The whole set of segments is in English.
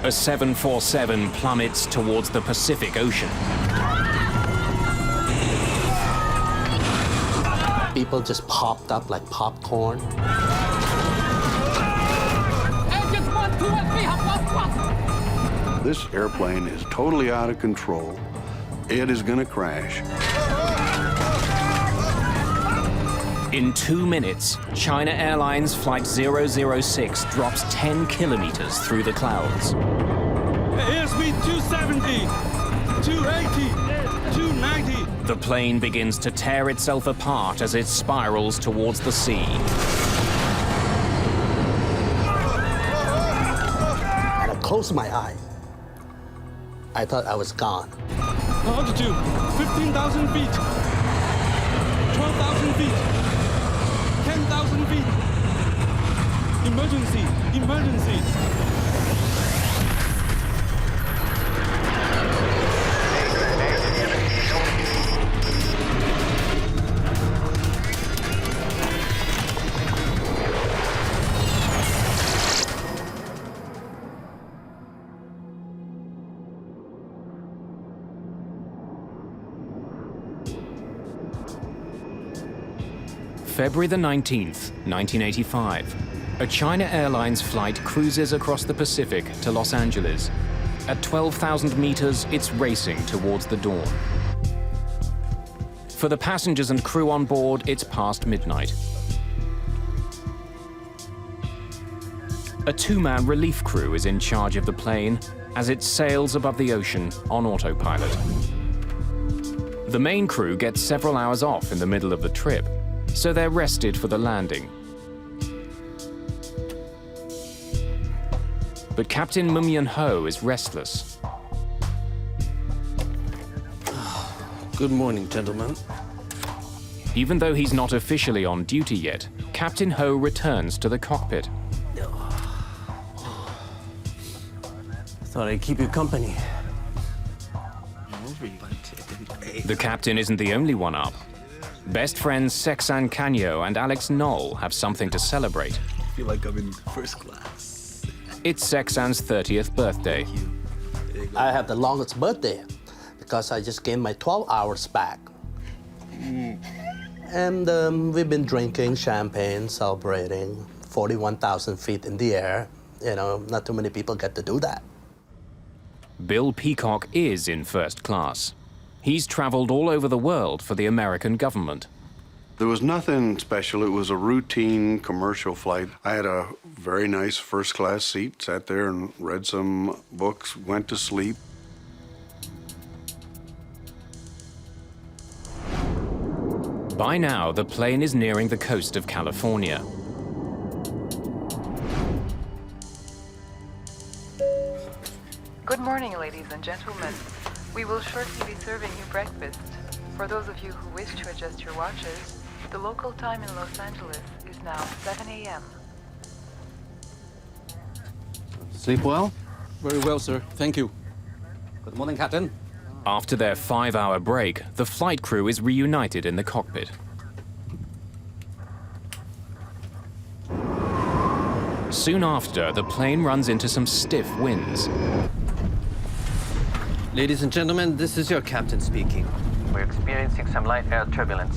A 747 plummets towards the Pacific Ocean. People just popped up like popcorn. This airplane is totally out of control. It is going to crash. In 2 minutes, China Airlines Flight 006 drops 10 kilometers through the clouds. Airspeed 270, 280, 290. The plane begins to tear itself apart as it spirals towards the sea. And I closed my eye. I thought I was gone. Altitude 15,000 feet, 12,000 feet, 10,000 feet. Emergency, emergency. February the 19th, 1985. A China Airlines flight cruises across the Pacific to Los Angeles. At 12,000 meters, it's racing towards the dawn. For the passengers and crew on board, it's past midnight. A two-man relief crew is in charge of the plane as it sails above the ocean on autopilot. The main crew gets several hours off in the middle of the trip, so they're rested for the landing. But Captain Mumyan Ho is restless. Good morning, gentlemen. Even though he's not officially on duty yet, Captain Ho returns to the cockpit. Thought I'd keep you company. The captain isn't the only one up. Best friends Sexan Canyo and Alex Knoll have something to celebrate. I feel like I'm in first class. It's Sexan's 30th birthday. I have the longest birthday because I just gained my 12 hours back. And we've been drinking champagne, celebrating 41,000 feet in the air. You know, not too many people get to do that. Bill Peacock is in first class. He's traveled all over the world for the American government. There was nothing special. It was a routine commercial flight. I had a very nice first-class seat, sat there and read some books, went to sleep. By now, the plane is nearing the coast of California. Good morning, ladies and gentlemen. We will shortly be serving you breakfast. For those of you who wish to adjust your watches, the local time in Los Angeles is now 7 a.m. Sleep well? Very well, sir. Thank you. Good morning, Captain. After their 5-hour break, the flight crew is reunited in the cockpit. Soon after, the plane runs into some stiff winds. Ladies and gentlemen, this is your captain speaking. We're experiencing some light air turbulence.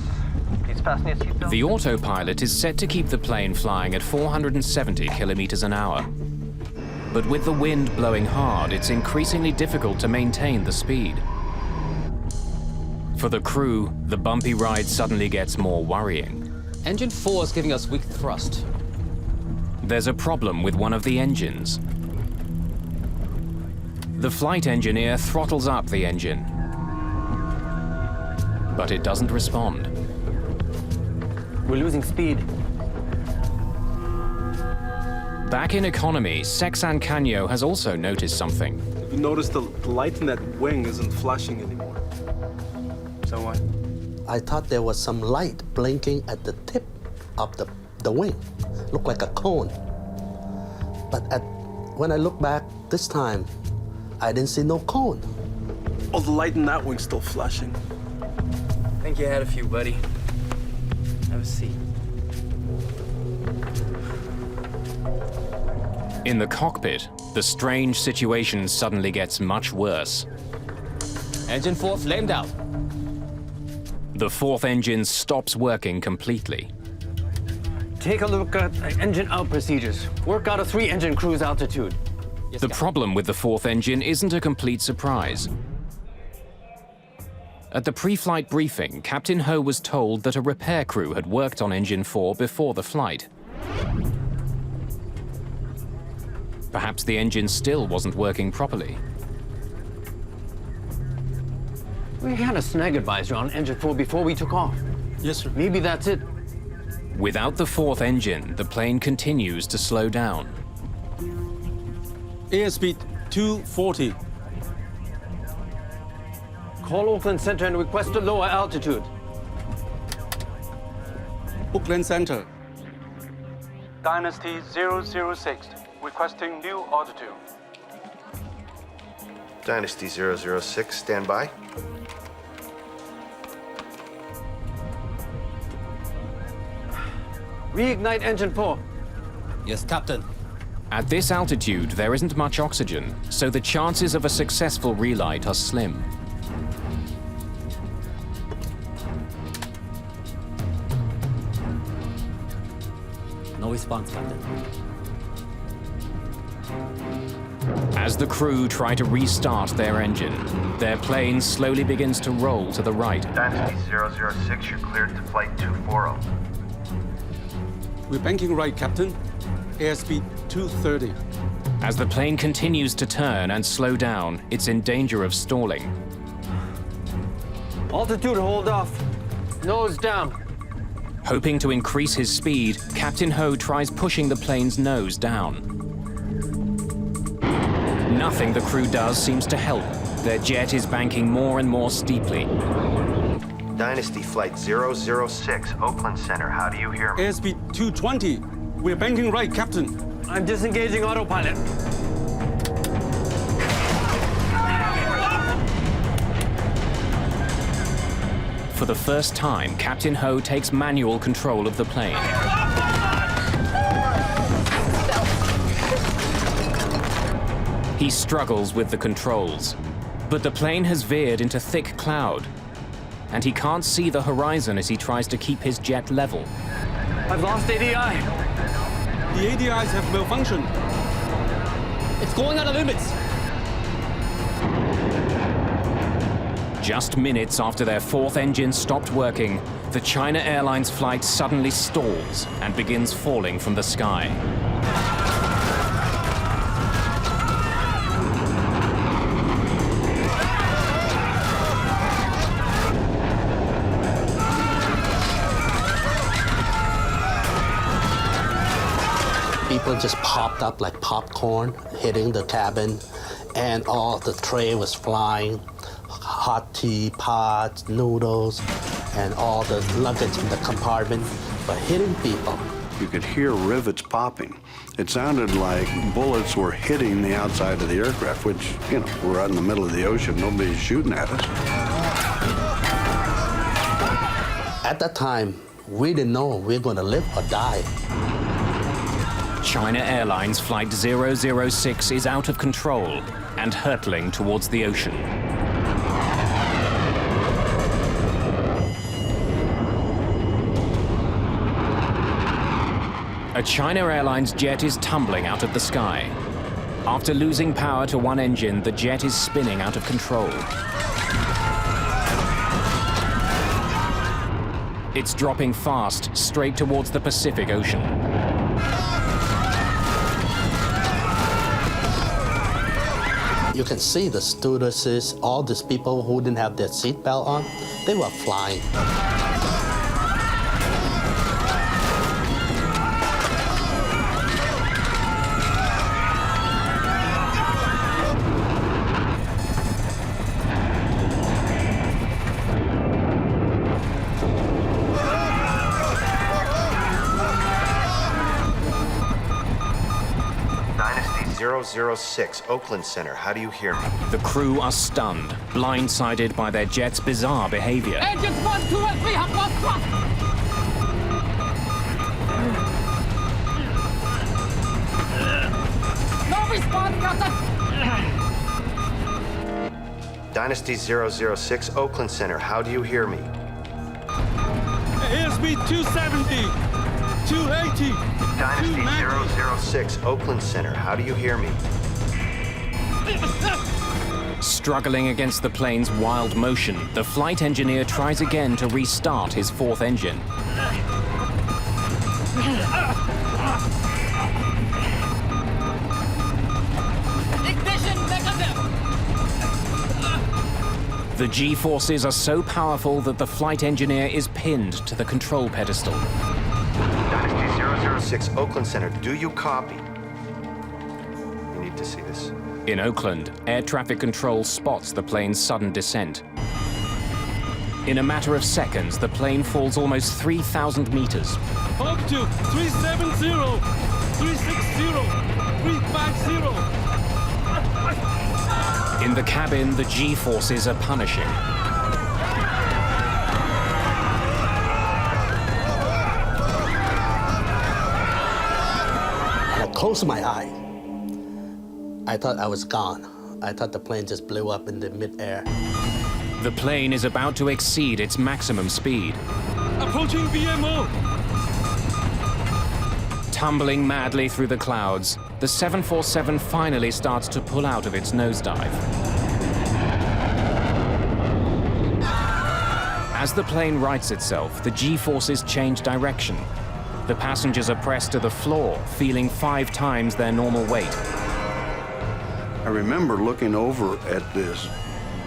Please fasten your seatbelt. The autopilot is set to keep the plane flying at 470 kilometers an hour. But with the wind blowing hard, it's increasingly difficult to maintain the speed. For the crew, the bumpy ride suddenly gets more worrying. Engine 4 is giving us weak thrust. There's a problem with one of the engines. The flight engineer throttles up the engine, but it doesn't respond. We're losing speed. Back in economy, Sexan Canyo has also noticed something. You notice the light in that wing isn't flashing anymore. So what? I thought there was some light blinking at the tip of the wing. Looked like a cone. But when I look back this time, I didn't see no cone. Oh, the light in that wing's still flashing. I think you had a few, buddy. Have a seat. In the cockpit, the strange situation suddenly gets much worse. Engine 4 flamed out. The fourth engine stops working completely. Take a look at engine out procedures. Work out a 3-engine cruise altitude. Yes, The Captain. problem with the fourth engine isn't a complete surprise. At the pre-flight briefing, Captain Ho was told that a repair crew had worked on engine 4 before the flight. Perhaps the engine still wasn't working properly. We had a snag advisor on engine 4 before we took off. Yes, sir. Maybe that's it. Without the fourth engine, the plane continues to slow down. Airspeed 240. Call Auckland Center and request a lower altitude. Auckland Center. Dynasty 006, requesting new altitude. Dynasty 006, stand by. Reignite engine 4. Yes, Captain. At this altitude, there isn't much oxygen, so the chances of a successful relight are slim. No response, Captain. As the crew try to restart their engine, their plane slowly begins to roll to the right. Dynasty 006, you're cleared to flight 240. We're banking right, Captain. Airspeed 230. As the plane continues to turn and slow down, it's in danger of stalling. Altitude hold off. Nose down. Hoping to increase his speed, Captain Ho tries pushing the plane's nose down. Nothing the crew does seems to help. Their jet is banking more and more steeply. Dynasty flight 006, Oakland Center, how do you hear me? Airspeed 220. We're banking right, Captain. I'm disengaging autopilot. For the first time, Captain Ho takes manual control of the plane. He struggles with the controls, but the plane has veered into thick cloud, and he can't see the horizon as he tries to keep his jet level. I've lost ADI. The ADIs have malfunctioned. It's going out of limits. Just minutes after their fourth engine stopped working, the China Airlines flight suddenly stalls and begins falling from the sky. People just popped up like popcorn, hitting the cabin, and all the tray was flying. Hot tea, pots, noodles, and all the luggage in the compartment were hitting people. You could hear rivets popping. It sounded like bullets were hitting the outside of the aircraft, which, you know, we're out in the middle of the ocean. Nobody's shooting at us. At that time, we didn't know we were going to live or die. China Airlines Flight 006 is out of control and hurtling towards the ocean. A China Airlines jet is tumbling out of the sky. After losing power to one engine, the jet is spinning out of control. It's dropping fast, straight towards the Pacific Ocean. You can see the stewardesses, all these people who didn't have their seatbelt on, they were flying. Dynasty 006, Oakland Center, how do you hear me? The crew are stunned, blindsided by their jet's bizarre behavior. Engines 1, 2, and 3 have lost thrust. response, Captain! Dynasty 006, Oakland Center, how do you hear me? Airspeed 270, 280. Dynasty 006, Oakland Center, how do you hear me? Struggling against the plane's wild motion, the flight engineer tries again to restart his fourth engine. Ignition negative! The G-forces are so powerful that the flight engineer is pinned to the control pedestal. Dynasty 006, Oakland Center, do you copy? You need to see this. In Oakland, air traffic control spots the plane's sudden descent. In a matter of seconds, the plane falls almost 3,000 meters. Up to 370, 360, 350. In the cabin, the G-forces are punishing. And I closed my eye. I thought I was gone. I thought the plane just blew up in the midair. The plane is about to exceed its maximum speed. Approaching VMO. Tumbling madly through the clouds, the 747 finally starts to pull out of its nosedive. As the plane rights itself, the G-forces change direction. The passengers are pressed to the floor, feeling 5 times their normal weight. I remember looking over at this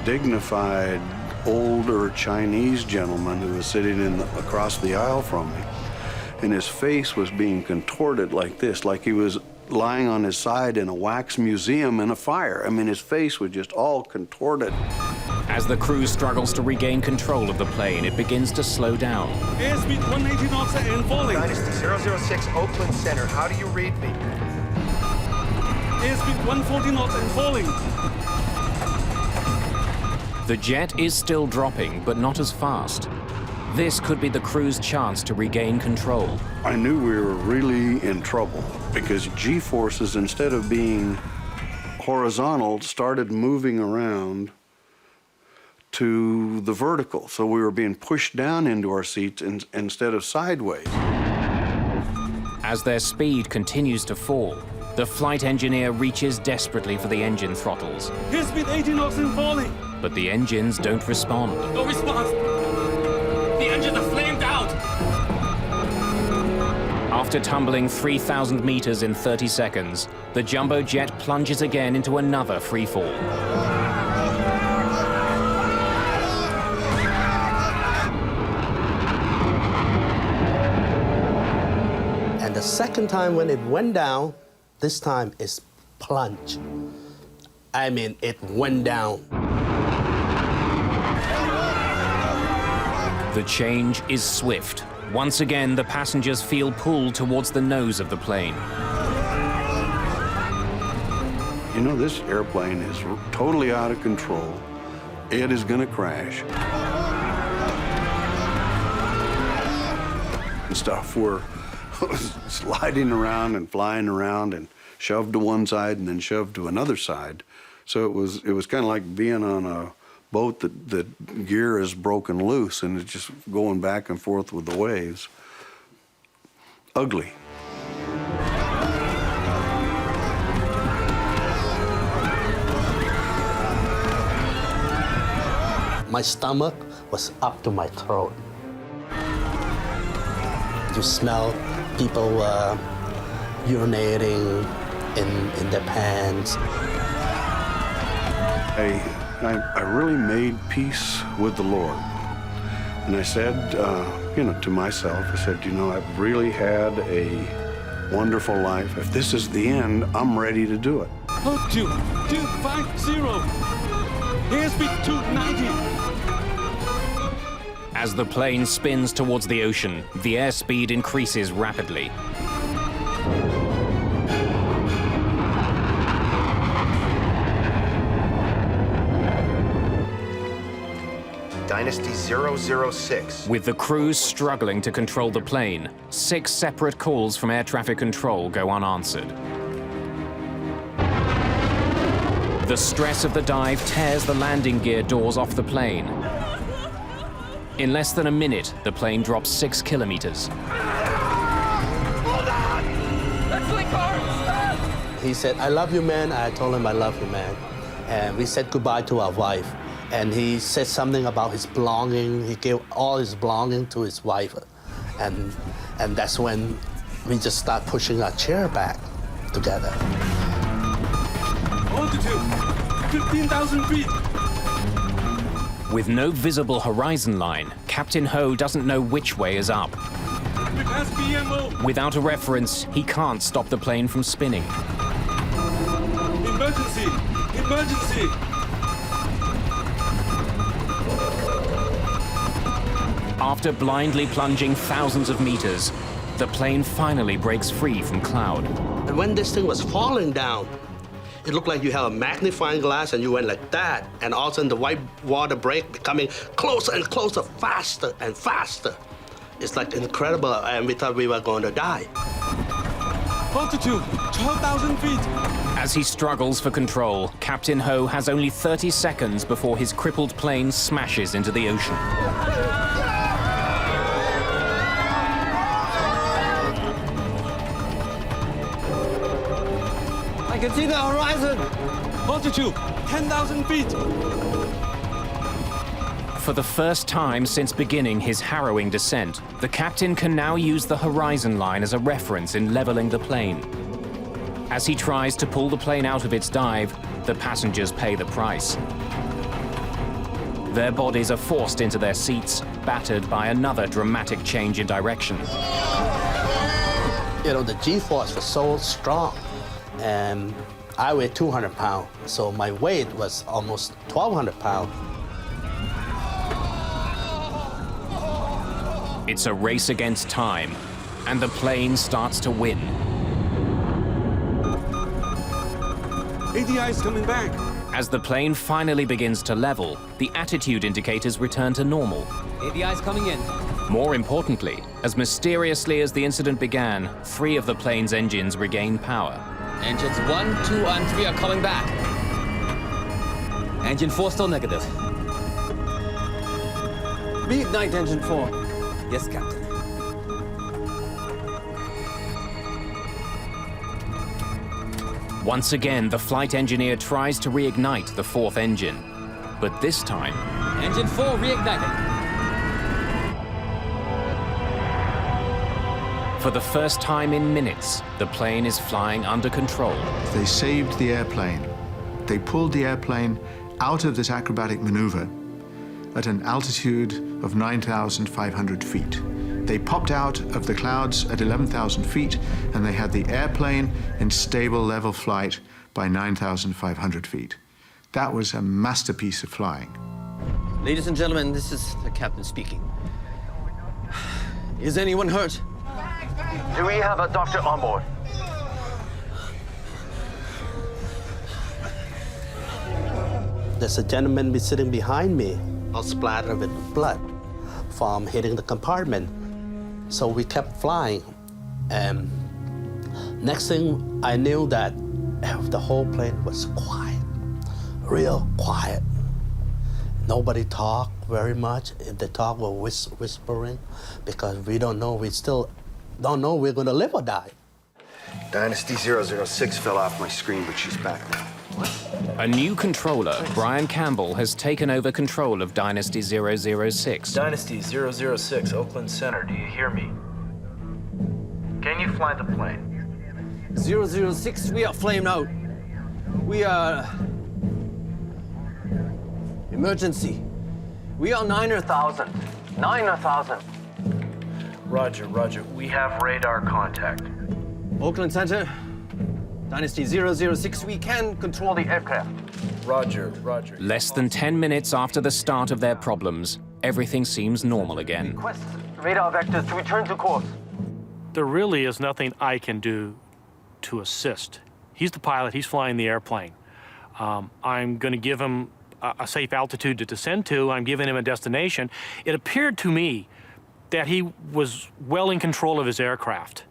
dignified, older Chinese gentleman who was sitting across the aisle from me, and his face was being contorted like this, like he was lying on his side in a wax museum in a fire. I mean, his face was just all contorted. As the crew struggles to regain control of the plane, it begins to slow down. Airspeed 180 knots and falling. Dynasty 006, Oakland Center, how do you read me? Airspeed 140 knots and falling. The jet is still dropping, but not as fast. This could be the crew's chance to regain control. I knew we were really in trouble because G-forces, instead of being horizontal, started moving around to the vertical. So we were being pushed down into our seats instead of sideways. As their speed continues to fall, the flight engineer reaches desperately for the engine throttles. Airspeed 80 knots and falling. But the engines don't respond. No response. The engines are flamed out. After tumbling 3,000 meters in 30 seconds, the jumbo jet plunges again into another free fall. And the second time when it went down, this time it's plunge. I mean, it went down. The change is swift. Once again, the passengers feel pulled towards the nose of the plane. You know, this airplane is totally out of control. It is going to crash. And stuff. We're sliding around and flying around and shoved to one side and then shoved to another side. So it was kind of like being on a boat that the gear is broken loose and it's just going back and forth with the waves. Ugly. My stomach was up to my throat. You smell people urinating in their pants. I really made peace with the Lord. And I said, to myself, I said, I've really had a wonderful life. If this is the end, I'm ready to do it. Up to 250. Airspeed 290. As the plane spins towards the ocean, the airspeed increases rapidly. Dynasty 006. With the crews struggling to control the plane, 6 separate calls from air traffic control go unanswered. The stress of the dive tears the landing gear doors off the plane. In less than a minute, the plane drops 6 kilometers. Hold on! Let's link arms! He said, "I love you, man." I told him, "I love you, man." And we said goodbye to our wife. And he said something about his belonging. He gave all his belonging to his wife. And that's when we just start pushing our chair back together. Altitude, 15,000 feet. With no visible horizon line, Captain Ho doesn't know which way is up. We pass BMO. Without a reference, he can't stop the plane from spinning. Emergency, emergency. After blindly plunging thousands of meters, the plane finally breaks free from cloud. And when this thing was falling down, it looked like you have a magnifying glass and you went like that, and all of a sudden the white water break becoming closer and closer, faster and faster. It's like incredible, and we thought we were going to die. Altitude, 12,000 feet. As he struggles for control, Captain Ho has only 30 seconds before his crippled plane smashes into the ocean. I can see the horizon. Altitude, 10,000 feet. For the first time since beginning his harrowing descent, the captain can now use the horizon line as a reference in leveling the plane. As he tries to pull the plane out of its dive, the passengers pay the price. Their bodies are forced into their seats, battered by another dramatic change in direction. You know, the G-force was so strong, and I weighed 200 pounds, so my weight was almost 1,200 pounds. It's a race against time, and the plane starts to win. ADI is coming back. As the plane finally begins to level, the attitude indicators return to normal. ADI's coming in. More importantly, as mysteriously as the incident began, 3 of the plane's engines regain power. Engines 1, 2, and 3 are coming back. Engine 4 still negative. Reignite engine 4. Yes, Captain. Once again, the flight engineer tries to reignite the 4th engine. But this time, Engine 4 reigniting. for the first time in minutes, the plane is flying under control. They saved the airplane. They pulled the airplane out of this acrobatic maneuver at an altitude of 9,500 feet. They popped out of the clouds at 11,000 feet, and they had the airplane in stable level flight by 9,500 feet. That was a masterpiece of flying. Ladies and gentlemen, this is the captain speaking. Is anyone hurt? Do we have a doctor on board? There's a gentleman sitting behind me, all splattered with blood from hitting the compartment. So we kept flying. And next thing I knew that the whole plane was quiet, real quiet. Nobody talked very much. If they talk, we're whispering because we don't know, we still don't know we're gonna live or die. Dynasty 006 fell off my screen, but she's back now. A new controller, Brian Campbell, has taken over control of Dynasty 006. Dynasty 006, Oakland Center, do you hear me? Can you fly the plane? 006, we are flamed out. We are... Emergency. We are 9,000. 9,000. Roger, roger. We have radar contact. Oakland Center, Dynasty 006, we can control the aircraft. Roger, roger. Less than 10 minutes after the start of their problems, everything seems normal again. Request radar vectors to return to course. There really is nothing I can do to assist. He's the pilot, he's flying the airplane. I'm going to give him a safe altitude to descend to. I'm giving him a destination. It appeared to me that he was well in control of his aircraft.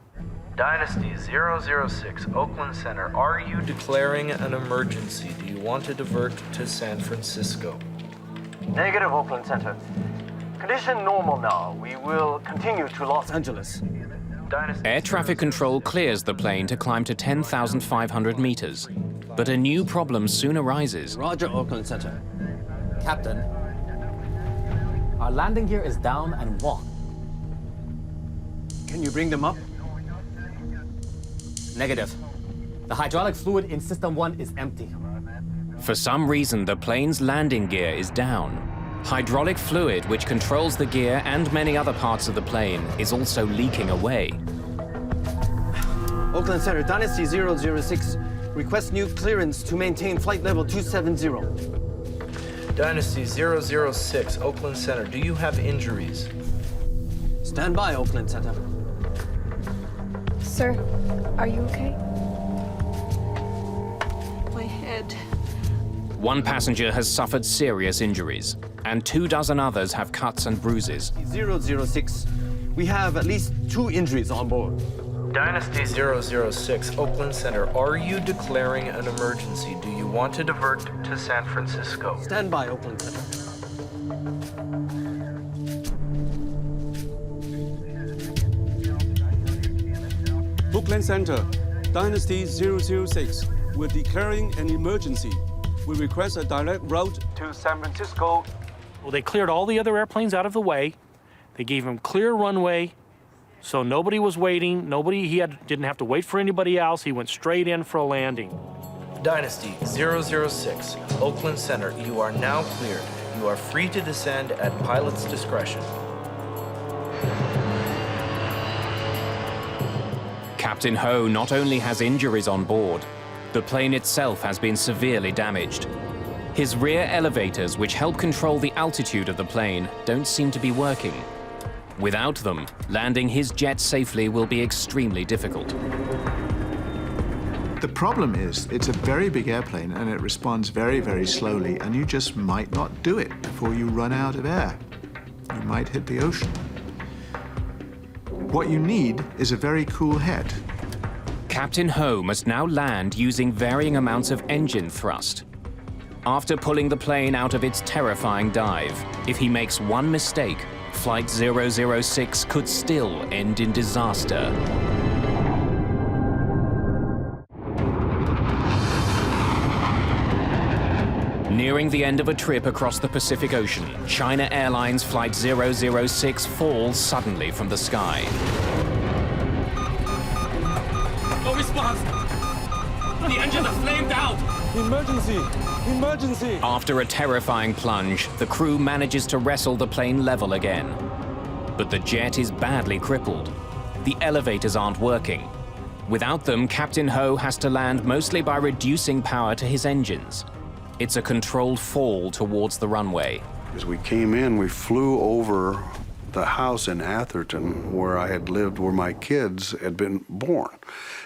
Dynasty 006, Oakland Center. Are you declaring an emergency? Do you want to divert to San Francisco? Negative, Oakland Center. Condition normal now. We will continue to Los Angeles. Dynasty Air traffic control clears the plane to climb to 10,500 meters. But a new problem soon arises. Roger, Oakland Center. Captain, our landing gear is down and wrong. Can you bring them up? Negative. The hydraulic fluid in System 1 is empty. For some reason, the plane's landing gear is down. Hydraulic fluid, which controls the gear and many other parts of the plane, is also leaking away. Oakland Center, Dynasty 006, request new clearance to maintain flight level 270. Dynasty 006, Oakland Center. Do you have injuries? Stand by, Oakland Center. Sir, are you okay? My head. One passenger has suffered serious injuries, and 24 others have cuts and bruises. 006, we have at least 2 injuries on board. Dynasty 006, Oakland Center. Are you declaring an emergency? Do you want to divert to San Francisco? Stand by, Oakland Center. Oakland Center, Dynasty 006. We're declaring an emergency. We request a direct route To San Francisco. Well, they cleared all the other airplanes out of the way. They gave him clear runway, so nobody was waiting. Didn't have to wait for anybody else. He went straight in for a landing. Dynasty 006, Oakland Center. You are now cleared. You are free to descend at pilot's discretion. Captain Ho not only has injuries on board, the plane itself has been severely damaged. His rear elevators, which help control the altitude of the plane, don't seem to be working. Without them, landing his jet safely will be extremely difficult. The problem is, it's a very big airplane and it responds very, very slowly, and you just might not do it before you run out of air. You might hit the ocean. What you need is a very cool head. Captain Ho must now land using varying amounts of engine thrust. After pulling the plane out of its terrifying dive, if he makes one mistake, Flight 006 could still end in disaster. Nearing the end of a trip across the Pacific Ocean, China Airlines Flight 006 falls suddenly from the sky. No response! The engines are flamed out! Emergency! Emergency! After a terrifying plunge, the crew manages to wrestle the plane level again. But the jet is badly crippled. The elevators aren't working. Without them, Captain Ho has to land mostly by reducing power to his engines. It's a controlled fall towards the runway. As we came in, we flew over the house in Atherton where I had lived, where my kids had been born.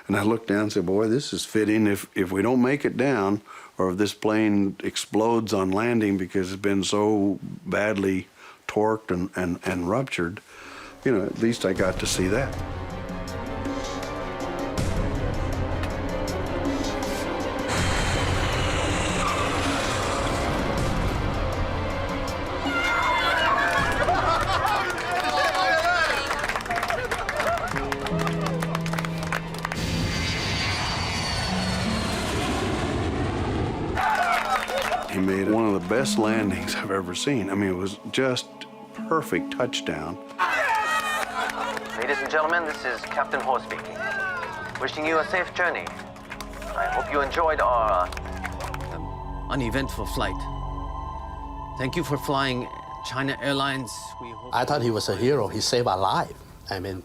And I looked down and said, boy, this is fitting. If we don't make it down, or if this plane explodes on landing because it's been so badly torqued and ruptured, you know, at least I got to see that. He made one of the best landings I've ever seen. I mean, it was just perfect touchdown. Ladies and gentlemen, this is Captain Ho speaking. Wishing you a safe journey. I hope you enjoyed our uneventful flight. Thank you for flying China Airlines. I thought he was a hero. He saved our life. I mean,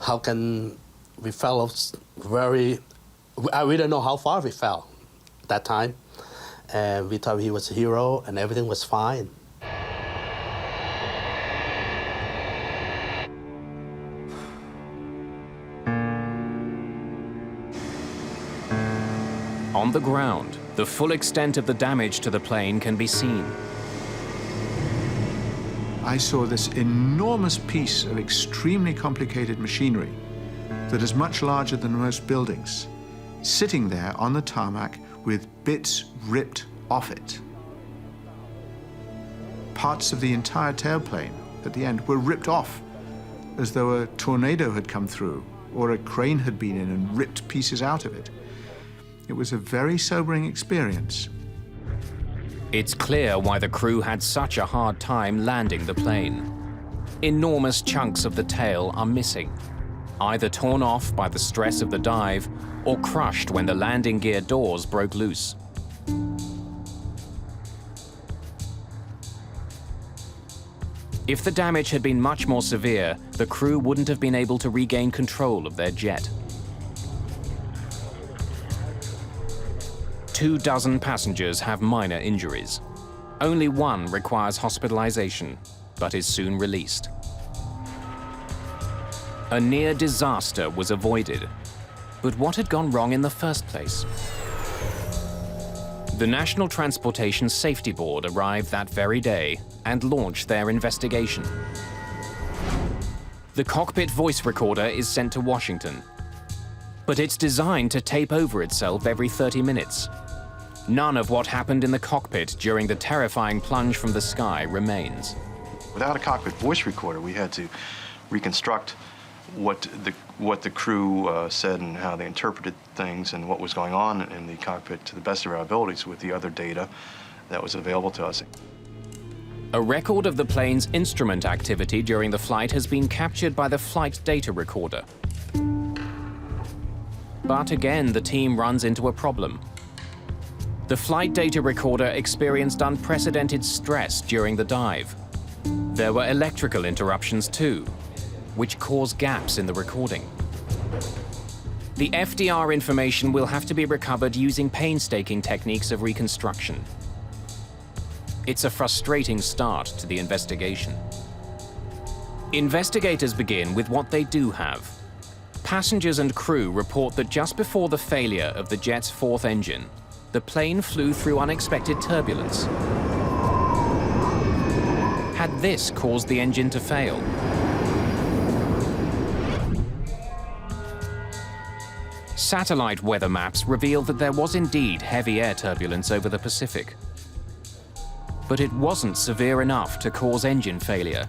how can we fell very... We didn't know how far we fell that time. And we thought he was a hero and everything was fine. On the ground, the full extent of the damage to the plane can be seen. I saw this enormous piece of extremely complicated machinery that is much larger than most buildings, sitting there on the tarmac with bits ripped off it. Parts of the entire tailplane at the end were ripped off, as though a tornado had come through or a crane had been in and ripped pieces out of it. It was a very sobering experience. It's clear why the crew had such a hard time landing the plane. Enormous chunks of the tail are missing, either torn off by the stress of the dive or crushed when the landing gear doors broke loose. If the damage had been much more severe, the crew wouldn't have been able to regain control of their jet. 24 passengers have minor injuries. Only one requires hospitalization, but is soon released. A near disaster was avoided. But what had gone wrong in the first place? The National Transportation Safety Board arrived that very day and launched their investigation. The cockpit voice recorder is sent to Washington, but it's designed to tape over itself every 30 minutes. None of what happened in the cockpit during the terrifying plunge from the sky remains. Without a cockpit voice recorder, we had to reconstruct what the crew said and how they interpreted things and what was going on in the cockpit to the best of our abilities with the other data that was available to us. A record of the plane's instrument activity during the flight has been captured by the flight data recorder. But again, the team runs into a problem. The flight data recorder experienced unprecedented stress during the dive. There were electrical interruptions too, which caused gaps in the recording. The FDR information will have to be recovered using painstaking techniques of reconstruction. It's a frustrating start to the investigation. Investigators begin with what they do have. Passengers and crew report that just before the failure of the jet's fourth engine, the plane flew through unexpected turbulence. Had this caused the engine to fail? Satellite weather maps revealed that there was indeed heavy air turbulence over the Pacific. But it wasn't severe enough to cause engine failure.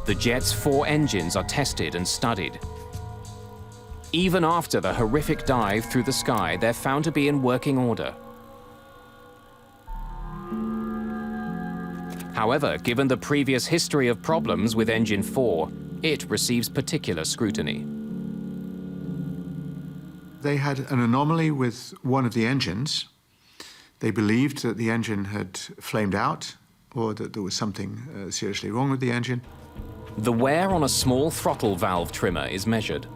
The jet's 4 engines are tested and studied. Even after the horrific dive through the sky, they're found to be in working order. However, given the previous history of problems with Engine 4, it receives particular scrutiny. They had an anomaly with one of the engines. They believed that the engine had flamed out or that there was something seriously wrong with the engine. The wear on a small throttle valve trimmer is measured.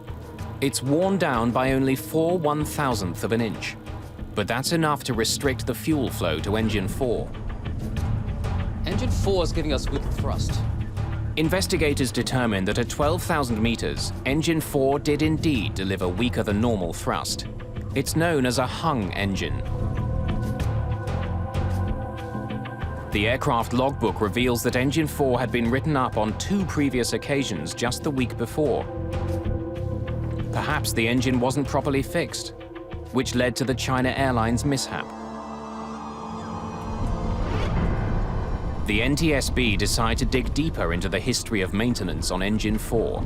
It's worn down by only 4/1000th of an inch, but that's enough to restrict the fuel flow to Engine 4. Engine 4 is giving us good thrust. Investigators determined that at 12,000 meters, Engine 4 did indeed deliver weaker than normal thrust. It's known as a hung engine. The aircraft logbook reveals that Engine 4 had been written up on 2 previous occasions just the week before. Perhaps the engine wasn't properly fixed, which led to the China Airlines mishap. The NTSB decided to dig deeper into the history of maintenance on Engine 4.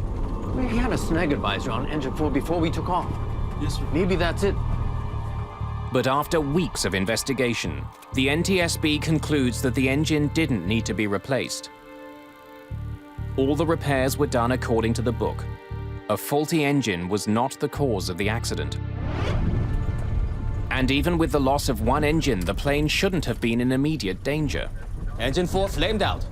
We had a snag advisor on Engine 4 before we took off. Yes, sir. Maybe that's it. But after weeks of investigation, the NTSB concludes that the engine didn't need to be replaced. All the repairs were done according to the book. A faulty engine was not the cause of the accident. And even with the loss of one engine, the plane shouldn't have been in immediate danger. Engine 4 flamed out.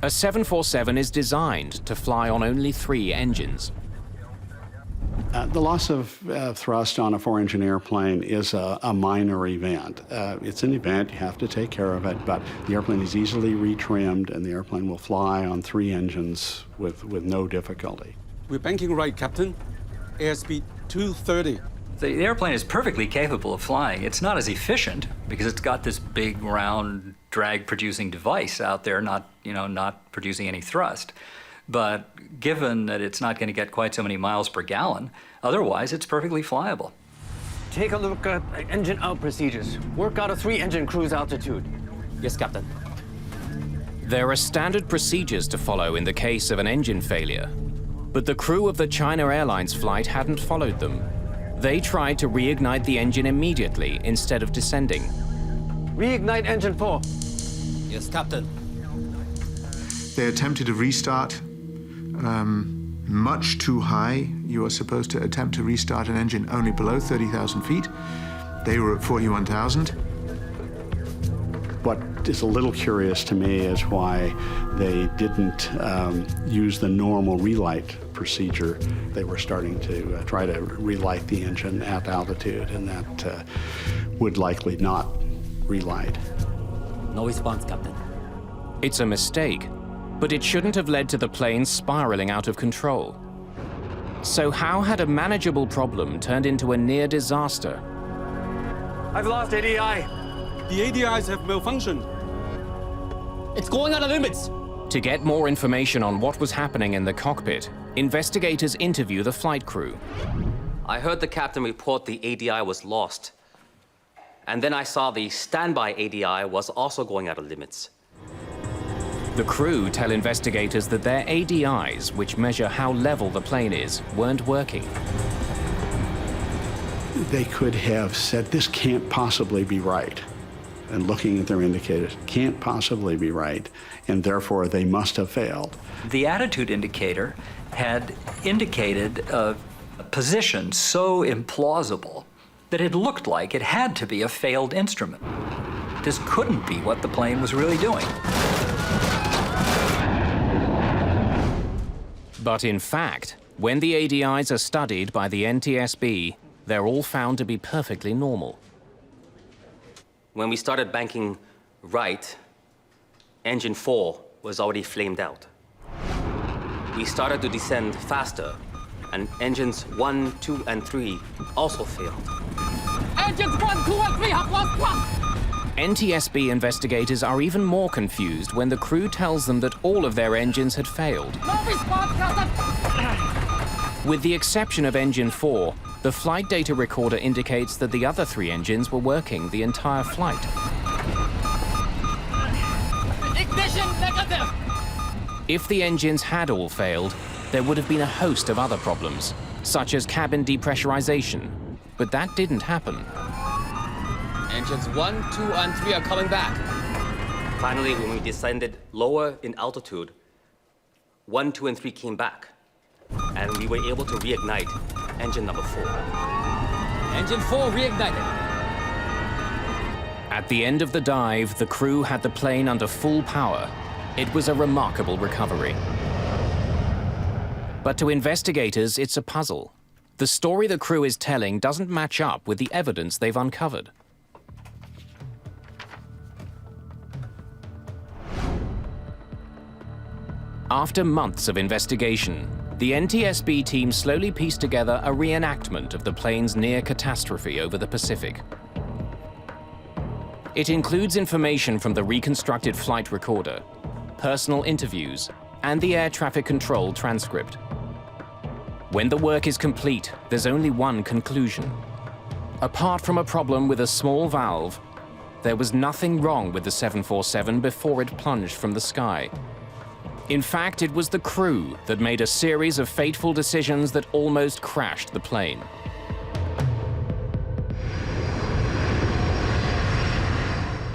A 747 is designed to fly on only 3 engines. The loss of thrust on a 4-engine airplane is a minor event. It's an event, you have to take care of it, but the airplane is easily retrimmed and the airplane will fly on 3 engines with no difficulty. We're banking right, Captain. Airspeed 230. The airplane is perfectly capable of flying. It's not as efficient because it's got this big, round, drag-producing device out there, not producing any thrust. But given that it's not going to get quite so many miles per gallon, otherwise it's perfectly flyable. Take a look at engine out procedures. Work out a 3-engine cruise altitude. Yes, Captain. There are standard procedures to follow in the case of an engine failure, but the crew of the China Airlines flight hadn't followed them. They tried to reignite the engine immediately instead of descending. Reignite engine 4. Yes, Captain. They attempted to restart much too high. You are supposed to attempt to restart an engine only below 30,000 feet. They were at 41,000. What is a little curious to me is why they didn't use the normal relight procedure. They were starting to try to relight the engine at altitude, and that would likely not relight. No response, Captain. It's a mistake, but it shouldn't have led to the plane spiraling out of control. So how had a manageable problem turned into a near disaster? I've lost ADI. The ADIs have malfunctioned. It's going out of limits. To get more information on what was happening in the cockpit, investigators interview the flight crew. I heard the captain report the ADI was lost. And then I saw the standby ADI was also going out of limits. The crew tell investigators that their ADIs, which measure how level the plane is, weren't working. They could have said, this can't possibly be right. And looking at their indicators, can't possibly be right, and therefore they must have failed. The attitude indicator had indicated a position so implausible that it looked like it had to be a failed instrument. This couldn't be what the plane was really doing. But in fact, when the ADIs are studied by the NTSB, they're all found to be perfectly normal. When we started banking right, engine 4 was already flamed out. We started to descend faster, and engines 1, 2, and 3 also failed. Engines 1, 2, and 3 have lost thrust! NTSB investigators are even more confused when the crew tells them that all of their engines had failed. No response, Captain! With the exception of engine 4, the flight data recorder indicates that the other 3 engines were working the entire flight. Ignition negative! If the engines had all failed, there would have been a host of other problems, such as cabin depressurization, but that didn't happen. Engines 1, 2, and 3 are coming back. Finally, when we descended lower in altitude, 1, 2, and 3 came back, and we were able to reignite engine number 4. Engine 4 reignited. At the end of the dive, the crew had the plane under full power. It was a remarkable recovery. But to investigators, it's a puzzle. The story the crew is telling doesn't match up with the evidence they've uncovered. After months of investigation, the NTSB team slowly pieced together a reenactment of the plane's near catastrophe over the Pacific. It includes information from the reconstructed flight recorder, personal interviews, and the air traffic control transcript. When the work is complete, there's only one conclusion. Apart from a problem with a small valve, there was nothing wrong with the 747 before it plunged from the sky. In fact, it was the crew that made a series of fateful decisions that almost crashed the plane.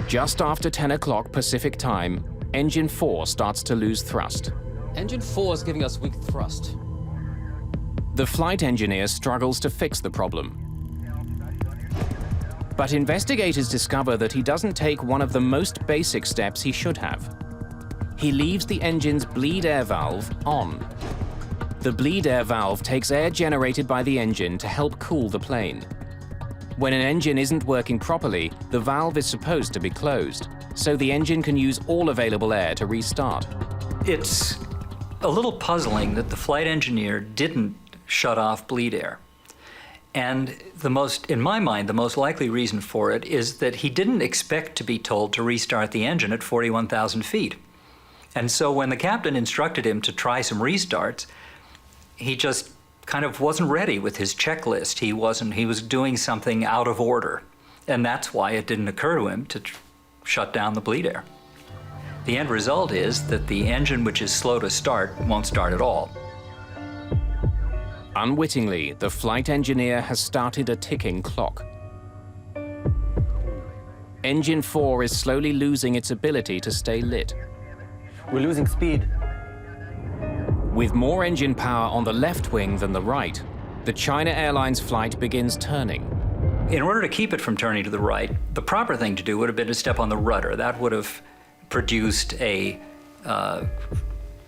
Just after 10 o'clock Pacific time, engine 4 starts to lose thrust. Engine 4 is giving us weak thrust. The flight engineer struggles to fix the problem. But investigators discover that he doesn't take one of the most basic steps he should have. He leaves the engine's bleed air valve on. The bleed air valve takes air generated by the engine to help cool the plane. When an engine isn't working properly, the valve is supposed to be closed, so the engine can use all available air to restart. It's a little puzzling that the flight engineer didn't shut off bleed air. And in my mind, the most likely reason for it is that he didn't expect to be told to restart the engine at 41,000 feet. And so when the captain instructed him to try some restarts, he just kind of wasn't ready with his checklist. He was doing something out of order. And that's why it didn't occur to him to shut down the bleed air. The end result is that the engine, which is slow to start, won't start at all. Unwittingly, the flight engineer has started a ticking clock. Engine 4 is slowly losing its ability to stay lit. We're losing speed. With more engine power on the left wing than the right, the China Airlines flight begins turning. In order to keep it from turning to the right, the proper thing to do would have been to step on the rudder. That would have produced a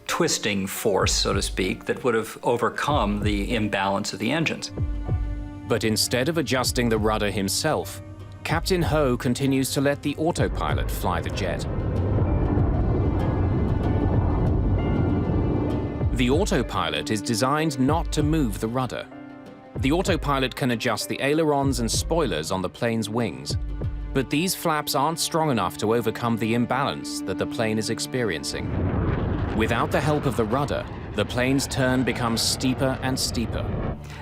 twisting force, so to speak, that would have overcome the imbalance of the engines. But instead of adjusting the rudder himself, Captain Ho continues to let the autopilot fly the jet. The autopilot is designed not to move the rudder. The autopilot can adjust the ailerons and spoilers on the plane's wings, but these flaps aren't strong enough to overcome the imbalance that the plane is experiencing. Without the help of the rudder, the plane's turn becomes steeper and steeper.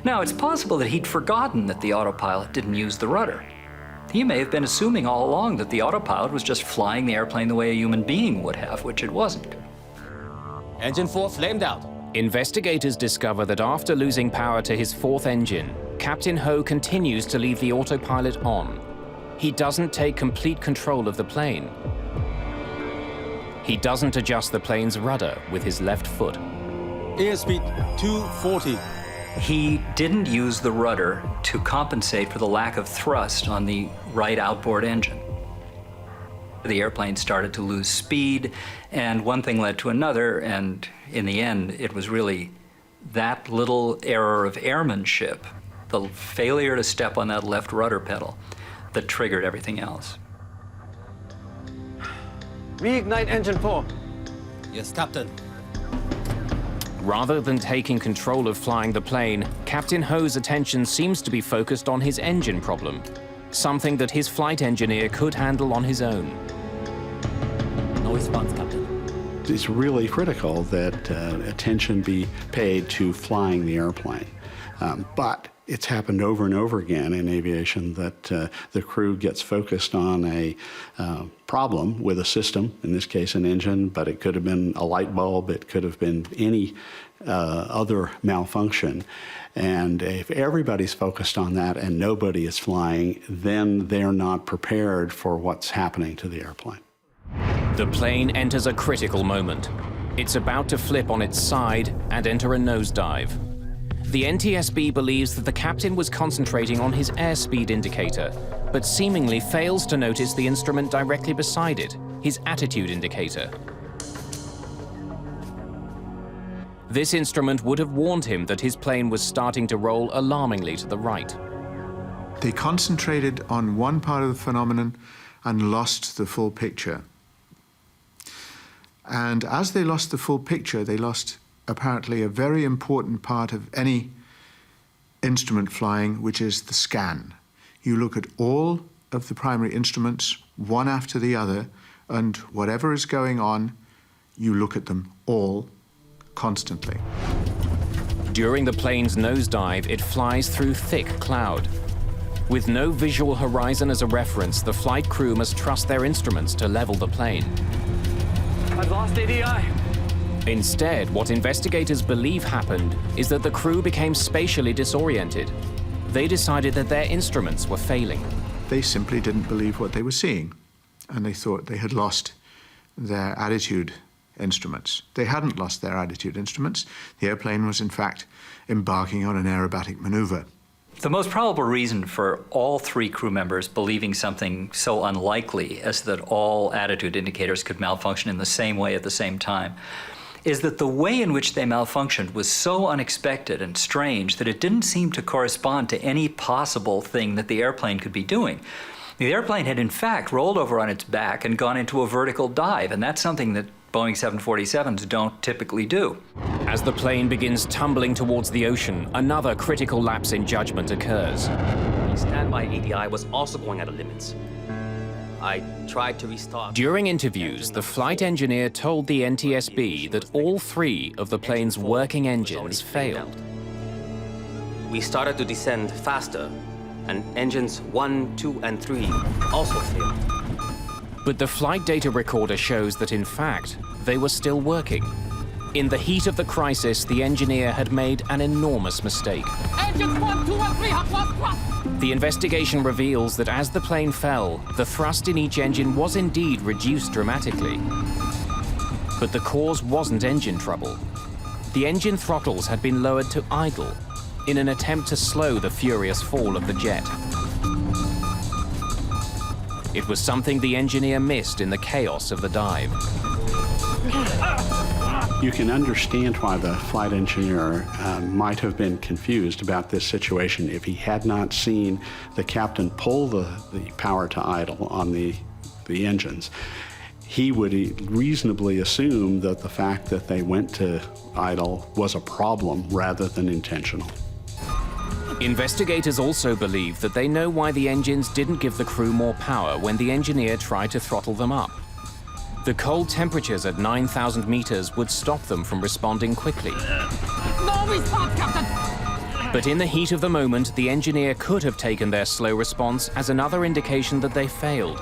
Now, it's possible that he'd forgotten that the autopilot didn't use the rudder. He may have been assuming all along that the autopilot was just flying the airplane the way a human being would have, which it wasn't. Engine 4 flamed out. Investigators discover that after losing power to his fourth engine, Captain Ho continues to leave the autopilot on. He doesn't take complete control of the plane. He doesn't adjust the plane's rudder with his left foot. Airspeed 240. He didn't use the rudder to compensate for the lack of thrust on the right outboard engine. The airplane started to lose speed, and one thing led to another, and in the end, it was really that little error of airmanship, the failure to step on that left rudder pedal, that triggered everything else. Reignite engine 4. Yes, Captain. Rather than taking control of flying the plane, Captain Ho's attention seems to be focused on his engine problem, something that his flight engineer could handle on his own. No response, Captain. It's really critical that attention be paid to flying the airplane. But it's happened over and over again in aviation that the crew gets focused on a problem with a system, in this case an engine, but it could have been a light bulb, it could have been any other malfunction. And if everybody's focused on that and nobody is flying, then they're not prepared for what's happening to the airplane. The plane enters a critical moment. It's about to flip on its side and enter a nosedive. The NTSB believes that the captain was concentrating on his airspeed indicator, but seemingly fails to notice the instrument directly beside it, his attitude indicator. This instrument would have warned him that his plane was starting to roll alarmingly to the right. They concentrated on one part of the phenomenon and lost the full picture. And as they lost the full picture, they lost apparently a very important part of any instrument flying, which is the scan. You look at all of the primary instruments, one after the other, and whatever is going on, you look at them all constantly. During the plane's nosedive, it flies through thick cloud. With no visual horizon as a reference, the flight crew must trust their instruments to level the plane. I've lost ADI. Instead, what investigators believe happened is that the crew became spatially disoriented. They decided that their instruments were failing. They simply didn't believe what they were seeing, and they thought they had lost their attitude instruments. They hadn't lost their attitude instruments. The airplane was, in fact, embarking on an aerobatic maneuver. The most probable reason for all three crew members believing something so unlikely as that all attitude indicators could malfunction in the same way at the same time is that the way in which they malfunctioned was so unexpected and strange that it didn't seem to correspond to any possible thing that the airplane could be doing. The airplane had in fact rolled over on its back and gone into a vertical dive, and that's something that Boeing 747s don't typically do. As the plane begins tumbling towards the ocean, another critical lapse in judgment occurs. The standby ADI was also going out of limits. I tried to restart. During interviews, the flight engineer told the NTSB that all 3 of the plane's working engines failed. We started to descend faster, and engines 1, 2, and 3 also failed. But the flight data recorder shows that, in fact, they were still working. In the heat of the crisis, the engineer had made an enormous mistake. Engines 1, 2, and 3 have lost thrust. The investigation reveals that as the plane fell, the thrust in each engine was indeed reduced dramatically. But the cause wasn't engine trouble. The engine throttles had been lowered to idle in an attempt to slow the furious fall of the jet. It was something the engineer missed in the chaos of the dive. You can understand why the flight engineer might have been confused about this situation if he had not seen the captain pull the power to idle on the engines. He would reasonably assume that the fact that they went to idle was a problem rather than intentional. Investigators also believe that they know why the engines didn't give the crew more power when the engineer tried to throttle them up. The cold temperatures at 9,000 meters would stop them from responding quickly. No response, Captain! But in the heat of the moment, the engineer could have taken their slow response as another indication that they failed.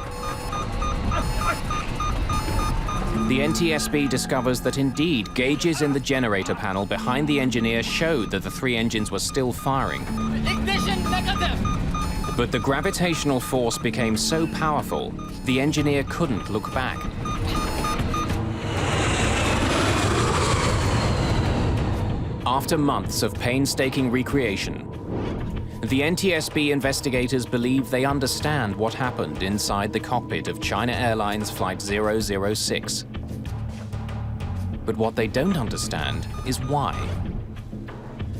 The NTSB discovers that indeed gauges in the generator panel behind the engineer showed that the 3 engines were still firing. Ignition negative! But the gravitational force became so powerful, the engineer couldn't look back. After months of painstaking recreation, the NTSB investigators believe they understand what happened inside the cockpit of China Airlines Flight 006. But what they don't understand is why.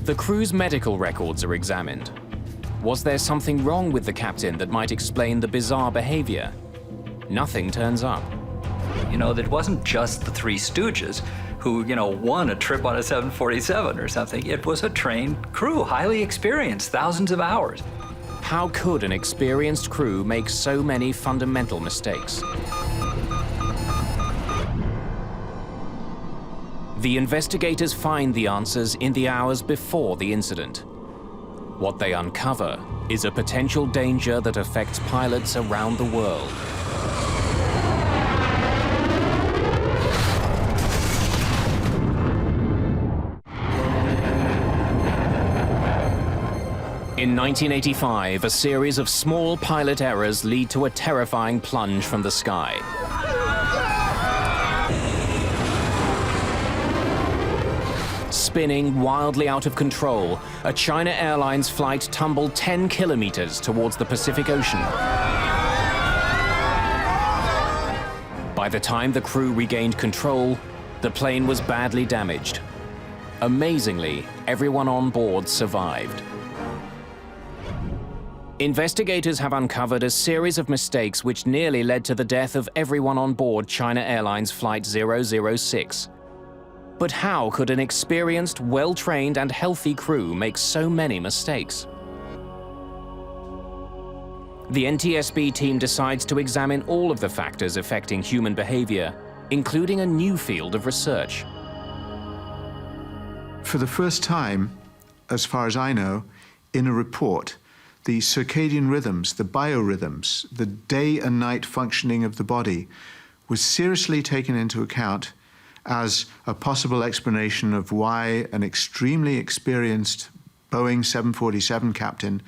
The crew's medical records are examined. Was there something wrong with the captain that might explain the bizarre behavior? Nothing turns up. You know, it wasn't just the 3 Stooges who, won a trip on a 747 or something. It was a trained crew, highly experienced, thousands of hours. How could an experienced crew make so many fundamental mistakes? The investigators find the answers in the hours before the incident. What they uncover is a potential danger that affects pilots around the world. In 1985, a series of small pilot errors lead to a terrifying plunge from the sky. Spinning wildly out of control, a China Airlines flight tumbled 10 kilometers towards the Pacific Ocean. By the time the crew regained control, the plane was badly damaged. Amazingly, everyone on board survived. Investigators have uncovered a series of mistakes which nearly led to the death of everyone on board China Airlines Flight 006. But how could an experienced, well-trained and healthy crew make so many mistakes? The NTSB team decides to examine all of the factors affecting human behavior, including a new field of research. For the first time, as far as I know, in a report, the circadian rhythms, the biorhythms, the day and night functioning of the body was seriously taken into account as a possible explanation of why an extremely experienced Boeing 747 captain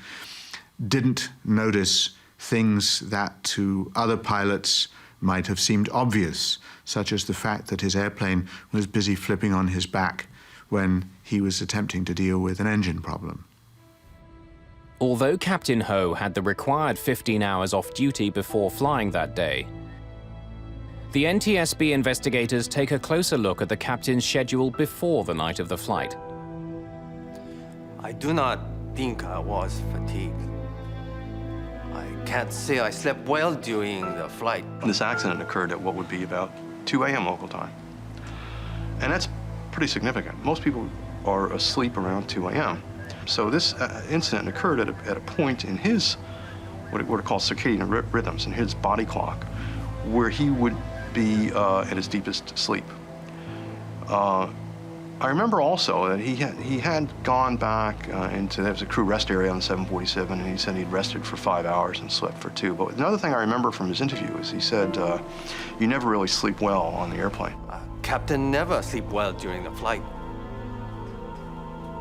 didn't notice things that to other pilots might have seemed obvious, such as the fact that his airplane was busy flipping on his back when he was attempting to deal with an engine problem. Although Captain Ho had the required 15 hours off duty before flying that day, the NTSB investigators take a closer look at the captain's schedule before the night of the flight. I do not think I was fatigued. I can't say I slept well during the flight. This accident occurred at what would be about 2 a.m. local time. And that's pretty significant. Most people are asleep around 2 a.m. So this incident occurred at a point in his what are called circadian rhythms in his body clock, where he would be at his deepest sleep. I remember also that he had gone back there was a crew rest area on the 747, and he said he'd rested for 5 hours and slept for 2. But another thing I remember from his interview is he said, you never really sleep well on the airplane. Captain never sleep well during the flight.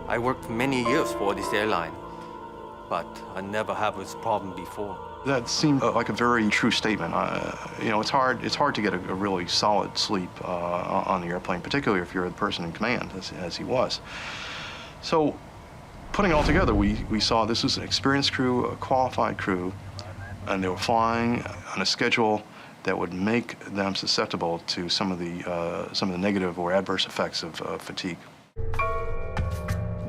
I worked many years for this airline, but I never had this problem before. That seemed like a very true statement. You know, it's hard to get a really solid sleep on the airplane, particularly if you're the person in command, as he was. So, putting it all together, we saw this was an experienced crew, a qualified crew, and they were flying on a schedule that would make them susceptible to some of the negative or adverse effects of fatigue.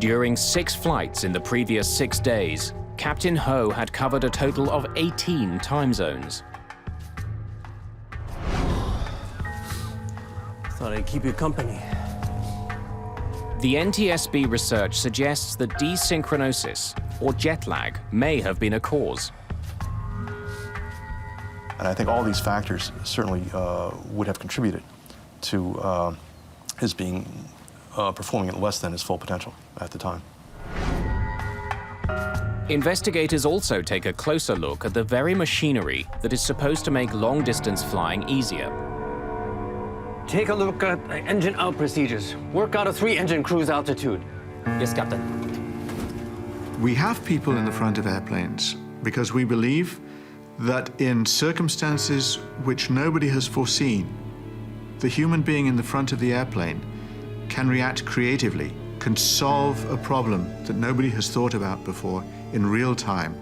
During 6 flights in the previous 6 days, Captain Ho had covered a total of 18 time zones. Thought I'd keep you company. The NTSB research suggests that desynchronisis, or jet lag, may have been a cause. And I think all these factors certainly would have contributed to his performing at less than his full potential at the time. Investigators also take a closer look at the very machinery that is supposed to make long-distance flying easier. Take a look at engine out procedures. Work out a 3-engine cruise altitude. Yes, Captain. We have people in the front of airplanes because we believe that in circumstances which nobody has foreseen, the human being in the front of the airplane can react creatively, can solve a problem that nobody has thought about before in real time.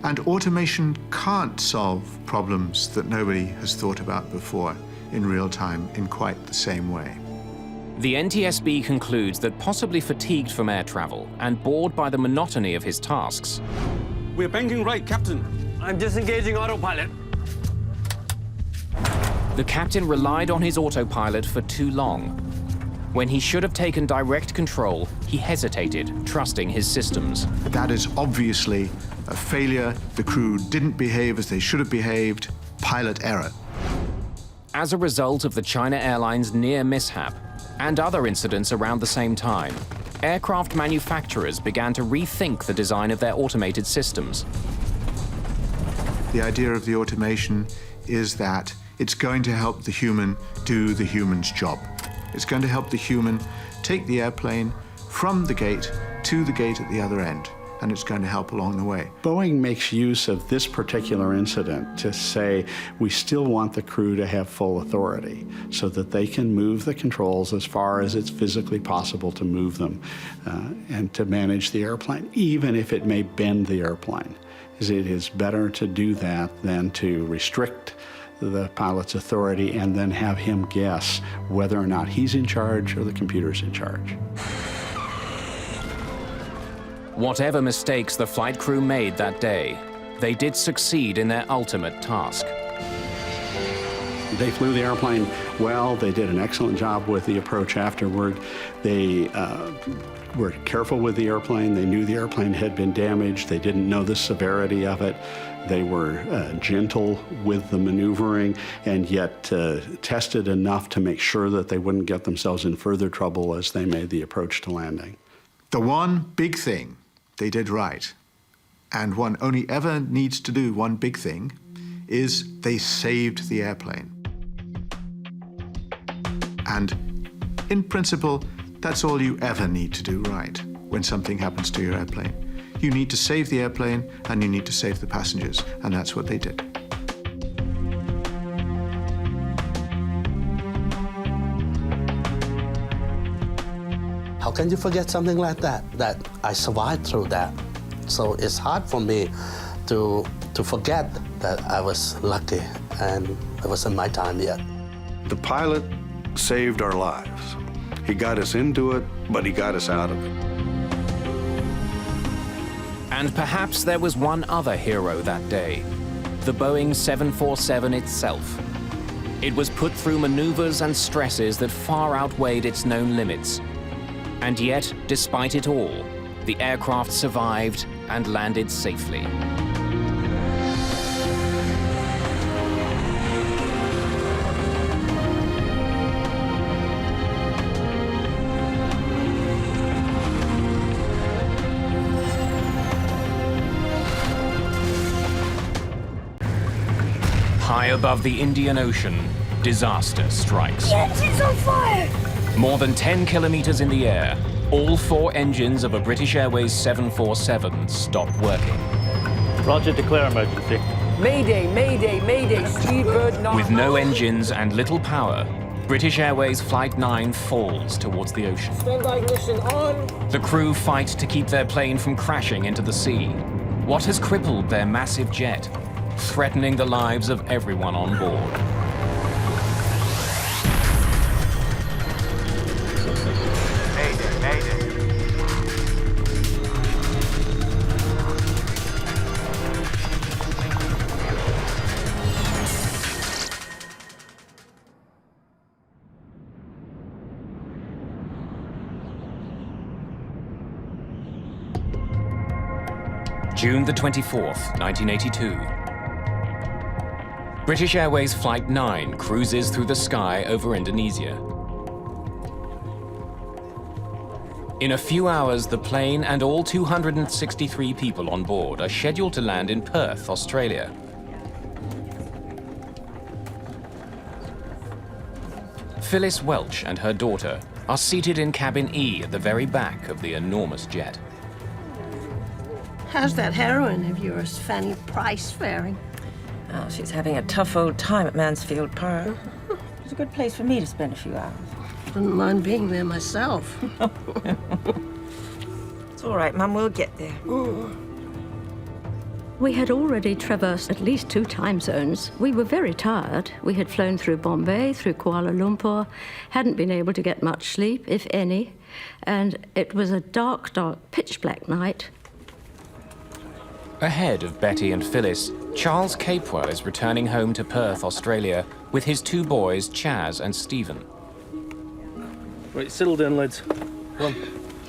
And automation can't solve problems that nobody has thought about before in real time in quite the same way. The NTSB concludes that possibly fatigued from air travel and bored by the monotony of his tasks, We're banking right, Captain. I'm disengaging autopilot. the captain relied on his autopilot for too long. When he should have taken direct control, he hesitated, trusting his systems. That is obviously a failure. The crew didn't behave as they should have behaved. Pilot error. As a result of the China Airlines near mishap and other incidents around the same time, aircraft manufacturers began to rethink the design of their automated systems. The idea of the automation is that it's going to help the human do the human's job. It's going to help the human take the airplane from the gate to the gate at the other end, and it's going to help along the way. Boeing makes use of this particular incident to say we still want the crew to have full authority so that they can move the controls as far as it's physically possible to move them and to manage the airplane, even if it may bend the airplane. It is better to do that than to restrict the pilot's authority and then have him guess whether or not he's in charge or the computer's in charge. Whatever mistakes the flight crew made that day, they did succeed in their ultimate task. They flew the airplane well. They did an excellent job with the approach afterward. They were careful with the airplane. They knew the airplane had been damaged. They didn't know the severity of it. They were gentle with the maneuvering and yet tested enough to make sure that they wouldn't get themselves in further trouble as they made the approach to landing. The one big thing they did right, and one only ever needs to do one big thing, is they saved the airplane. And in principle, that's all you ever need to do right when something happens to your airplane. You need to save the airplane and you need to save the passengers, and that's what they did. How can you forget something like that? That I survived through that. So it's hard for me to forget that I was lucky and it wasn't my time yet. The pilot saved our lives. He got us into it, but he got us out of it. And perhaps there was one other hero that day, the Boeing 747 itself. It was put through maneuvers and stresses that far outweighed its known limits. And yet, despite it all, the aircraft survived and landed safely. High above the Indian Ocean, disaster strikes. The engine's on fire! More than 10 kilometers in the air, all 4 engines of a British Airways 747 stop working. Roger, declare emergency. Mayday, mayday, mayday, Speedbird 9. With no engines and little power, British Airways Flight 9 falls towards the ocean. Standby ignition on. The crew fight to keep their plane from crashing into the sea. What has crippled their massive jet, threatening the lives of everyone on board? Mayday, mayday. June the 24th, 1982. British Airways Flight 9 cruises through the sky over Indonesia. In a few hours, the plane and all 263 people on board are scheduled to land in Perth, Australia. Phyllis Welch and her daughter are seated in cabin E at the very back of the enormous jet. How's that heroine of yours, Fanny Price, faring? Oh, she's having a tough old time at Mansfield Park. It's a good place for me to spend a few hours. Wouldn't mind being there myself. It's all right, Mum, we'll get there. We had already traversed at least 2 time zones. We were very tired. We had flown through Bombay, through Kuala Lumpur, hadn't been able to get much sleep, if any, and it was a dark, dark, pitch-black night. Ahead of Betty and Phyllis, Charles Capewell is returning home to Perth, Australia, with his 2 boys, Chaz and Stephen. Right, settle down, lads. Come on.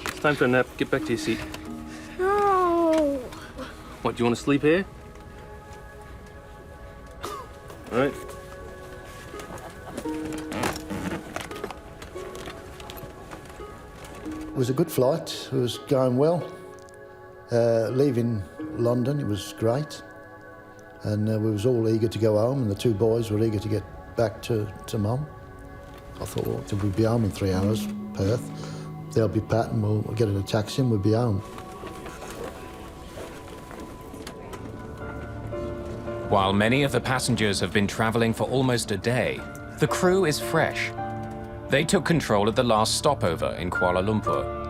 It's time for a nap. Get back to your seat. No. What, do you want to sleep here? All right. It was a good flight. It was going well. Leaving London, it was great. And we was all eager to go home, and the 2 boys were eager to get back to Mum. I thought, well, we'll be home in 3 hours, Perth. They'll be Pat and we'll get in a taxi and we'll be home. While many of the passengers have been traveling for almost a day, the crew is fresh. They took control at the last stopover in Kuala Lumpur.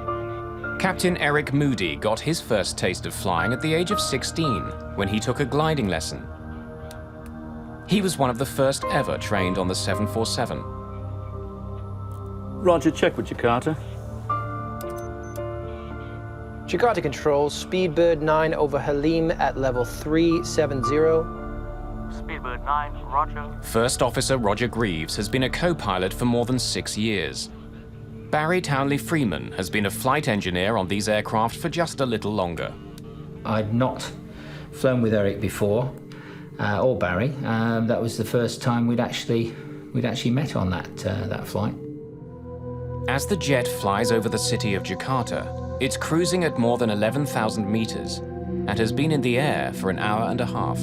Captain Eric Moody got his first taste of flying at the age of 16 when he took a gliding lesson. He was one of the first ever trained on the 747. Roger, check with Jakarta. Jakarta Control, Speedbird 9 over Halim at level 370. Speedbird 9, roger. First Officer Roger Greaves has been a co-pilot for more than 6 years. Barry Townley Freeman has been a flight engineer on these aircraft for just a little longer. I'd not flown with Eric before, or Barry. That was the first time we'd actually met on that flight. As the jet flies over the city of Jakarta, it's cruising at more than 11,000 meters and has been in the air for an hour and a half.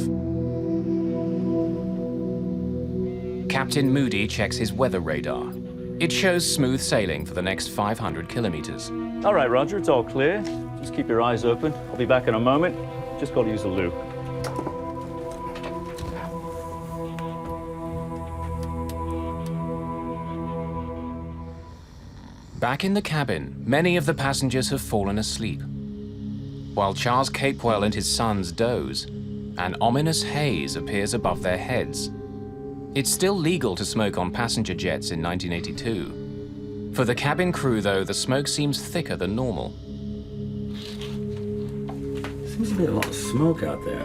Captain Moody checks his weather radar. It shows smooth sailing for the next 500 kilometers. All right, Roger, it's all clear. Just keep your eyes open. I'll be back in a moment. Just got to use the loo. Back in the cabin, many of the passengers have fallen asleep. While Charles Capewell and his sons doze, an ominous haze appears above their heads. It's still legal to smoke on passenger jets in 1982. For the cabin crew, though, the smoke seems thicker than normal. Seems to be a lot of smoke out there.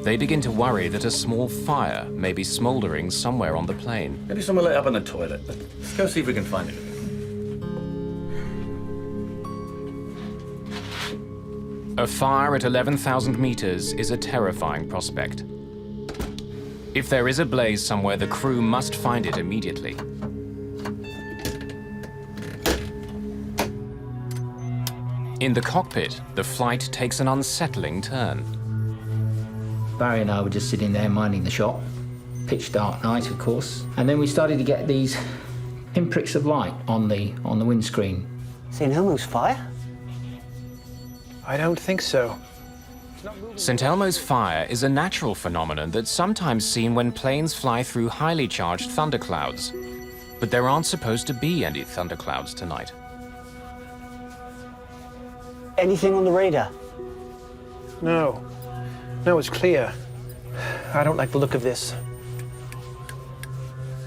They begin to worry that a small fire may be smoldering somewhere on the plane. Maybe someone lit up in the toilet. Let's go see if we can find it. A fire at 11,000 meters is a terrifying prospect. If there is a blaze somewhere, the crew must find it immediately. In the cockpit, the flight takes an unsettling turn. Barry and I were just sitting there minding the shop. Pitch dark night, of course. And then we started to get these pinpricks of light on the windscreen. St. Elmo's fire? I don't think so. St. Elmo's fire is a natural phenomenon that's sometimes seen when planes fly through highly charged thunderclouds. But there aren't supposed to be any thunderclouds tonight. Anything on the radar? No. No, it's clear. I don't like the look of this.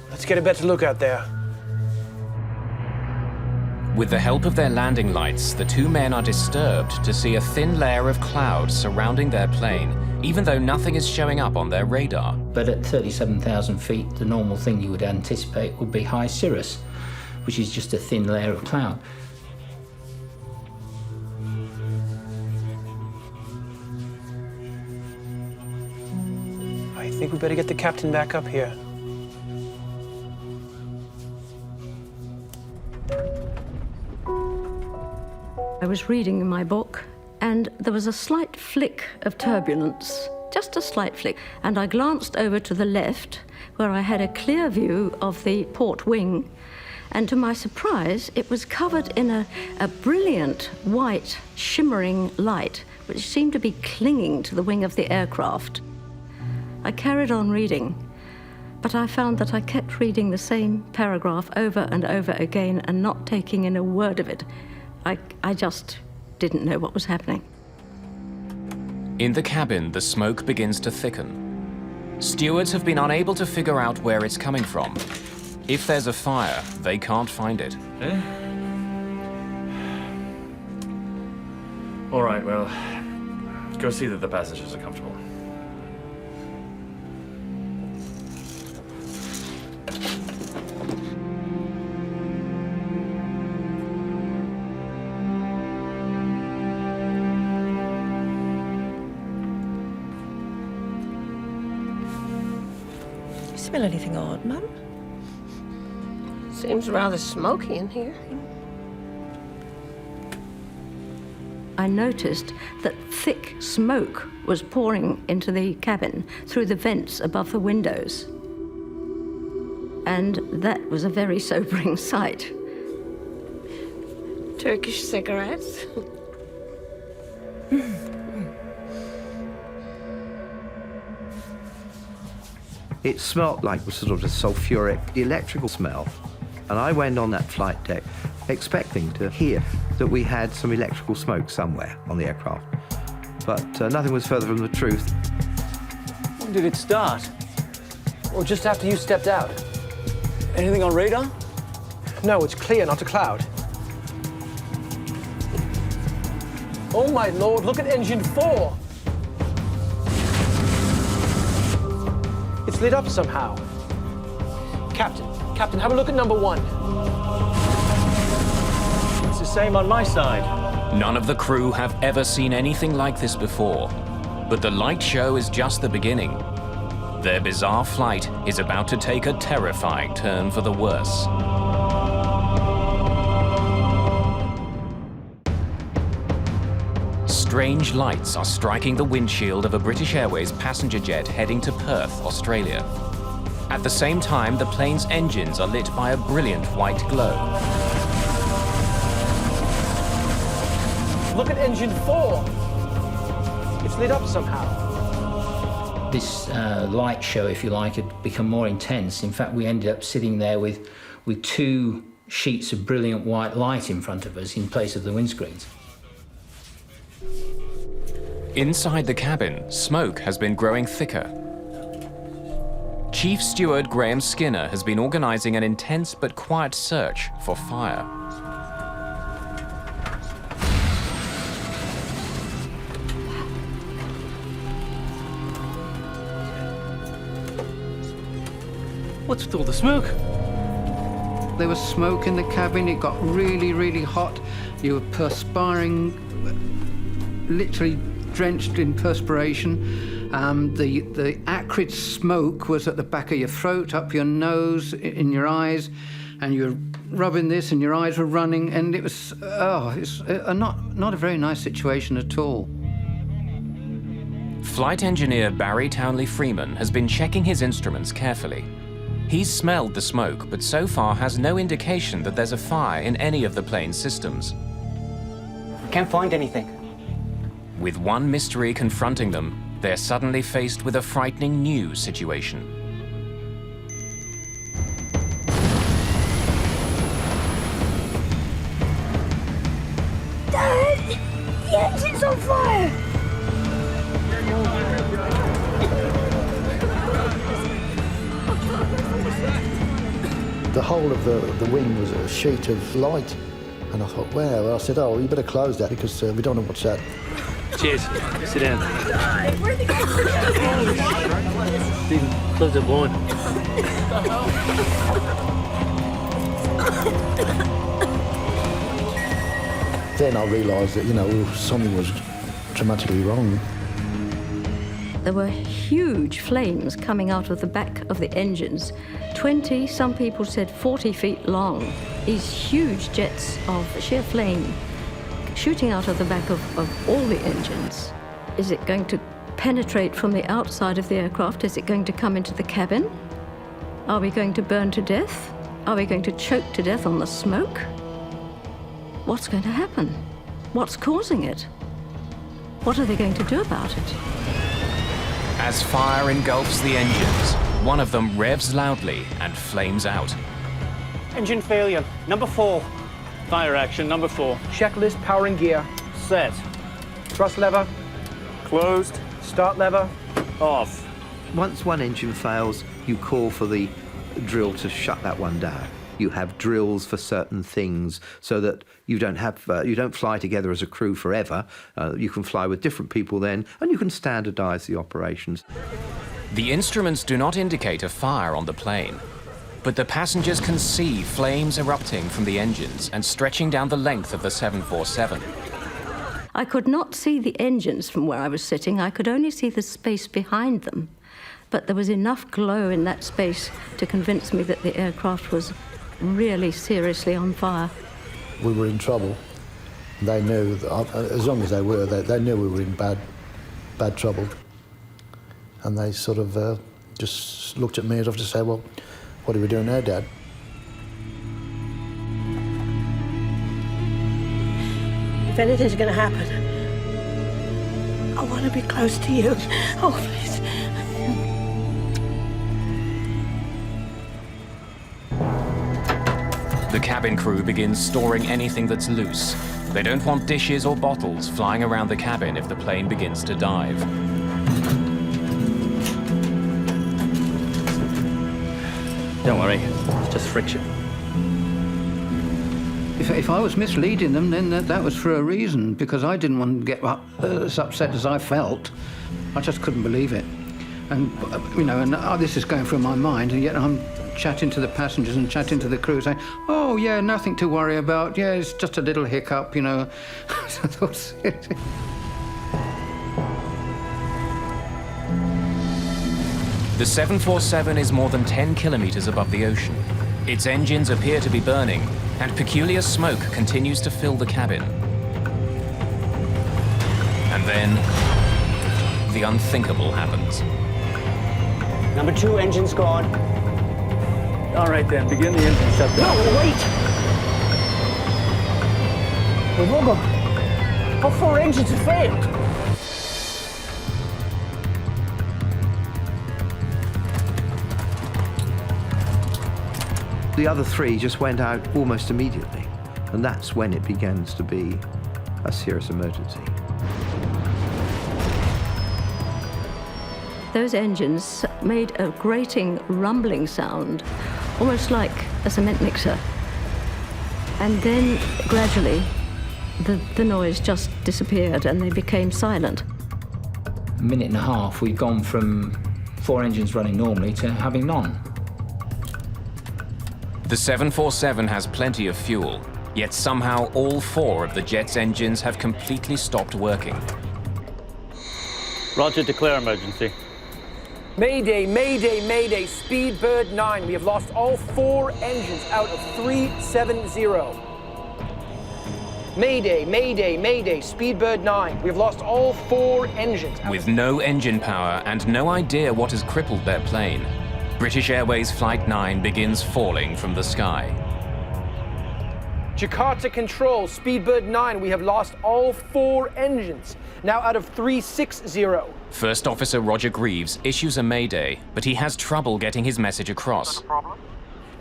Let's get a better look out there. With the help of their landing lights, the two men are disturbed to see a thin layer of cloud surrounding their plane, even though nothing is showing up on their radar. But at 37,000 feet, the normal thing you would anticipate would be high cirrus, which is just a thin layer of cloud. I think we better get the captain back up here. I was reading in my book, and there was a slight flick of turbulence, just a slight flick, and I glanced over to the left, where I had a clear view of the port wing, and to my surprise, it was covered in a brilliant white, shimmering light, which seemed to be clinging to the wing of the aircraft. I carried on reading, but I found that I kept reading the same paragraph over and over again and not taking in a word of it. I just didn't know what was happening. In the cabin, the smoke begins to thicken. Stewards have been unable to figure out where it's coming from. If there's a fire, they can't find it. All right, well, go see that the passengers are comfortable. Smell anything odd, Mum? Seems rather smoky in here. I noticed that thick smoke was pouring into the cabin through the vents above the windows. And that was a very sobering sight. Turkish cigarettes. It smelt like sort of a sulfuric electrical smell. And I went on that flight deck expecting to hear that we had some electrical smoke somewhere on the aircraft. But nothing was further from the truth. When did it start? Or just after you stepped out? Anything on radar? No, it's clear, not a cloud. Oh my lord, look at engine 4! It's lit up somehow. Captain, have a look at number 1. It's the same on my side. None of the crew have ever seen anything like this before. But the light show is just the beginning. Their bizarre flight is about to take a terrifying turn for the worse. Strange lights are striking the windshield of a British Airways passenger jet heading to Perth, Australia. At the same time, the plane's engines are lit by a brilliant white glow. Look at engine 4! It's lit up somehow. This light show, if you like, had become more intense. In fact, we ended up sitting there with 2 sheets of brilliant white light in front of us in place of the windscreens. Inside the cabin, smoke has been growing thicker. Chief Steward Graham Skinner has been organizing an intense but quiet search for fire. What's with all the smoke? There was smoke in the cabin. It got really, really hot. You were perspiring, literally drenched in perspiration. The acrid smoke was at the back of your throat, up your nose, in your eyes, and you were rubbing this and your eyes were running, and it was, it's not a very nice situation at all. Flight engineer Barry Townley Freeman has been checking his instruments carefully. He's smelled the smoke, but so far has no indication that there's a fire in any of the plane's systems. Can't find anything. With one mystery confronting them, they're suddenly faced with a frightening new situation. Dad! The engine's on fire! The whole of the wing was a sheet of light. And I thought, wow. I said, oh, you better close that because we don't know what's that. Cheers. Sit down. Where'd they go? Stephen, close the blind. Then I realised that, you know, something was dramatically wrong. There were huge flames coming out of the back of the engines, 20, some people said 40 feet long. These huge jets of sheer flame shooting out of the back of all the engines. Is it going to penetrate from the outside of the aircraft? Is it going to come into the cabin? Are we going to burn to death? Are we going to choke to death on the smoke? What's going to happen? What's causing it? What are they going to do about it? As fire engulfs the engines, one of them revs loudly and flames out. Engine failure, number 4. Fire action, number 4. Checklist, power and gear. Set. Thrust lever. Closed. Start lever. Off. Once one engine fails, you call for the drill to shut that one down. You have drills for certain things so that you don't fly together as a crew forever. You can fly with different people then, and you can standardize the operations. The instruments do not indicate a fire on the plane, but the passengers can see flames erupting from the engines and stretching down the length of the 747. I could not see the engines from where I was sitting. I could only see the space behind them. But there was enough glow in that space to convince me that the aircraft was really seriously on fire. We were in trouble. They knew, as long as they were, they knew we were in bad trouble. And they sort of just looked at me as if to say, well, what are we doing now, Dad? If anything's going to happen, I want to be close to you. Oh, please. The cabin crew begins storing anything that's loose. They don't want dishes or bottles flying around the cabin if the plane begins to dive. Don't worry, it's just friction. If I was misleading them, then that was for a reason, because I didn't want to get as upset as I felt. I just couldn't believe it. And, you know, this is going through my mind, and yet I'm chatting to the passengers and chatting to the crew, saying, oh, yeah, nothing to worry about. Yeah, it's just a little hiccup, you know. The 747 is more than 10 kilometers above the ocean. Its engines appear to be burning, and peculiar smoke continues to fill the cabin. And then, the unthinkable happens. Number 2 engine's gone. All right then, begin the engine shutdown. No, wait! We've all gone. All 4 engines have failed. The other 3 just went out almost immediately, and that's when it begins to be a serious emergency. Those engines made a grating, rumbling sound, almost like a cement mixer. And then, gradually, the noise just disappeared and they became silent. A minute and a half, we've gone from 4 engines running normally to having none. The 747 has plenty of fuel, yet somehow all 4 of the jet's engines have completely stopped working. Roger, declare emergency. Mayday, Mayday, Mayday, Speedbird 9. We have lost all 4 engines out of 370. Mayday, Mayday, Mayday, Speedbird 9. We've lost all 4 engines. With no engine power and no idea what has crippled their plane, British Airways Flight 9 begins falling from the sky. Jakarta Control, Speedbird 9, we have lost all 4 engines, now out of 360. First Officer Roger Greaves issues a mayday, but he has trouble getting his message across.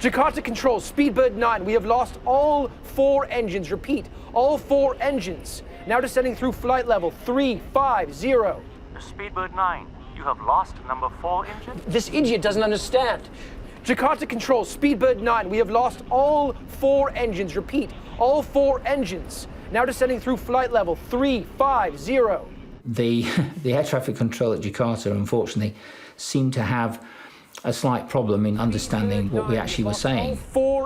Jakarta Control, Speedbird 9, we have lost all 4 engines. Repeat, all 4 engines, now descending through flight level 350. Speedbird 9, you have lost number 4 engine? This idiot doesn't understand. Jakarta Control, Speedbird 9, we have lost all 4 engines. Repeat, all 4 engines, now descending through flight level 350. The air traffic control at Jakarta, unfortunately, seemed to have a slight problem in understanding what we actually were saying.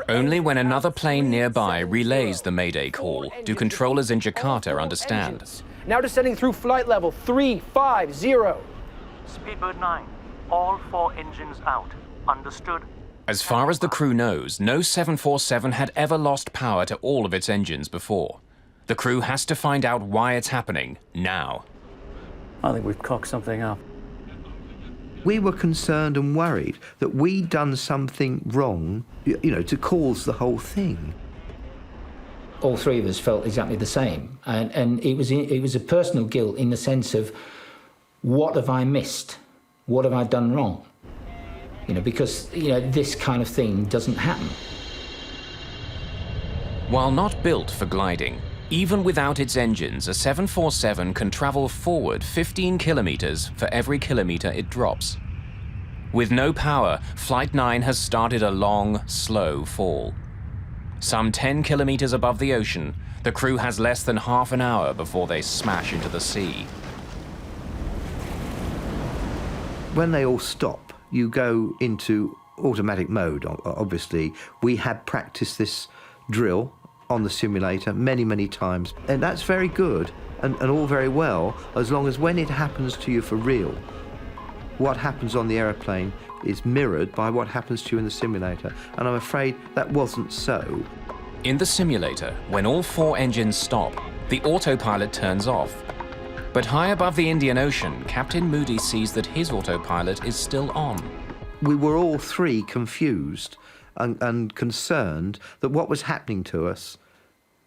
Only when another plane nearby relays the mayday call do controllers in Jakarta understand. Now descending through flight level 350. Speedbird 9, all 4 engines out. Understood. As far as the crew knows, no 747 had ever lost power to all of its engines before. The crew has to find out why it's happening now. I think we've cocked something up. We were concerned and worried that we'd done something wrong, to cause the whole thing. All 3 of us felt exactly the same, and it was a personal guilt in the sense of, what have I missed? What have I done wrong? Because this kind of thing doesn't happen. While not built for gliding, even without its engines, a 747 can travel forward 15 kilometers for every kilometer it drops. With no power, Flight 9 has started a long, slow fall. Some 10 kilometers above the ocean, the crew has less than half an hour before they smash into the sea. When they all stop, you go into automatic mode, obviously. We had practiced this drill on the simulator many, many times, and that's very good and all very well, as long as when it happens to you for real, what happens on the aeroplane is mirrored by what happens to you in the simulator, and I'm afraid that wasn't so. In the simulator, when all 4 engines stop, the autopilot turns off. But high above the Indian Ocean, Captain Moody sees that his autopilot is still on. We were all 3 confused and concerned that what was happening to us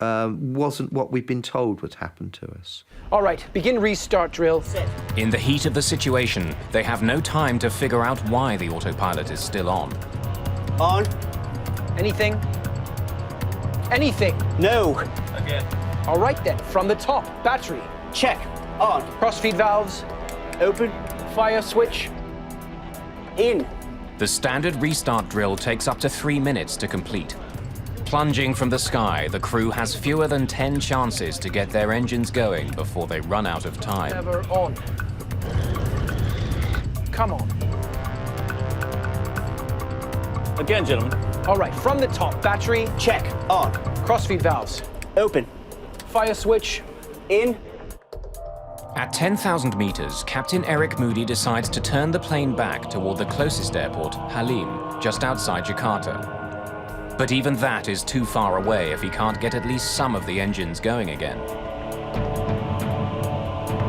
wasn't what we'd been told would happen to us. All right, begin restart drill. In the heat of the situation, they have no time to figure out why the autopilot is still on. On. Anything? Anything? No. Again. All right then, from the top, battery. Check. On. Crossfeed valves. Open. Fire switch. In. The standard restart drill takes up to 3 minutes to complete. Plunging from the sky, the crew has fewer than 10 chances to get their engines going before they run out of time. Lever on. Come on. Again, gentlemen. All right, from the top, battery. Check. On. Crossfeed valves. Open. Fire switch. In. At 10,000 meters, Captain Eric Moody decides to turn the plane back toward the closest airport, Halim, just outside Jakarta. But even that is too far away if he can't get at least some of the engines going again.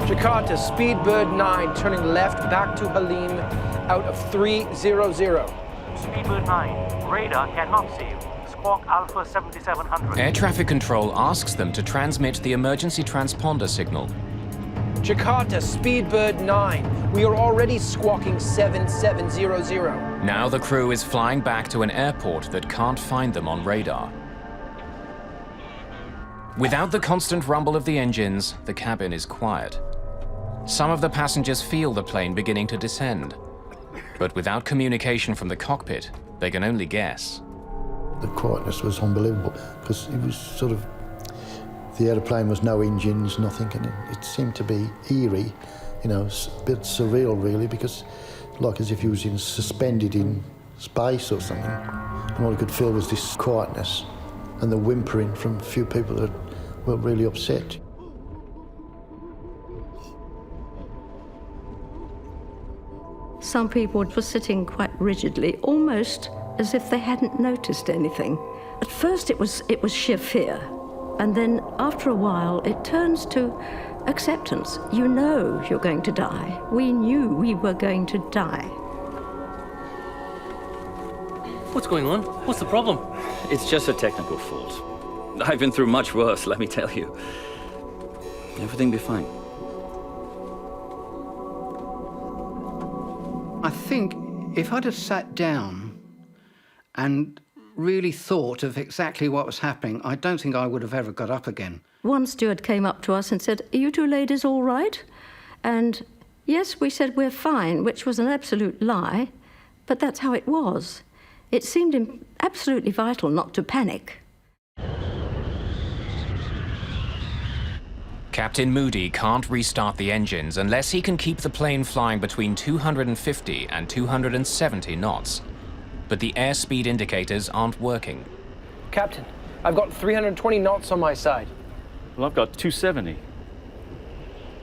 Jakarta, Speedbird 9, turning left back to Halim, out of 300. Speedbird 9, radar cannot see you. Squawk Alpha 7700. Air traffic control asks them to transmit the emergency transponder signal. Jakarta, Speedbird 9. We are already squawking 7700. Now the crew is flying back to an airport that can't find them on radar. Without the constant rumble of the engines, the cabin is quiet. Some of the passengers feel the plane beginning to descend. But without communication from the cockpit, they can only guess. The quietness was unbelievable, because it was sort of, the aeroplane was no engines, nothing, and it seemed to be eerie, a bit surreal really, because like as if you was suspended in space or something. And all you could feel was this quietness and the whimpering from a few people that were really upset. Some people were sitting quite rigidly, almost as if they hadn't noticed anything. At first it was sheer fear. And then, after a while, it turns to acceptance. You know you're going to die. We knew we were going to die. What's going on? What's the problem? It's just a technical fault. I've been through much worse, let me tell you. Everything will be fine. I think if I'd have sat down and really thought of exactly what was happening, I don't think I would have ever got up again. One steward came up to us and said, "Are you two ladies all right?" And yes, we said, "We're fine," which was an absolute lie, but that's how it was. It seemed absolutely vital not to panic. Captain Moody can't restart the engines unless he can keep the plane flying between 250 and 270 knots. But the airspeed indicators aren't working. Captain, I've got 320 knots on my side. Well, I've got 270.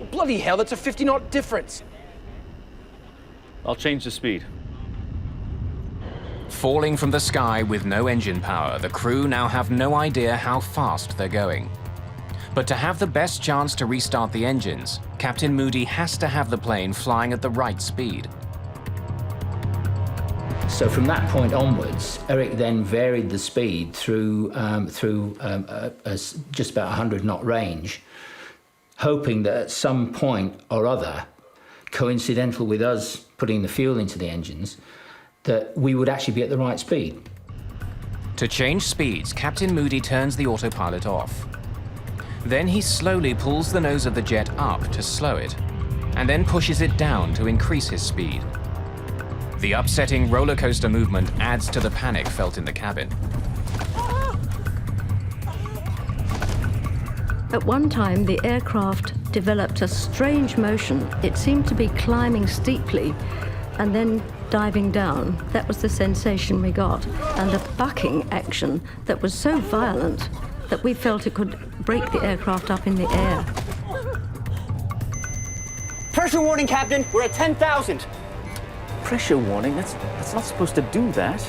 Bloody hell, that's a 50-knot difference. I'll change the speed. Falling from the sky with no engine power, the crew now have no idea how fast they're going. But to have the best chance to restart the engines, Captain Moody has to have the plane flying at the right speed. So from that point onwards, Eric then varied the speed through just about 100-knot range, hoping that at some point or other, coincidental with us putting the fuel into the engines, that we would actually be at the right speed. To change speeds, Captain Moody turns the autopilot off. Then he slowly pulls the nose of the jet up to slow it, and then pushes it down to increase his speed. The upsetting roller coaster movement adds to the panic felt in the cabin. At one time, the aircraft developed a strange motion. It seemed to be climbing steeply and then diving down. That was the sensation we got. And a bucking action that was so violent that we felt it could break the aircraft up in the air. Pressure warning, Captain. We're at 10,000. Pressure warning? That's not supposed to do that.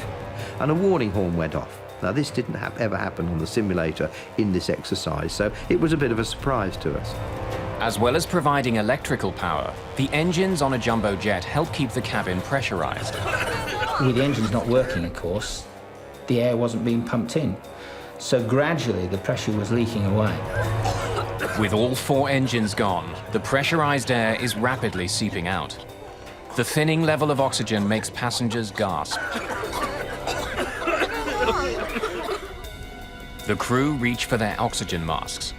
And a warning horn went off. Now, this didn't ever happen on the simulator in this exercise, so it was a bit of a surprise to us. As well as providing electrical power, the engines on a jumbo jet help keep the cabin pressurized. With the engines not working, of course, the air wasn't being pumped in. So gradually the pressure was leaking away. With all 4 engines gone, the pressurized air is rapidly seeping out. The thinning level of oxygen makes passengers gasp. The crew reach for their oxygen masks.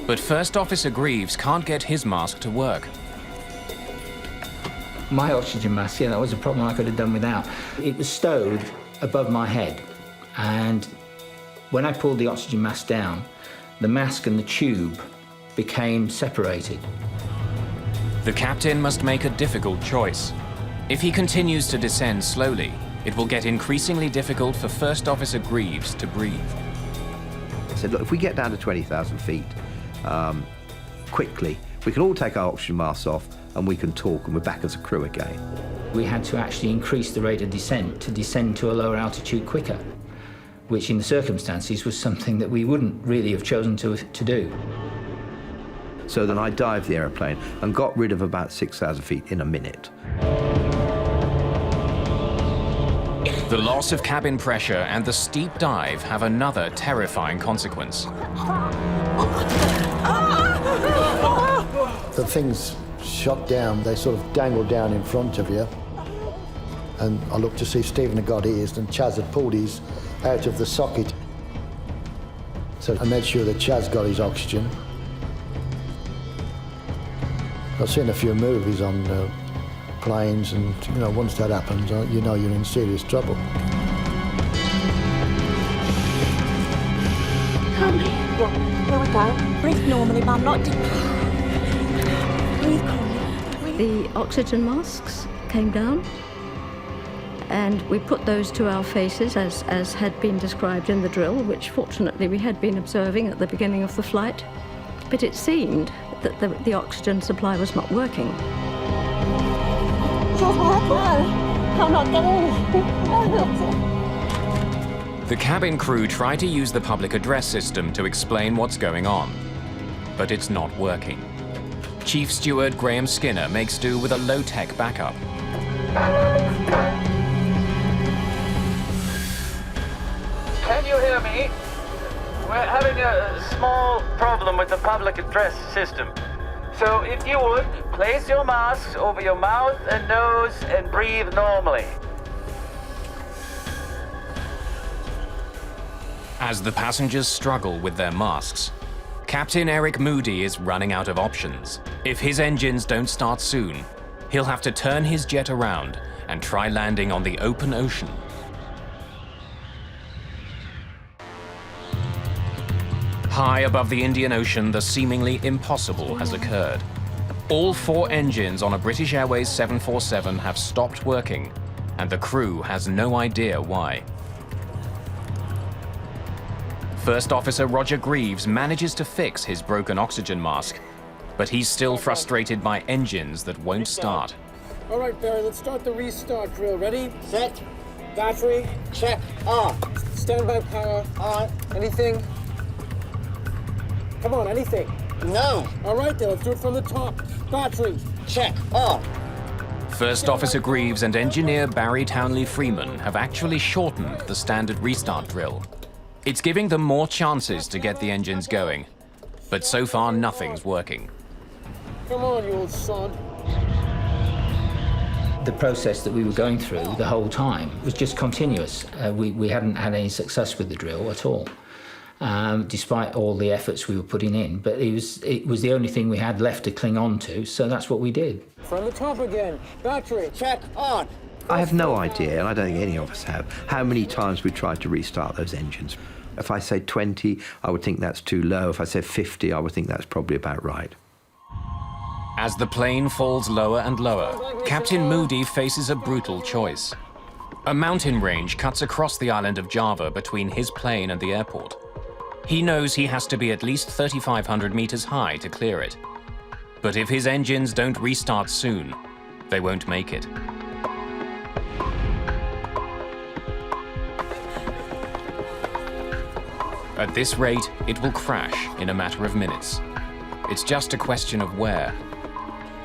But First Officer Greaves can't get his mask to work. My oxygen mask, yeah, that was a problem I could have done without. It was stowed above my head, and when I pulled the oxygen mask down, the mask and the tube became separated. The captain must make a difficult choice. If he continues to descend slowly, it will get increasingly difficult for First Officer Greaves to breathe. I said, look, if we get down to 20,000 feet quickly, we can all take our oxygen masks off and we can talk and we're back as a crew again. We had to actually increase the rate of descent to descend to a lower altitude quicker, which in the circumstances was something that we wouldn't really have chosen to do. So then I dived the aeroplane and got rid of about 6,000 feet in a minute. The loss of cabin pressure and the steep dive have another terrifying consequence. The things shot down, they sort of dangled down in front of you. And I looked to see Stephen had got his, and Chaz had pulled his out of the socket. So I made sure that Chaz got his oxygen. I've seen a few movies on planes, and you know, once that happens, you know you're in serious trouble. Come here. Here we go. Breathe normally, Mum, not deep. Breathe calmly. The oxygen masks came down, and we put those to our faces as had been described in the drill, which fortunately we had been observing at the beginning of the flight. But it seemed that the oxygen supply was not working. I'm not getting The cabin crew try to use the public address system to explain what's going on, but it's not working. Chief Steward Graham Skinner makes do with a low-tech backup. Can you hear me? We're having a small problem with the public address system. So if you would, place your masks over your mouth and nose and breathe normally. As the passengers struggle with their masks, Captain Eric Moody is running out of options. If his engines don't start soon, he'll have to turn his jet around and try landing on the open ocean. High above the Indian Ocean, the seemingly impossible has occurred. All 4 engines on a British Airways 747 have stopped working, and the crew has no idea why. First Officer Roger Greaves manages to fix his broken oxygen mask, but he's still frustrated by engines that won't start. All right, Barry, let's start the restart drill. Ready? Set. Battery. Check. On. Standby power. On. Anything? Come on, anything. No. All right, then, let's do it from the top. Battery. Check. On. First Officer Greaves and Engineer Barry Townley Freeman have actually shortened the standard restart drill. It's giving them more chances to get the engines going, but so far nothing's working. Come on, you old sod. The process that we were going through the whole time was just continuous. We hadn't had any success with the drill at all, despite all the efforts we were putting in. But it was the only thing we had left to cling on to, so that's what we did. From the top again. Battery. Check. On. I have no idea, and I don't think any of us have, how many times we tried to restart those engines. If I say 20, I would think that's too low. If I said 50, I would think that's probably about right. As the plane falls lower and lower, Captain Moody faces a brutal choice. A mountain range cuts across the island of Java between his plane and the airport. He knows he has to be at least 3,500 meters high to clear it. But if his engines don't restart soon, they won't make it. At this rate, it will crash in a matter of minutes. It's just a question of where.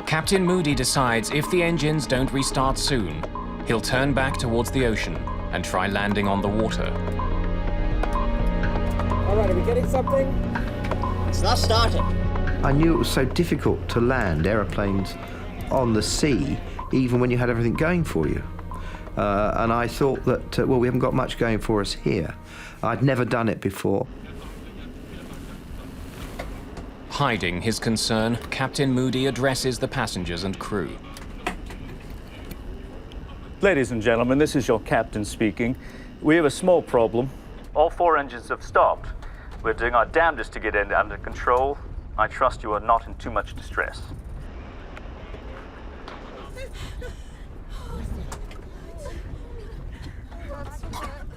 Captain Moody decides if the engines don't restart soon, he'll turn back towards the ocean and try landing on the water. All right, are we getting something? It's not starting. I knew it was so difficult to land aeroplanes on the sea, even when you had everything going for you. And I thought that, well, we haven't got much going for us here. I'd never done it before. Hiding his concern, Captain Moody addresses the passengers and crew. Ladies and gentlemen, this is your captain speaking. We have a small problem. All 4 engines have stopped. We're doing our damnedest to get it under control. I trust you are not in too much distress.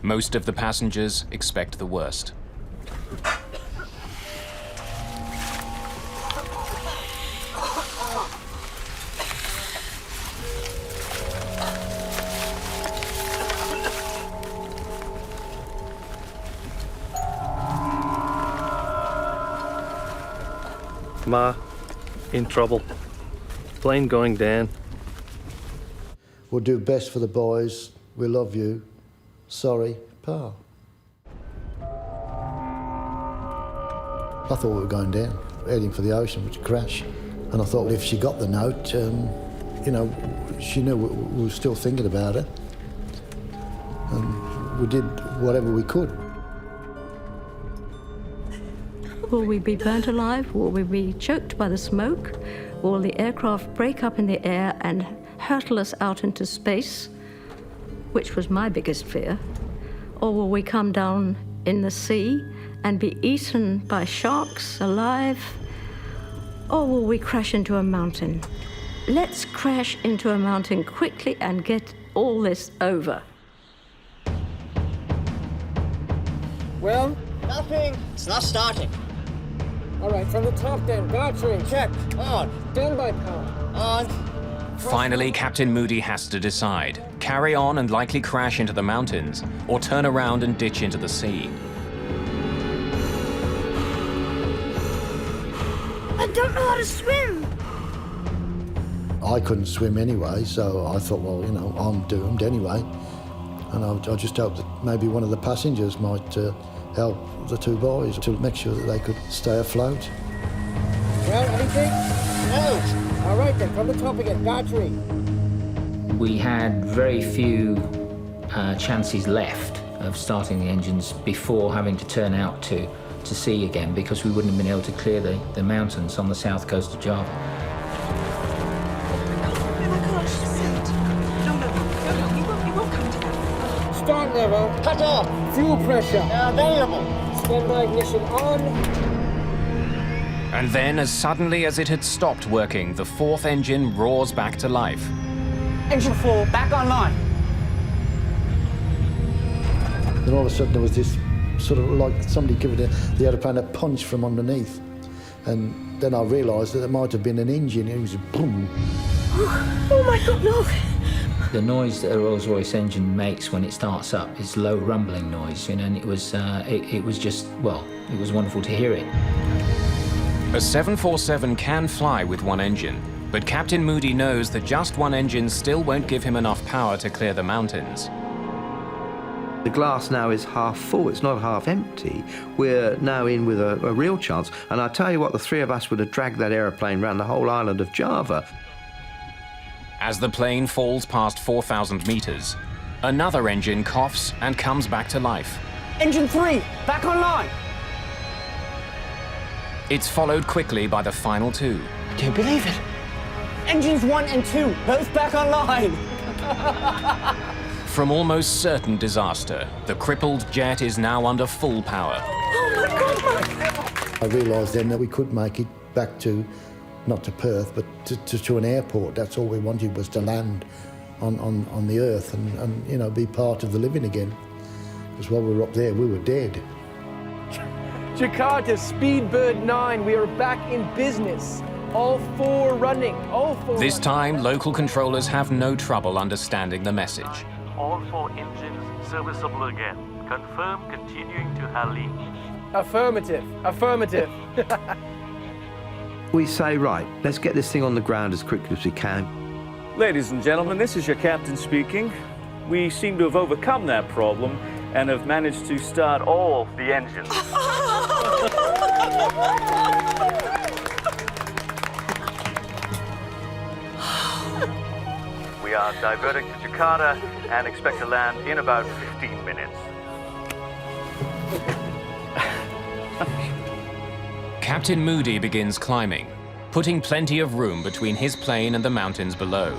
Most of the passengers expect the worst. Ma, in trouble. Plane going down. We'll do best for the boys. We love you. Sorry, Pa. I thought we were going down, heading for the ocean, which crash. And I thought if she got the note, you know, she knew we were still thinking about it. And we did whatever we could. Will we be burnt alive? Will we be choked by the smoke? Will the aircraft break up in the air and hurtle us out into space, which was my biggest fear? Or will we come down in the sea and be eaten by sharks alive? Or will we crash into a mountain? Let's crash into a mountain quickly and get all this over. Well? Nothing. It's not starting. All right, from the top then. Battery. Check. On. Standby power. On. Finally, Captain Moody has to decide: carry on and likely crash into the mountains, or turn around and ditch into the sea. I don't know how to swim. I couldn't swim anyway, so I thought, well, you know, I'm doomed anyway. And I just hoped that maybe one of the passengers might help the two boys to make sure that they could stay afloat. Well, anything? No. All right then, from the top again, battery. We had very few chances left of starting the engines before having to turn out to sea again, because we wouldn't have been able to clear the mountains on the south coast of Java. Start level. Cut off. Fuel pressure. Available. Standby ignition on. And then, as suddenly as it had stopped working, the fourth engine roars back to life. Engine 4, back online. Then all of a sudden there was this sort of like somebody giving the aeroplane a punch from underneath. And then I realised that it might have been an engine. It was boom. Oh my God, no. The noise that a Rolls-Royce engine makes when it starts up is low rumbling noise, you know, and it was just, well, it was wonderful to hear it. A 747 can fly with one engine, but Captain Moody knows that just one engine still won't give him enough power to clear the mountains. The glass now is half full, it's not half empty. We're now in with a real chance, and I tell you what, the three of us would have dragged that aeroplane around the whole island of Java. As the plane falls past 4,000 meters, another engine coughs and comes back to life. Engine 3, back online. It's followed quickly by the final two. I can't believe it. Engines 1 and 2, both back online. From almost certain disaster, the crippled jet is now under full power. Oh my God, I realised then that we could make it back to, not to Perth, but to an airport. That's all we wanted, was to land on the earth and you know, be part of the living again. Because while we were up there, we were dead. Jakarta, Speedbird 9, we are back in business. All four running, all four. This time, local controllers have no trouble understanding the message. All four engines serviceable again. Confirm continuing to Hali. Affirmative, affirmative. We say, right, let's get this thing on the ground as quickly as we can. Ladies and gentlemen, this is your captain speaking. We seem to have overcome that problem and have managed to start all the engines. We are diverting to Jakarta and expect to land in about 15 minutes. Captain Moody begins climbing, putting plenty of room between his plane and the mountains below.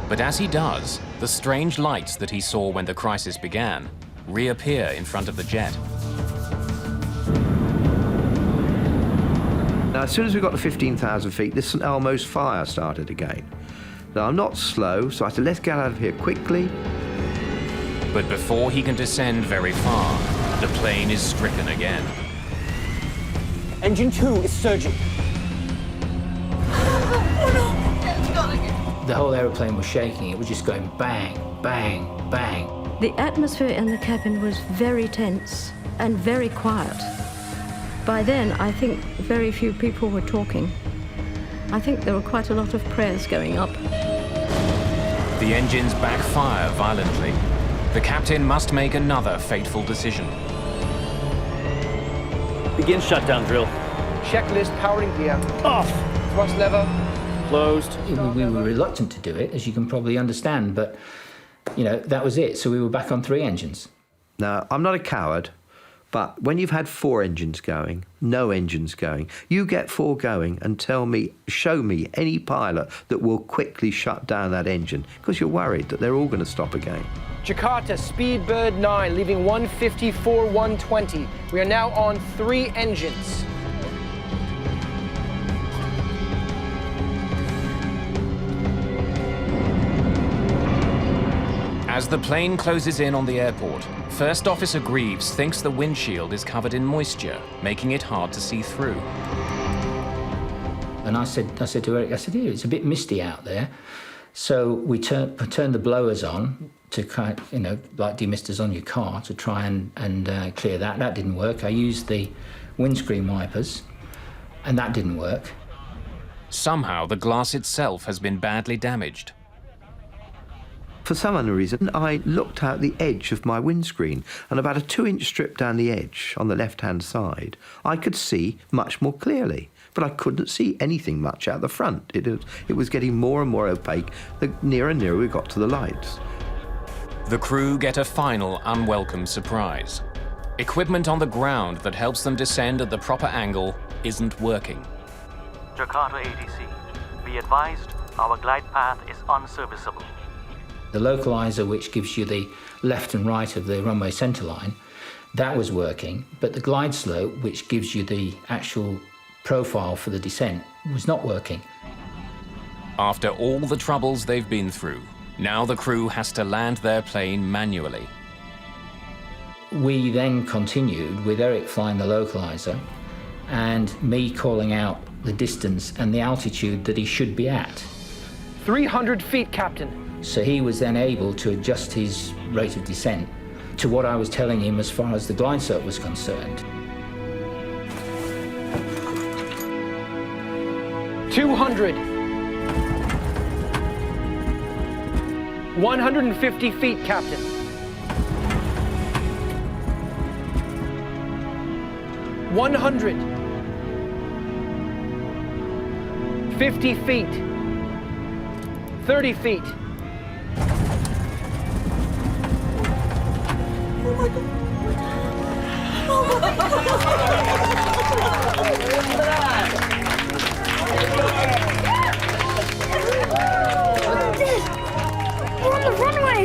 But as he does, the strange lights that he saw when the crisis began reappear in front of the jet. Now, as soon as we got to 15,000 feet, this St. Elmo's fire started again. Now, I'm not slow, so I said, let's get out of here quickly. But before he can descend very far, the plane is stricken again. Engine 2 is surging. The whole aeroplane was shaking. It was just going bang, bang, bang. The atmosphere in the cabin was very tense and very quiet. By then, I think very few people were talking. I think there were quite a lot of prayers going up. The engines backfire violently. The captain must make another fateful decision. Begin shutdown drill. Checklist, powering gear. Off. Thrust lever. Closed. We were reluctant to do it, as you can probably understand, but, you know, that was it. So we were back on 3 engines. Now, I'm not a coward, but when you've had 4 engines going, no engines going, you get 4 going and show me any pilot that will quickly shut down that engine, because you're worried that they're all going to stop again. Jakarta, Speedbird 9, leaving 154, 120. We are now on 3 engines. As the plane closes in on the airport, First Officer Greaves thinks the windshield is covered in moisture, making it hard to see through. And I said to Eric, yeah, it's a bit misty out there. So we turned the blowers on to kind of, like demisters on your car to try and clear that. That didn't work. I used the windscreen wipers, and that didn't work. Somehow the glass itself has been badly damaged. For some unknown reason, I looked out the edge of my windscreen, and about a 2-inch strip down the edge on the left-hand side, I could see much more clearly. But I couldn't see anything much out the front. It was getting more and more opaque the nearer and nearer we got to the lights. The crew get a final unwelcome surprise. Equipment on the ground that helps them descend at the proper angle isn't working. Jakarta ATC, be advised, our glide path is unserviceable. The localizer, which gives you the left and right of the runway centerline, that was working, but the glide slope, which gives you the actual profile for the descent, was not working. After all the troubles they've been through, now the crew has to land their plane manually. We then continued with Eric flying the localizer and me calling out the distance and the altitude that he should be at. 300 feet, Captain. So he was then able to adjust his rate of descent to what I was telling him as far as the glide slope was concerned. 200. 150 feet, Captain. 100. 50 feet. 30 feet. Oh my God. Oh my God. We're on the runway!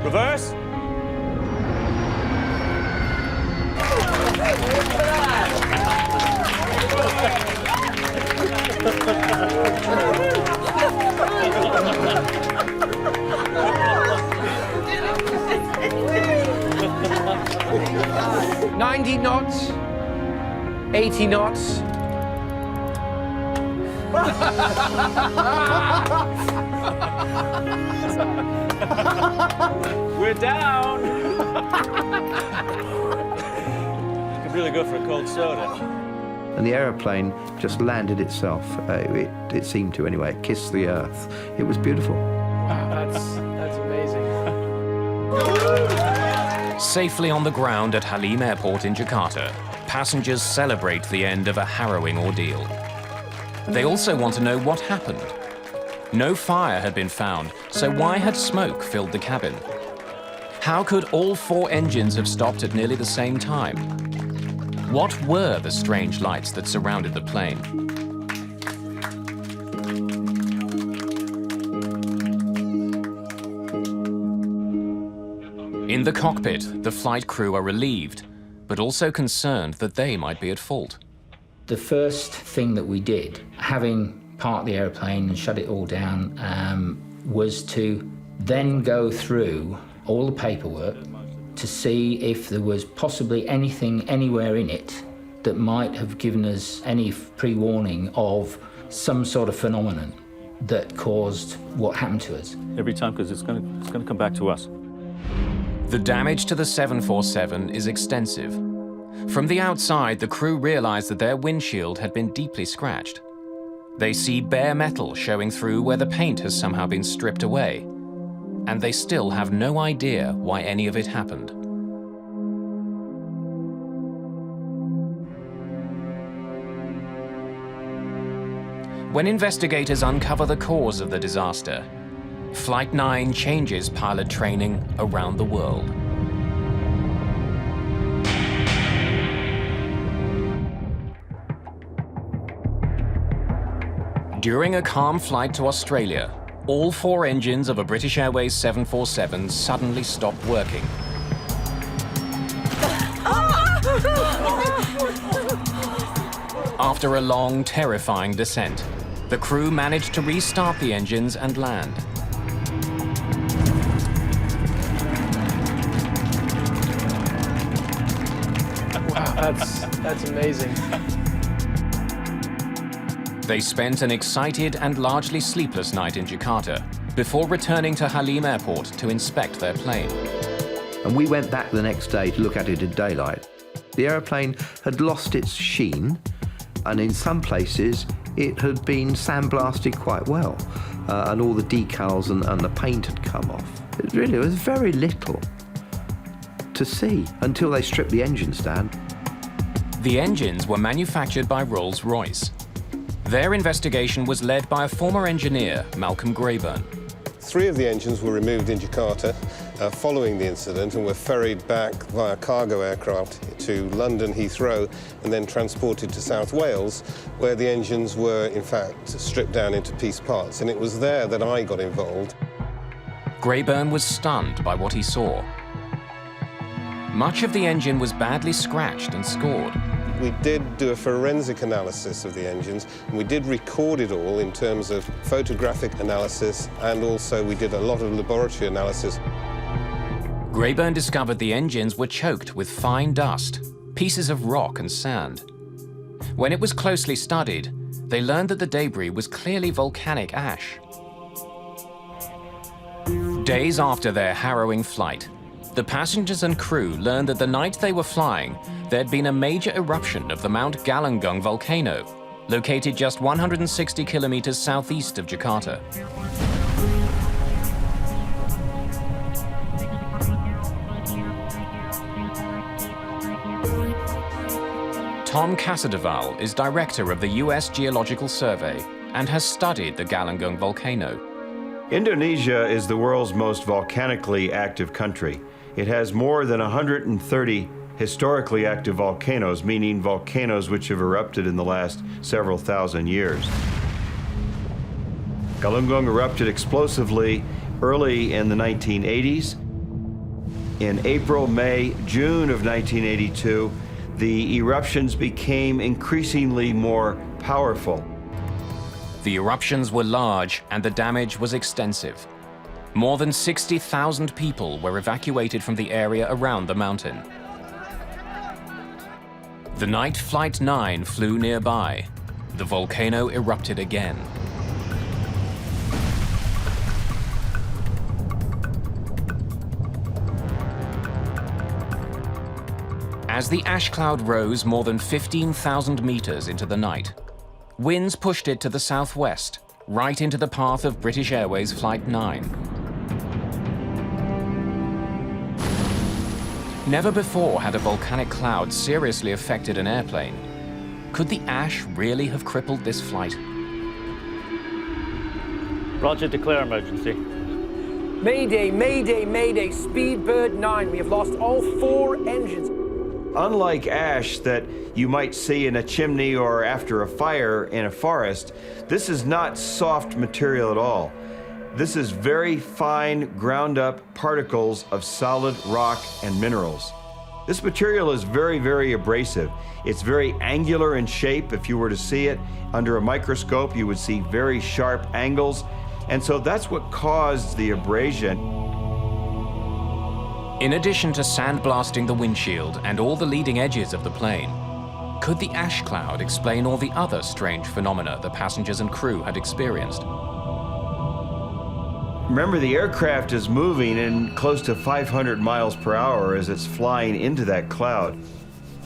Reverse. $90 knots, 80 knots. We're down. Could really go for a cold soda. And the aeroplane just landed itself. It seemed to anyway. It kissed the earth. It was beautiful. That's amazing. Safely on the ground at Halim Airport in Jakarta, passengers celebrate the end of a harrowing ordeal. They also want to know what happened. No fire had been found, so why had smoke filled the cabin? How could all 4 engines have stopped at nearly the same time? What were the strange lights that surrounded the plane? In the cockpit, the flight crew are relieved, but also concerned that they might be at fault. The first thing that we did, having parked the airplane and shut it all down, was to then go through all the paperwork to see if there was possibly anything anywhere in it that might have given us any pre-warning of some sort of phenomenon that caused what happened to us. Every time, because it's going to come back to us. The damage to the 747 is extensive. From the outside, the crew realize that their windshield had been deeply scratched. They see bare metal showing through where the paint has somehow been stripped away, and they still have no idea why any of it happened. When investigators uncover the cause of the disaster, Flight 9 changes pilot training around the world. During a calm flight to Australia, all 4 engines of a British Airways 747 suddenly stopped working. After a long, terrifying descent, the crew managed to restart the engines and land. Wow, that's amazing. They spent an excited and largely sleepless night in Jakarta, before returning to Halim Airport to inspect their plane. And we went back the next day to look at it in daylight. The aeroplane had lost its sheen, and in some places it had been sandblasted quite well, and all the decals and the paint had come off. It was very little to see until they stripped the engines down. The engines were manufactured by Rolls-Royce. Their investigation was led by a former engineer, Malcolm Grayburn. 3 of the engines were removed in Jakarta following the incident and were ferried back via cargo aircraft to London Heathrow and then transported to South Wales, where the engines were in fact stripped down into piece parts. And it was there that I got involved. Grayburn was stunned by what he saw. Much of the engine was badly scratched and scored. We did do a forensic analysis of the engines, and we did record it all in terms of photographic analysis, and also we did a lot of laboratory analysis. Grayburn discovered the engines were choked with fine dust, pieces of rock and sand. When it was closely studied, they learned that the debris was clearly volcanic ash. Days after their harrowing flight, the passengers and crew learned that the night they were flying, there'd been a major eruption of the Mount Galunggung volcano, located just 160 kilometers southeast of Jakarta. Tom Casadevall is director of the US Geological Survey and has studied the Galunggung volcano. Indonesia is the world's most volcanically active country. It has more than 130 historically active volcanoes, meaning volcanoes which have erupted in the last several thousand years. Galunggung erupted explosively early in the 1980s. In April, May, June of 1982, the eruptions became increasingly more powerful. The eruptions were large and the damage was extensive. More than 60,000 people were evacuated from the area around the mountain. The night Flight 9 flew nearby, the volcano erupted again. As the ash cloud rose more than 15,000 meters into the night, winds pushed it to the southwest, right into the path of British Airways Flight 9. Never before had a volcanic cloud seriously affected an airplane. Could the ash really have crippled this flight? Roger, declare emergency. Mayday, Mayday, Mayday, Speedbird 9. We have lost all 4 engines. Unlike ash that you might see in a chimney or after a fire in a forest, this is not soft material at all. This is very fine, ground-up particles of solid rock and minerals. This material is very, very abrasive. It's very angular in shape. If you were to see it under a microscope, you would see very sharp angles. And so that's what caused the abrasion. In addition to sandblasting the windshield and all the leading edges of the plane, could the ash cloud explain all the other strange phenomena the passengers and crew had experienced? Remember, the aircraft is moving in close to 500 miles per hour as it's flying into that cloud.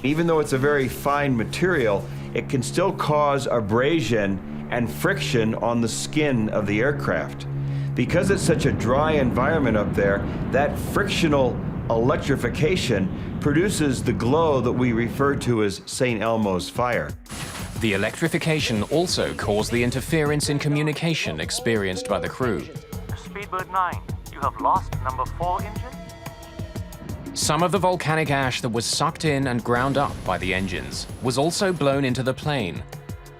Even though it's a very fine material, it can still cause abrasion and friction on the skin of the aircraft. Because it's such a dry environment up there, that frictional electrification produces the glow that we refer to as St. Elmo's fire. The electrification also caused the interference in communication experienced by the crew. Speedbird 9, you have lost number 4 engine? Some of the volcanic ash that was sucked in and ground up by the engines was also blown into the plane.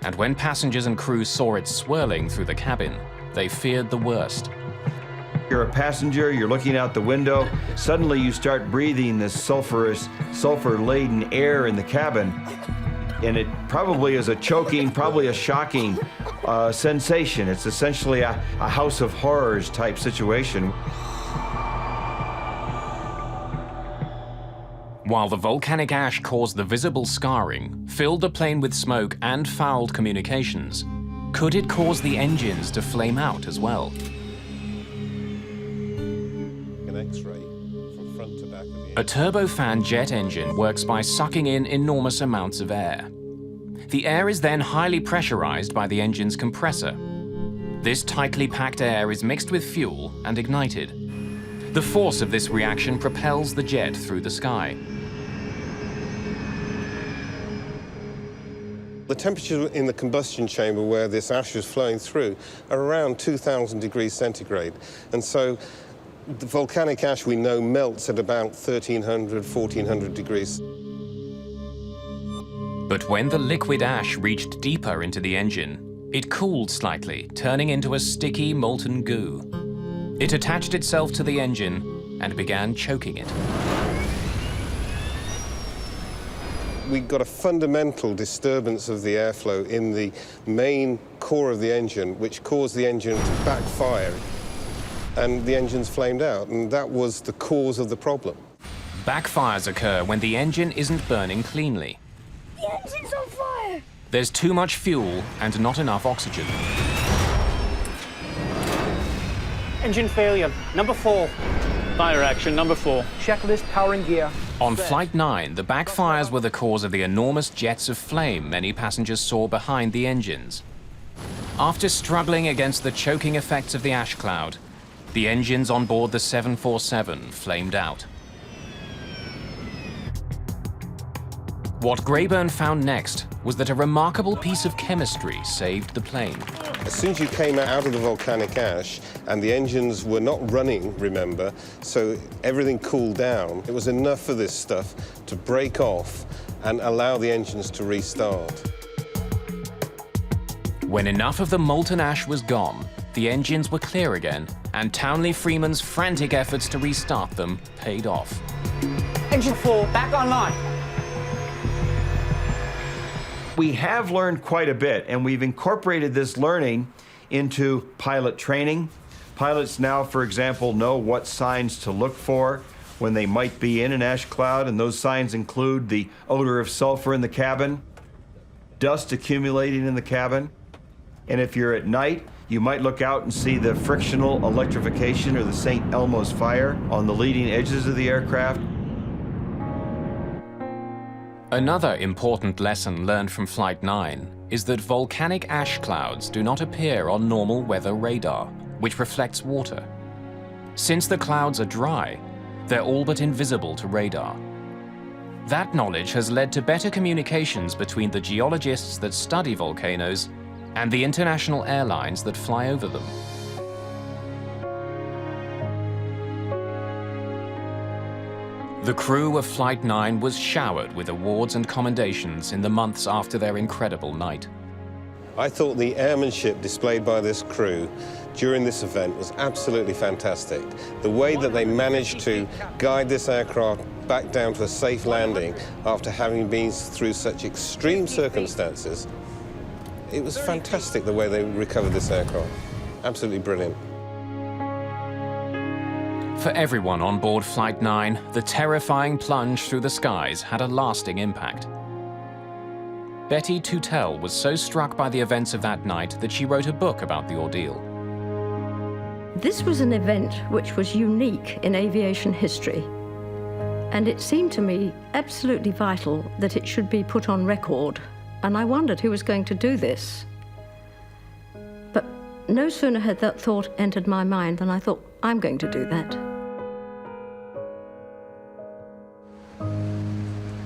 And when passengers and crew saw it swirling through the cabin, they feared the worst. You're a passenger, you're looking out the window, suddenly you start breathing this sulfur-laden air in the cabin, and it probably is a choking, probably a shocking sensation. It's essentially a house of horrors type situation. While the volcanic ash caused the visible scarring, filled the plane with smoke and fouled communications, could it cause the engines to flame out as well? X-ray from front to back of the A turbofan jet engine works by sucking in enormous amounts of air. The air is then highly pressurized by the engine's compressor. This tightly packed air is mixed with fuel and ignited. The force of this reaction propels the jet through the sky. The temperature in the combustion chamber where this ash is flowing through are around 2,000 degrees centigrade. And so the volcanic ash we know melts at about 1,300, 1,400 degrees. But when the liquid ash reached deeper into the engine, it cooled slightly, turning into a sticky molten goo. It attached itself to the engine and began choking it. We got a fundamental disturbance of the airflow in the main core of the engine, which caused the engine to backfire, and the engine's flamed out, and that was the cause of the problem. Backfires occur when the engine isn't burning cleanly. The engine's on fire! There's too much fuel and not enough oxygen. Engine failure, number 4. Fire action, number 4. Checklist powering gear. On Flight 9, the backfires were the cause of the enormous jets of flame many passengers saw behind the engines. After struggling against the choking effects of the ash cloud, the engines on board the 747 flamed out. What Grayburn found next was that a remarkable piece of chemistry saved the plane. As soon as you came out of the volcanic ash, and the engines were not running, remember, so everything cooled down, it was enough for this stuff to break off and allow the engines to restart. When enough of the molten ash was gone, the engines were clear again, and Townley Freeman's frantic efforts to restart them paid off. Engine 4, back online. We have learned quite a bit, and we've incorporated this learning into pilot training. Pilots now, for example, know what signs to look for when they might be in an ash cloud, and those signs include the odor of sulfur in the cabin, dust accumulating in the cabin, and if you're at night, you might look out and see the frictional electrification or the St. Elmo's fire on the leading edges of the aircraft. Another important lesson learned from Flight 9 is that volcanic ash clouds do not appear on normal weather radar, which reflects water. Since the clouds are dry, they're all but invisible to radar. That knowledge has led to better communications between the geologists that study volcanoes and the international airlines that fly over them. The crew of Flight 9 was showered with awards and commendations in the months after their incredible night. I thought the airmanship displayed by this crew during this event was absolutely fantastic. The way that they managed to guide this aircraft back down to a safe landing after having been through such extreme circumstances, it was fantastic the way they recovered this aircraft. Absolutely brilliant. For everyone on board Flight 9, the terrifying plunge through the skies had a lasting impact. Betty Tutel was so struck by the events of that night that she wrote a book about the ordeal. This was an event which was unique in aviation history, and it seemed to me absolutely vital that it should be put on record, and I wondered who was going to do this. But no sooner had that thought entered my mind than I thought, I'm going to do that.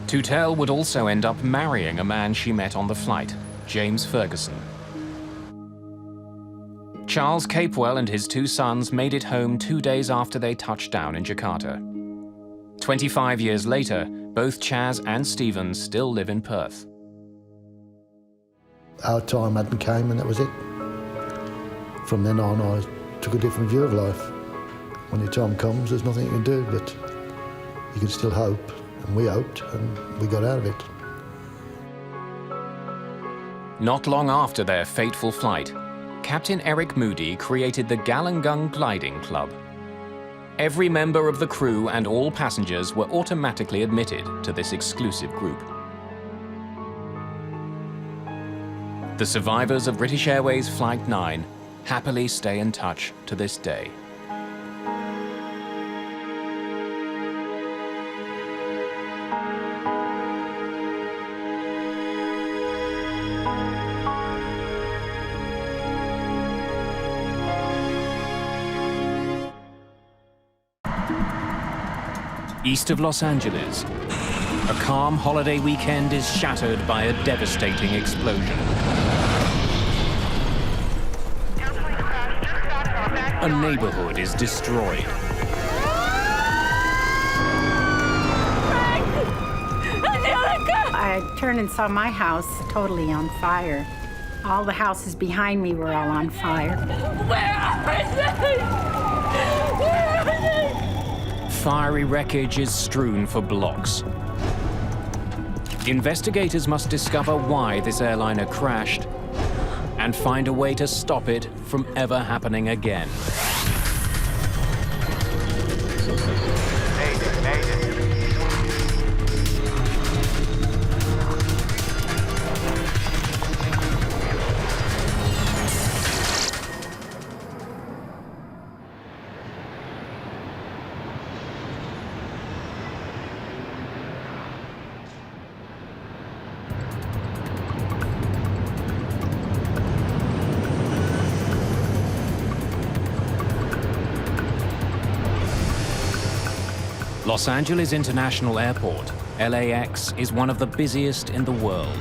Tutel would also end up marrying a man she met on the flight, James Ferguson. Charles Capewell and his 2 sons made it home 2 days after they touched down in Jakarta. 25 years later, both Chaz and Stephen still live in Perth. Our time hadn't came and that was it. From then on, I took a different view of life. When your time comes, there's nothing you can do, but you can still hope. And we hoped, and we got out of it. Not long after their fateful flight, Captain Eric Moody created the Galungung Gliding Club. Every member of the crew and all passengers were automatically admitted to this exclusive group. The survivors of British Airways Flight 9 happily stay in touch to this day. East of Los Angeles, a calm holiday weekend is shattered by a devastating explosion. A neighborhood is destroyed. I turned and saw my house totally on fire. All the houses behind me were all on fire. Where are they? Where are they? Fiery wreckage is strewn for blocks. Investigators must discover why this airliner crashed and find a way to stop it from ever happening again. Mayday, Mayday. Los Angeles International Airport, LAX, is one of the busiest in the world.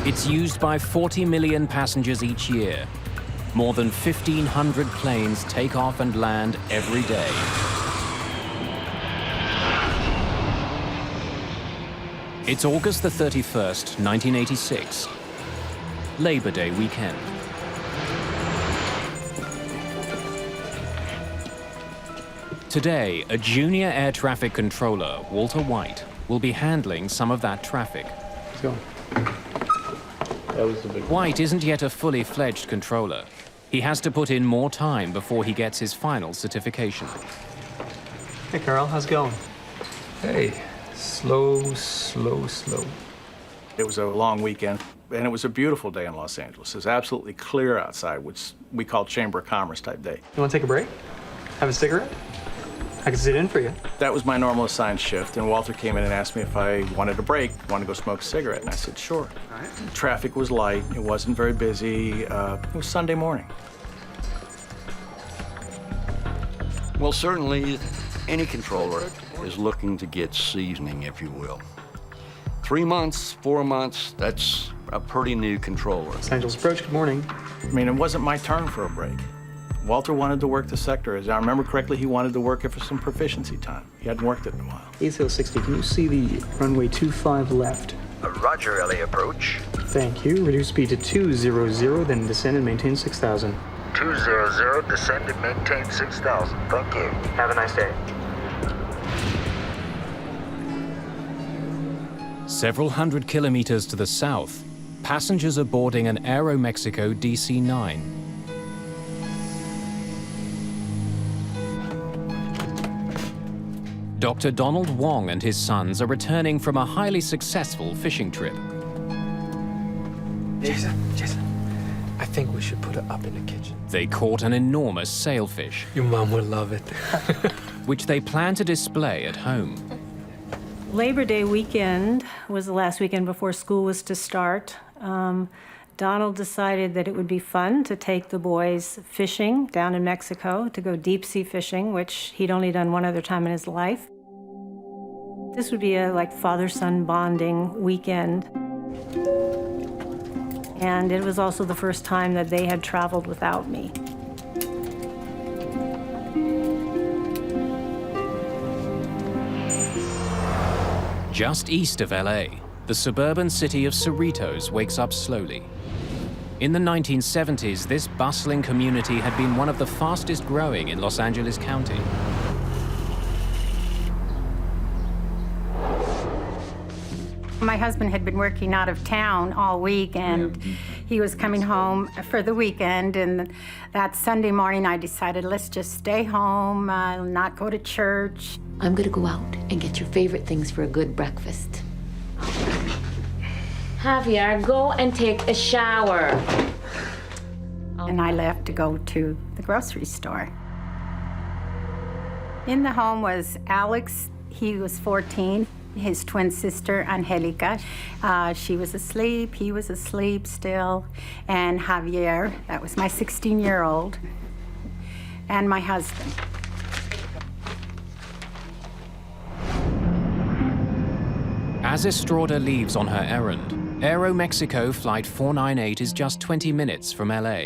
It's used by 40 million passengers each year. More than 1,500 planes take off and land every day. It's August the 31st, 1986, Labor Day weekend. Today, a junior air traffic controller, Walter White, will be handling some of that traffic. Let's go. That was the big one. White isn't yet a fully fledged controller. He has to put in more time before he gets his final certification. Hey, Carl, how's it going? Hey, slow. It was a long weekend, and it was a beautiful day in Los Angeles. It was absolutely clear outside, which we call Chamber of Commerce type day. You want to take a break? Have a cigarette? I can sit in for you. That was my normal assigned shift, and Walter came in and asked me if I wanted a break, wanted to go smoke a cigarette, and I said, sure. All right. Traffic was light, it wasn't very busy, it was Sunday morning. Well, certainly, any controller is looking to get seasoning, if you will. 3 months, 4 months, that's a pretty new controller. Los Angeles Approach, good morning. I mean, it wasn't my turn for a break. Walter wanted to work the sector. As I remember correctly, he wanted to work it for some proficiency time. He hadn't worked it in a while. ACL 60, can you see the runway 25 left? Roger, LA Approach. Thank you. Reduce speed to 200, then descend and maintain 6,000. 200, descend and maintain 6,000. Thank you. Have a nice day. Several hundred kilometers to the south, passengers are boarding an Aeromexico DC-9. Dr. Donald Wong and his sons are returning from a highly successful fishing trip. Jason, I think we should put it up in the kitchen. They caught an enormous sailfish, Your mom will love it. which they plan to display at home. Labor Day weekend was the last weekend before school was to start. Donald decided that it would be fun to take the boys fishing down in Mexico, to go deep sea fishing, which he'd only done one other time in his life. This would be a father-son bonding weekend. And it was also the first time that they had traveled without me. Just east of LA, the suburban city of Cerritos wakes up slowly. In the 1970s, this bustling community had been one of the fastest growing in Los Angeles County. My husband had been working out of town all week, and he was coming home for the weekend. And that Sunday morning, I decided, let's just stay home, not go to church. I'm gonna go out and get your favorite things for a good breakfast. Javier, go and take a shower. And I left to go to the grocery store. In the home was Alex. He was 14. His twin sister, Angelica. She was asleep. He was asleep still. And Javier, that was my 16-year-old. And my husband. As Estrada leaves on her errand, Aeromexico Flight 498 is just 20 minutes from LA.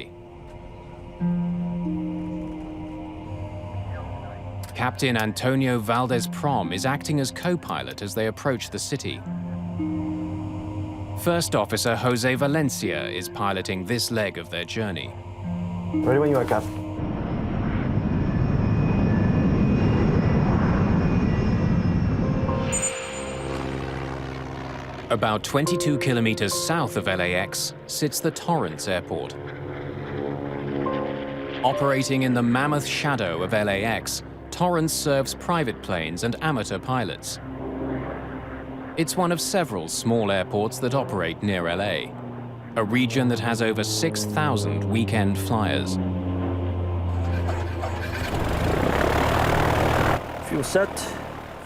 Captain Antonio Valdez-Prom is acting as co-pilot as they approach the city. First Officer Jose Valencia is piloting this leg of their journey. Ready when you are, Cap. About 22 kilometers south of LAX sits the Torrance Airport. Operating in the mammoth shadow of LAX, Torrance serves private planes and amateur pilots. It's one of several small airports that operate near LA, a region that has over 6,000 weekend flyers. Fuel set.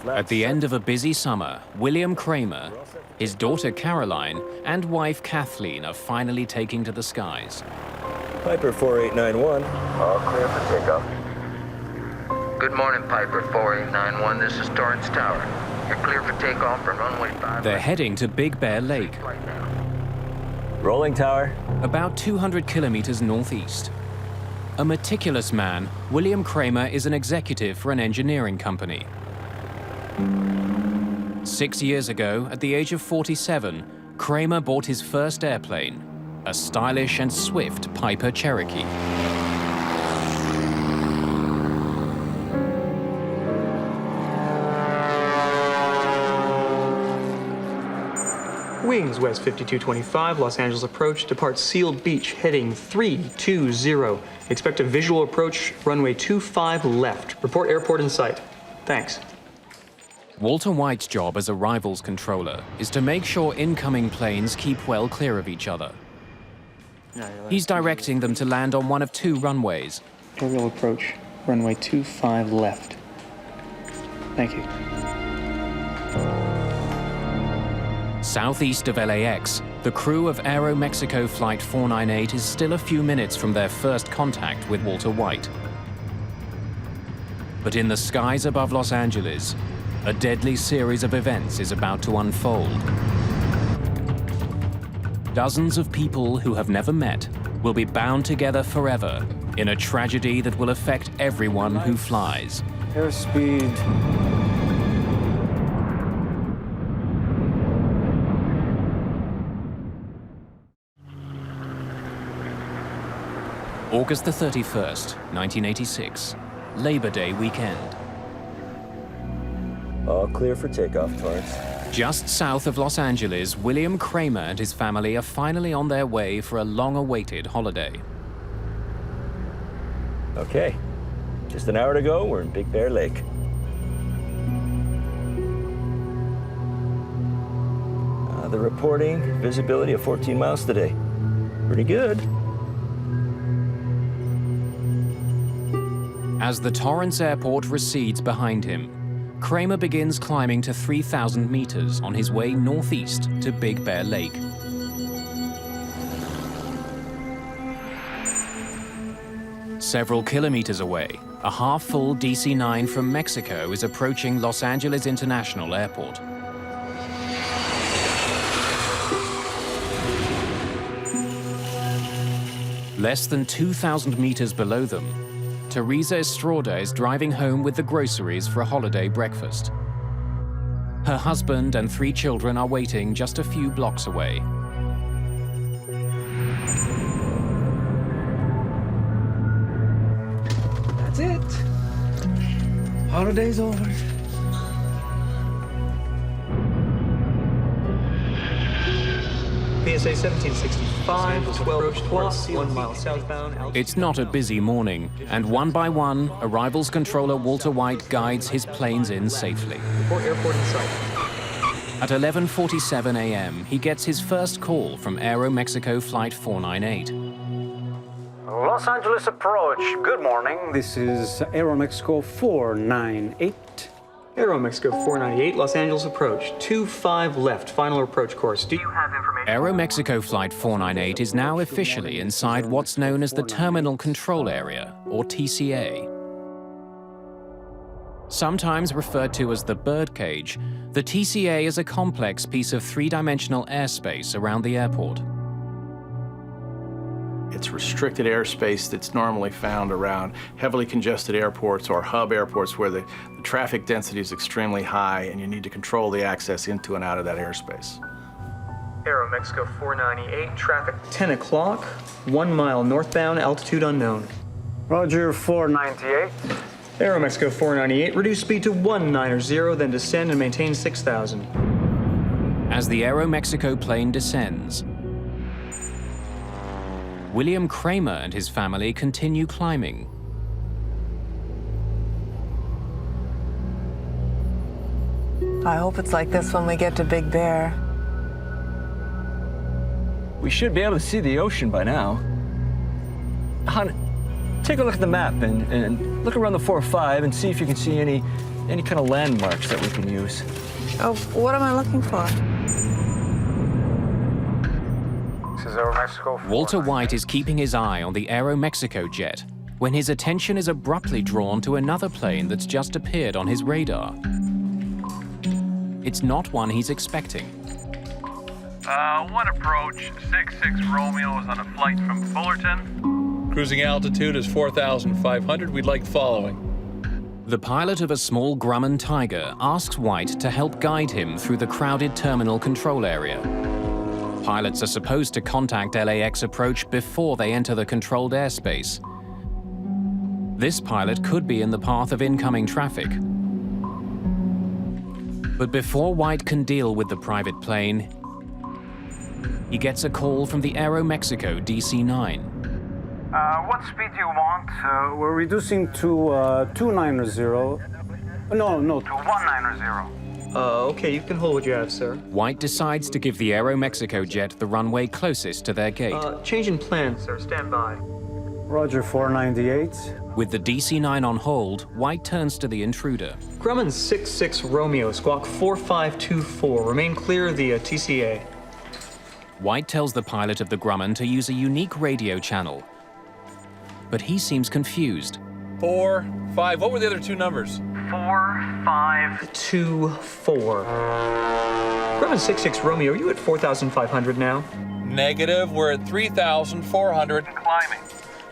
At the end of a busy summer, William Kramer, his daughter Caroline, and wife Kathleen are finally taking to the skies. Piper 4891. All clear for takeoff. Good morning, Piper 4891. This is Torrance Tower. You're clear for takeoff from runway 5. They're heading to Big Bear Lake, Rolling tower. about 200 kilometers northeast. A meticulous man, William Kramer is an executive for an engineering company. 6 years ago, at the age of 47, Kramer bought his first airplane, a stylish and swift Piper Cherokee. Wings, West 5225, Los Angeles approach, depart Seal Beach, heading 320. Expect a visual approach, runway 25 left. Report airport in sight. Thanks. Walter White's job as arrivals controller is to make sure incoming planes keep well clear of each other. He's directing them to land on one of two runways. Aerial approach, runway 25 left. Thank you. Southeast of LAX, the crew of Aeromexico Flight 498 is still a few minutes from their first contact with Walter White. But in the skies above Los Angeles, a deadly series of events is about to unfold. Dozens of people who have never met will be bound together forever in a tragedy that will affect everyone who flies. Airspeed. August the 31st, 1986, Labor Day weekend. All clear for takeoff, Torrance. Just south of Los Angeles, William Kramer and his family are finally on their way for a long-awaited holiday. Okay. Just an hour to go, we're in Big Bear Lake. The reporting, visibility of 14 miles today. Pretty good. As the Torrance Airport recedes behind him, Kramer begins climbing to 3,000 meters on his way northeast to Big Bear Lake. Several kilometers away, a half-full DC-9 from Mexico is approaching Los Angeles International Airport. Less than 2,000 meters below them, Teresa Estrada is driving home with the groceries for a holiday breakfast. Her husband and 3 children are waiting just a few blocks away. That's it. Holiday's over. PSA 1765, 12 plus, 1 mile southbound. It's not a busy morning, and one by one, arrivals controller Walter White guides his planes in safely. Report airport in sight. At 11:47 a.m., he gets his first call from Aeromexico Flight 498. Los Angeles approach. Good morning. This is Aeromexico 498. Aeromexico 498, Los Angeles approach, 25 left, final approach course. Do you have information? Aeromexico Flight 498 is now officially inside what's known as the Terminal Control Area, or TCA. Sometimes referred to as the birdcage, the TCA is a complex piece of three-dimensional airspace around the airport. It's restricted airspace that's normally found around heavily congested airports or hub airports where the traffic density is extremely high and you need to control the access into and out of that airspace. Aero Mexico 498, traffic 10 o'clock, 1 mile northbound, altitude unknown. Roger, 498. Aero Mexico 498, reduce speed to 190, then descend and maintain 6,000. As the Aero Mexico plane descends, William Kramer and his family continue climbing. I hope it's like this when we get to Big Bear. We should be able to see the ocean by now. Hon, take a look at the map and look around the 4-5 and see if you can see any kind of landmarks that we can use. Oh, what am I looking for? This is Aero Mexico. Walter White is keeping his eye on the Aero Mexico jet when his attention is abruptly drawn to another plane that's just appeared on his radar. It's not one he's expecting. One approach, 66 Romeo is on a flight from Fullerton. Cruising altitude is 4,500. We'd like the following. The pilot of a small Grumman Tiger asks White to help guide him through the crowded terminal control area. Pilots are supposed to contact LAX approach before they enter the controlled airspace. This pilot could be in the path of incoming traffic. But before White can deal with the private plane, he gets a call from the Aero Mexico DC-9. What speed do you want? We're reducing to 290. No. To 190. Okay, you can hold what you have, sir. White decides to give the Aero Mexico jet the runway closest to their gate. Change in plan, sir. Stand by. Roger, 498. With the DC-9 on hold, White turns to the intruder. Grumman 66 Romeo, squawk 4524. Remain clear of the TCA. White tells the pilot of the Grumman to use a unique radio channel, but he seems confused. 4, 5. What were the other two numbers? 4524. Grumman 66 Romeo, are you at 4,500 now? Negative. We're at 3,400 and climbing.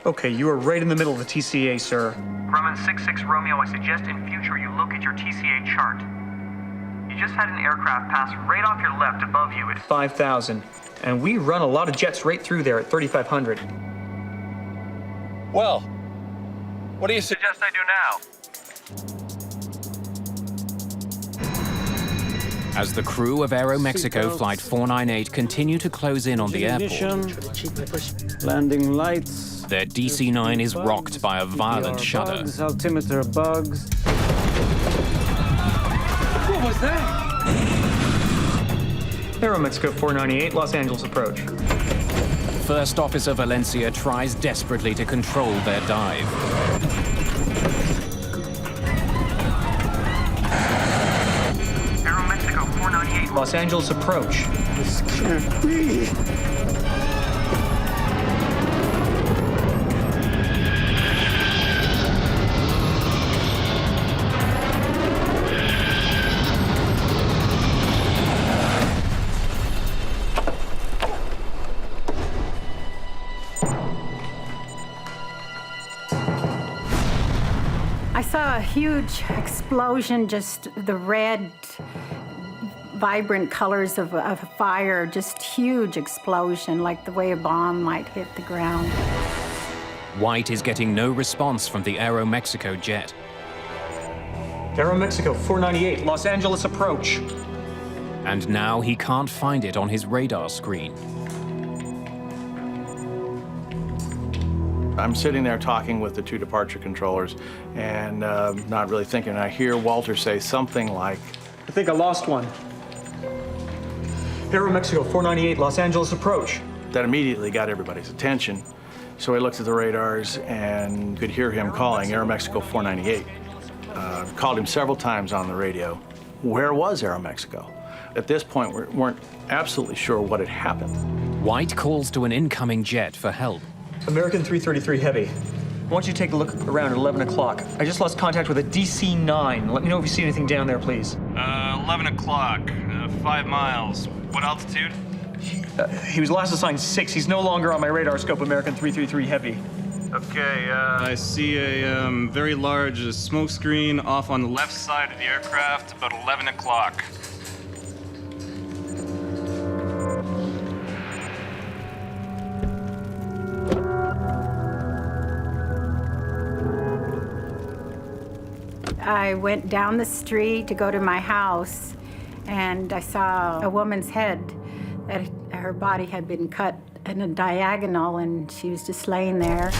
Okay, you are right in the middle of the TCA, sir. Grumman 66 Romeo, I suggest in future you look at your TCA chart. You just had an aircraft pass right off your left above you at 5,000. And we run a lot of jets right through there at 3,500. Well, what do you suggest I do now? As the crew of Aero Mexico Flight 498 continue to close in on the airport, Landing lights. their DC-9 is rocked by a violent shudder. Bugs, altimeter bugs. What was that? Aero Mexico 498, Los Angeles approach. First Officer Valencia tries desperately to control their dive. Aero Mexico 498, Los Angeles approach. This can't be. I saw a huge explosion, just the red, vibrant colors of a fire, just huge explosion, like the way a bomb might hit the ground. White is getting no response from the Aero Mexico jet. Aero Mexico 498, Los Angeles approach. And now he can't find it on his radar screen. I'm sitting there talking with the two departure controllers and not really thinking. I hear Walter say something like, I think I lost one. Aero Mexico 498, Los Angeles approach. That immediately got everybody's attention. So I looked at the radars and could hear him calling Aero Mexico 498. Called him several times on the radio. Where was Aero Mexico? At this point, we weren't absolutely sure what had happened. White calls to an incoming jet for help. American 333 Heavy. I want you to take a look around at 11 o'clock. I just lost contact with a DC-9. Let me know if you see anything down there, please. 11 o'clock, 5 miles. What altitude? He was last assigned 6. He's no longer on my radar scope, American 333 Heavy. Okay, I see a very large smoke screen off on the left side of the aircraft, about 11 o'clock. I went down the street to go to my house, and I saw a woman's head that her body had been cut in a diagonal, and she was just laying there.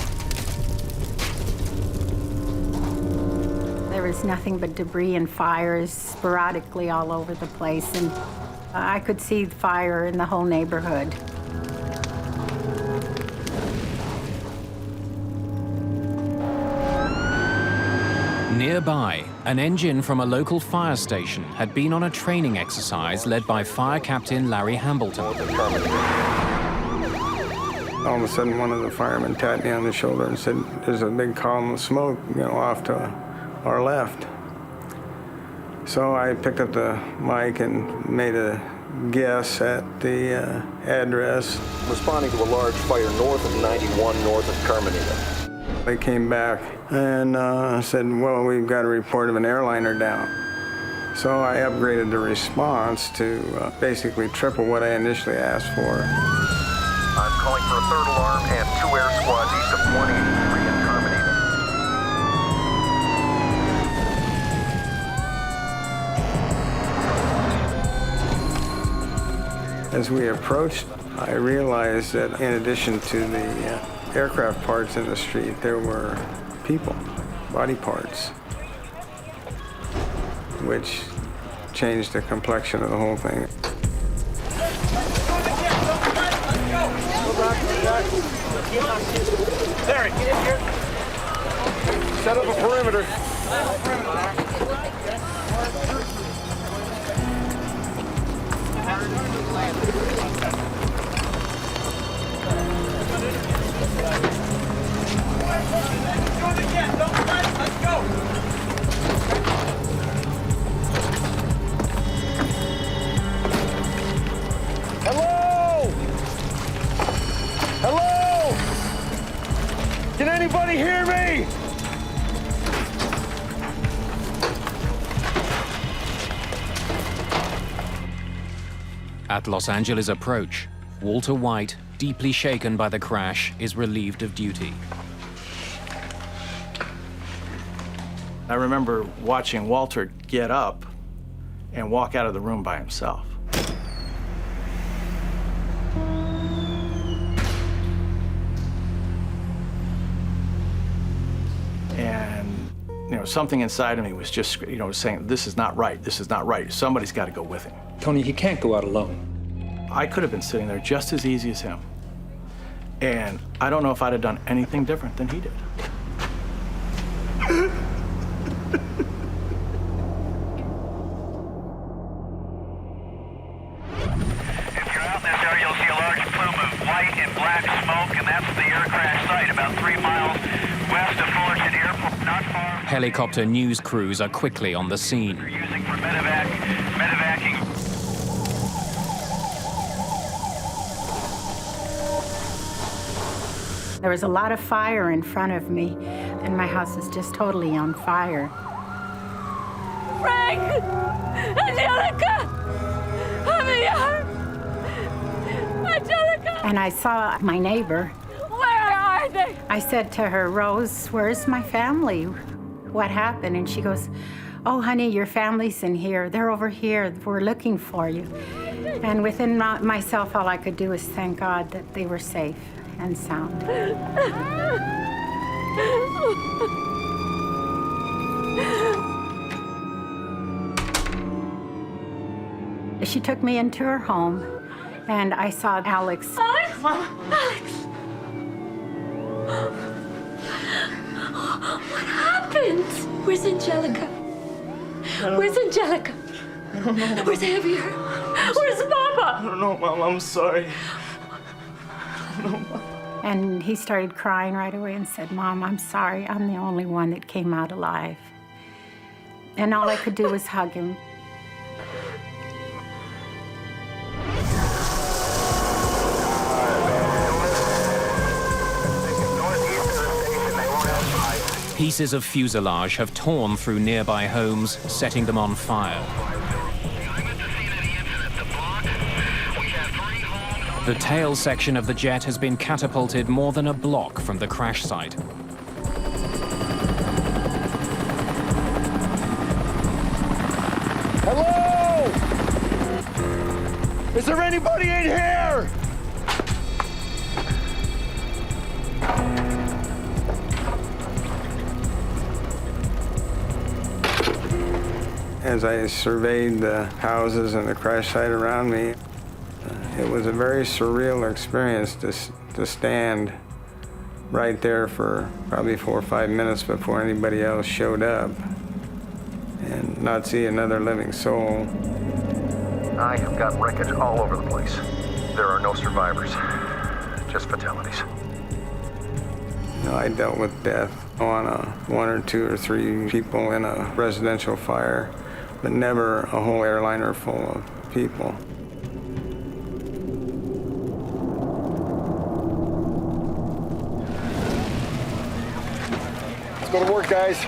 There was nothing but debris and fires sporadically all over the place, and I could see the fire in the whole neighborhood. Nearby, an engine from a local fire station had been on a training exercise led by Fire Captain Larry Hambleton. All of a sudden, one of the firemen tapped me on the shoulder and said, "There's a big column of smoke, off to our left." So I picked up the mic and made a guess at the address. Responding to a large fire north of 91, north of Carmenita. They came back and said, "Well, we've got a report of an airliner down." So I upgraded the response to basically triple what I initially asked for. I'm calling for a third alarm and 2 air squads east of 183 in Carmenita. As we approached, I realized that in addition to the aircraft parts in the street, there were people, body parts, which changed the complexion of the whole thing. Larry, get in here. Set up a perimeter. Hello? Hello? Can anybody hear me? At Los Angeles approach, Walter White, deeply shaken by the crash, is relieved of duty. I remember watching Walter get up and walk out of the room by himself. And, something inside of me was just, saying, this is not right, this is not right. Somebody's got to go with him. Tony, he can't go out alone. I could have been sitting there just as easy as him. And I don't know if I'd have done anything different than he did. If you're out in this area, you'll see a large plume of white and black smoke, and that's the air crash site about 3 miles west of Fullerton Airport, not far. Helicopter news crews are quickly on the scene. Using for medevacing. There was a lot of fire in front of me, and my house is just totally on fire. Frank! Angelica! Javier! Angelica! And I saw my neighbor. Where are they? I said to her, "Rose, where's my family? What happened?" And she goes, "Oh, honey, your family's in here. They're over here. We're looking for you." And within myself, all I could do was thank God that they were safe and sound. She took me into her home, and I saw Alex. Alex! Alex! What happened? Where's Angelica? Where's Angelica? I don't know. Where's Javier? Where's Papa? I don't know, Mom. I'm sorry. I don't know, Mom. And he started crying right away and said, "Mom, I'm sorry. I'm the only one that came out alive." And all I could do was hug him. Pieces of fuselage have torn through nearby homes, setting them on fire. The tail section of the jet has been catapulted more than a block from the crash site. Hello? Is there anybody in here? As I surveyed the houses and the crash site around me, it was a very surreal experience to stand right there for probably 4 or 5 minutes before anybody else showed up and not see another living soul. I have got wreckage all over the place. There are no survivors, just fatalities. You know, I dealt with death on 1 or 2 or 3 people in a residential fire, but never a whole airliner full of people. Let's go to work, guys.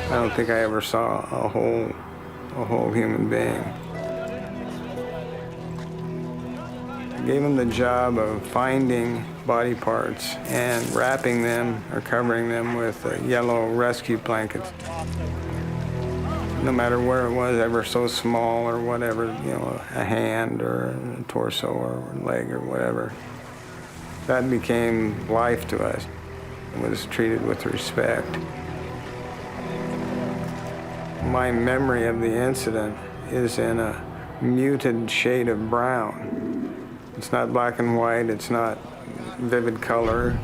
I don't think I ever saw a whole human being. I gave them the job of finding body parts and wrapping them or covering them with yellow rescue blankets. No matter where it was, ever so small or whatever, you know, a hand or a torso or a leg or whatever. That became life to us. It was treated with respect. My memory of the incident is in a muted shade of brown. It's not black and white, it's not vivid color.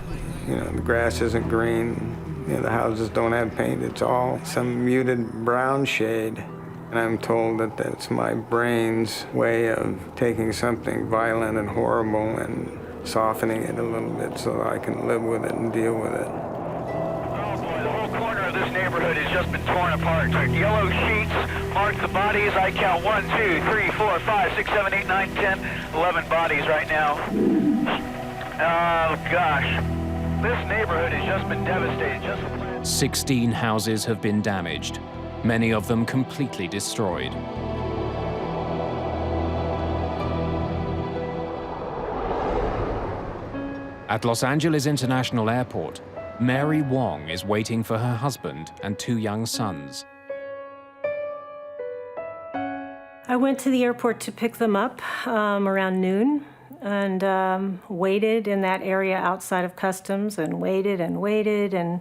You know, the grass isn't green, you know, the houses don't have paint. It's all some muted brown shade. And I'm told that that's my brain's way of taking something violent and horrible and softening it a little bit so that I can live with it and deal with it. This neighborhood has just been torn apart. Yellow sheets mark the bodies. I count 1, 2, 3, 4, 5, 6, 7, 8, 9, 10, 11 bodies right now. Oh, gosh. This neighborhood has just been devastated. 16 houses have been damaged, many of them completely destroyed. At Los Angeles International Airport, Mary Wong is waiting for her husband and 2 young sons. I went to the airport to pick them up around noon and waited in that area outside of customs and waited and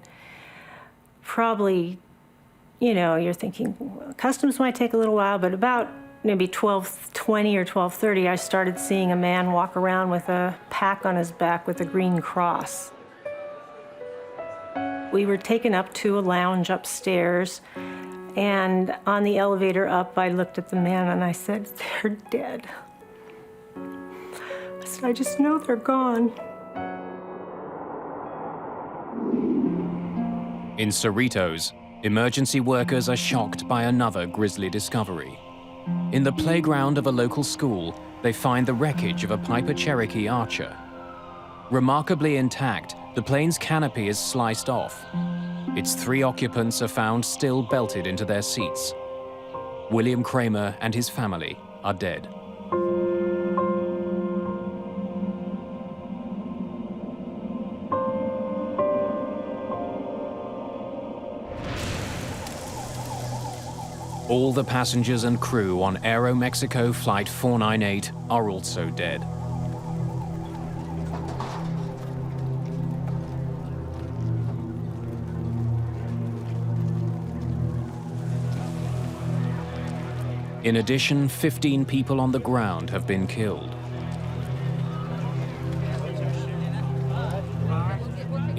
probably, you know, you're thinking customs might take a little while, but about maybe 12:20 or 12:30, I started seeing a man walk around with a pack on his back with a green cross. We were taken up to a lounge upstairs, and on the elevator up, I looked at the man and I said, "They're dead." I said, "I just know they're gone." In Cerritos, emergency workers are shocked by another grisly discovery. In the playground of a local school, they find the wreckage of a Piper Cherokee Archer. Remarkably intact, the plane's canopy is sliced off. Its 3 occupants are found still belted into their seats. William Kramer and his family are dead. All the passengers and crew on Aeromexico Flight 498 are also dead. In addition, 15 people on the ground have been killed.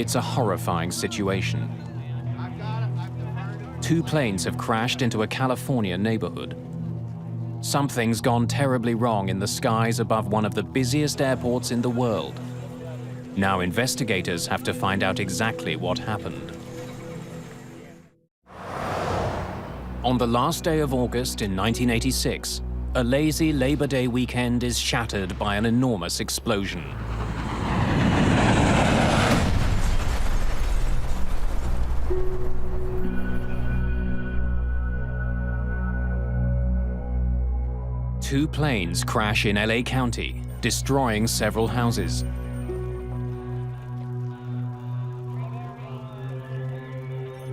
It's a horrifying situation. 2 planes have crashed into a California neighborhood. Something's gone terribly wrong in the skies above one of the busiest airports in the world. Now investigators have to find out exactly what happened. On the last day of August in 1986, a lazy Labor Day weekend is shattered by an enormous explosion. Two planes crash in LA County, destroying several houses.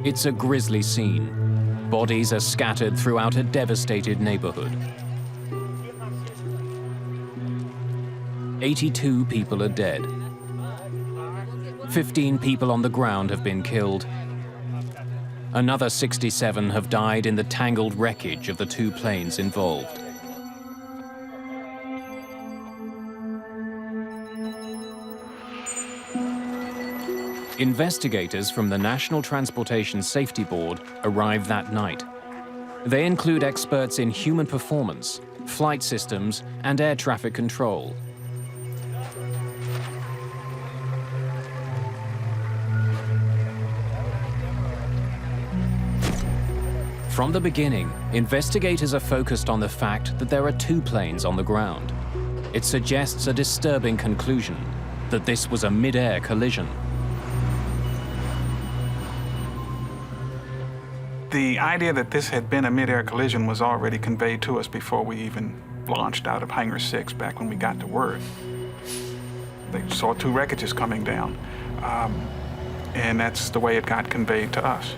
It's a grisly scene. Bodies are scattered throughout a devastated neighborhood. 82 people are dead. 15 people on the ground have been killed. Another 67 have died in the tangled wreckage of the 2 planes involved. Investigators from the National Transportation Safety Board arrive that night. They include experts in human performance, flight systems, and air traffic control. From the beginning, investigators are focused on the fact that there are 2 planes on the ground. It suggests a disturbing conclusion, that this was a mid-air collision. The idea that this had been a mid-air collision was already conveyed to us before we even launched out of Hangar 6 back when we got to word. They saw 2 wreckages coming down, and that's the way it got conveyed to us.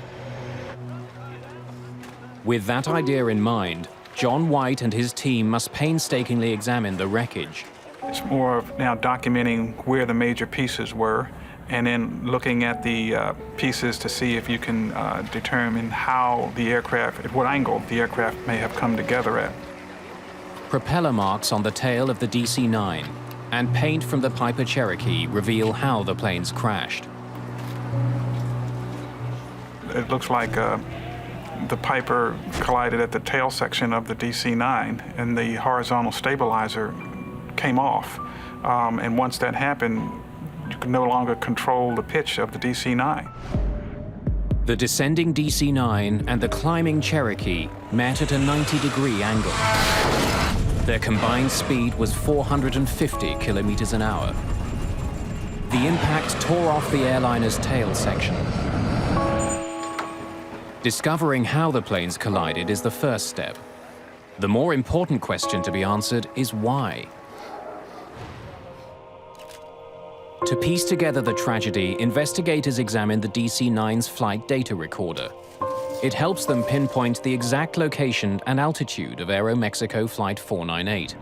With that idea in mind, John White and his team must painstakingly examine the wreckage. It's more of now documenting where the major pieces were, and then looking at the pieces to see if you can determine how the aircraft, at what angle the aircraft may have come together at. Propeller marks on the tail of the DC-9 and paint from the Piper Cherokee reveal how the planes crashed. It looks like the Piper collided at the tail section of the DC-9, and the horizontal stabilizer came off. And once that happened, you could no longer control the pitch of the DC-9. The descending DC-9 and the climbing Cherokee met at a 90-degree angle. Their combined speed was 450 kilometers an hour. The impact tore off the airliner's tail section. Discovering how the planes collided is the first step. The more important question to be answered is why. To piece together the tragedy, investigators examine the DC-9's flight data recorder. It helps them pinpoint the exact location and altitude of Aeromexico Flight 498.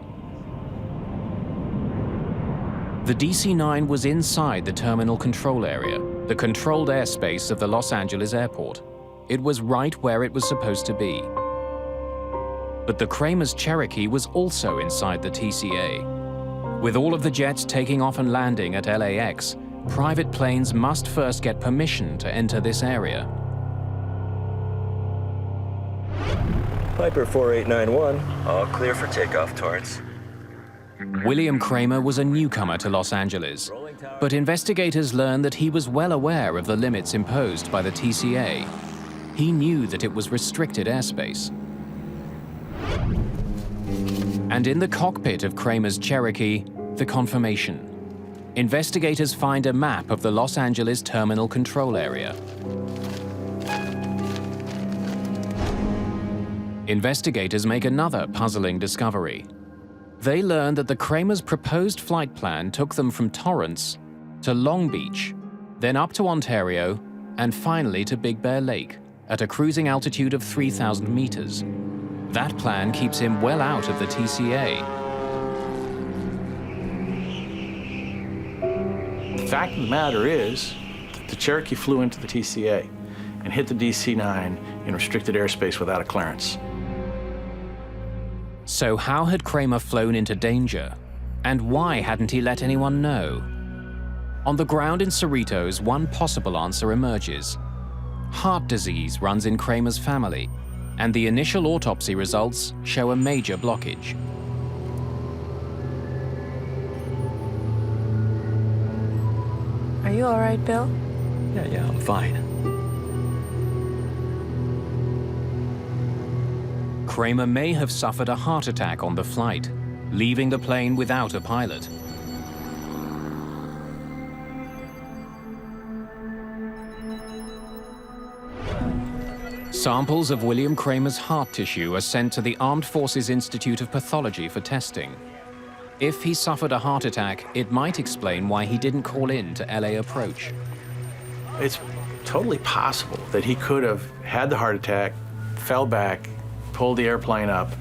The DC-9 was inside the terminal control area, the controlled airspace of the Los Angeles airport. It was right where it was supposed to be. But the Kramer's Cherokee was also inside the TCA. With all of the jets taking off and landing at LAX, private planes must first get permission to enter this area. Piper 4891, all clear for takeoff, Torrance. William Kramer was a newcomer to Los Angeles, but investigators learned that he was well aware of the limits imposed by the TCA. He knew that it was restricted airspace. And in the cockpit of Kramer's Cherokee, the confirmation. Investigators find a map of the Los Angeles terminal control area. Investigators make another puzzling discovery. They learn that the Kramer's proposed flight plan took them from Torrance to Long Beach, then up to Ontario, and finally to Big Bear Lake, at a cruising altitude of 3,000 meters. That plan keeps him well out of the TCA. The fact of the matter is that the Cherokee flew into the TCA and hit the DC-9 in restricted airspace without a clearance. So how had Kramer flown into danger? And why hadn't he let anyone know? On the ground in Cerritos, one possible answer emerges. Heart disease runs in Kramer's family, and the initial autopsy results show a major blockage. Are you all right, Bill? Yeah, I'm fine. Kramer may have suffered a heart attack on the flight, leaving the plane without a pilot. Samples of William Kramer's heart tissue are sent to the Armed Forces Institute of Pathology for testing. If he suffered a heart attack, it might explain why he didn't call in to LA approach. It's totally possible that he could have had the heart attack, fell back, pulled the airplane up,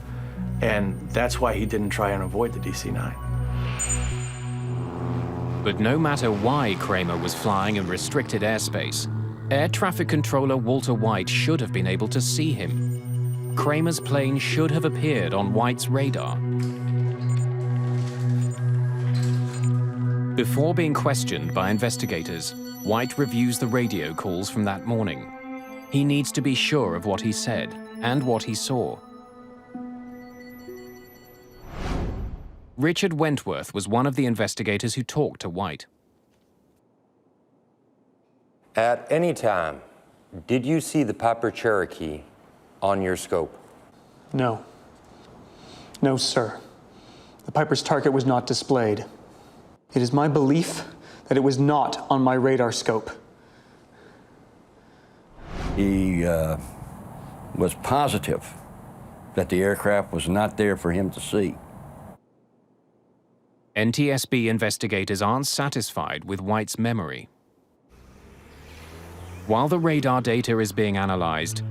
and that's why he didn't try and avoid the DC-9. But no matter why Kramer was flying in restricted airspace, Air Traffic Controller Walter White should have been able to see him. Kramer's plane should have appeared on White's radar. Before being questioned by investigators, White reviews the radio calls from that morning. He needs to be sure of what he said and what he saw. Richard Wentworth was one of the investigators who talked to White. At any time, did you see the Piper Cherokee on your scope? No. No, sir. The Piper's target was not displayed. It is my belief that it was not on my radar scope. He was positive that the aircraft was not there for him to see. NTSB investigators aren't satisfied with White's memory. While the radar data is being analyzed,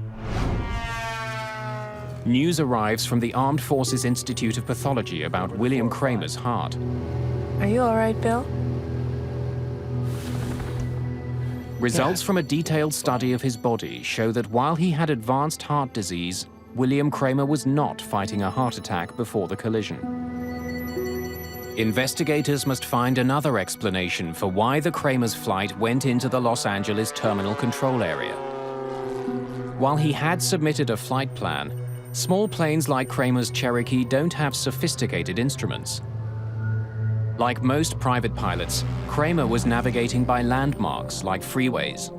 news arrives from the Armed Forces Institute of Pathology about William Kramer's heart. Are you all right, Bill? Results from a detailed study of his body show that while he had advanced heart disease, William Kramer was not fighting a heart attack before the collision. Investigators must find another explanation for why the Kramer's flight went into the Los Angeles terminal control area. While he had submitted a flight plan, small planes like Kramer's Cherokee don't have sophisticated instruments. Like most private pilots, Kramer was navigating by landmarks like freeways.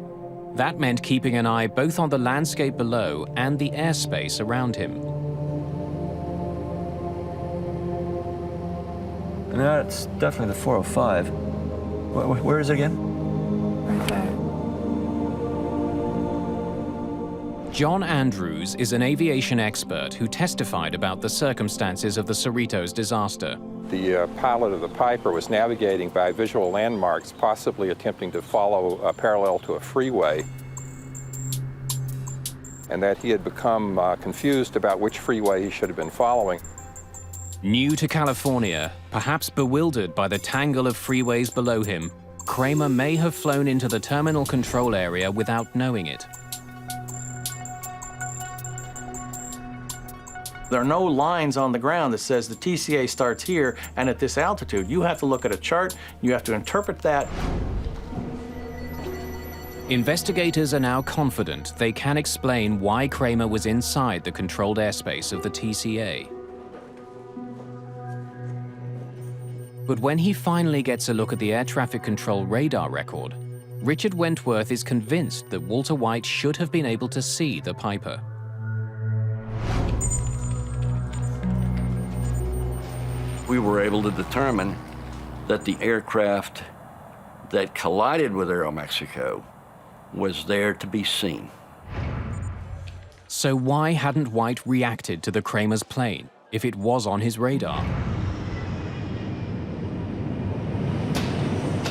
That meant keeping an eye both on the landscape below and the airspace around him. No, it's definitely the 405. Where is it again? Right there. John Andrews is an aviation expert who testified about the circumstances of the Cerritos disaster. The pilot of the Piper was navigating by visual landmarks, possibly attempting to follow parallel to a freeway, and that he had become confused about which freeway he should have been following. New to California, perhaps bewildered by the tangle of freeways below him, Kramer may have flown into the terminal control area without knowing it. There are no lines on the ground that says the TCA starts here and at this altitude. You have to look at a chart, you have to interpret that. Investigators are now confident they can explain why Kramer was inside the controlled airspace of the TCA. But when he finally gets a look at the air traffic control radar record, Richard Wentworth is convinced that Walter White should have been able to see the Piper. We were able to determine that the aircraft that collided with Aeromexico was there to be seen. So why hadn't White reacted to the Kramer's plane if it was on his radar?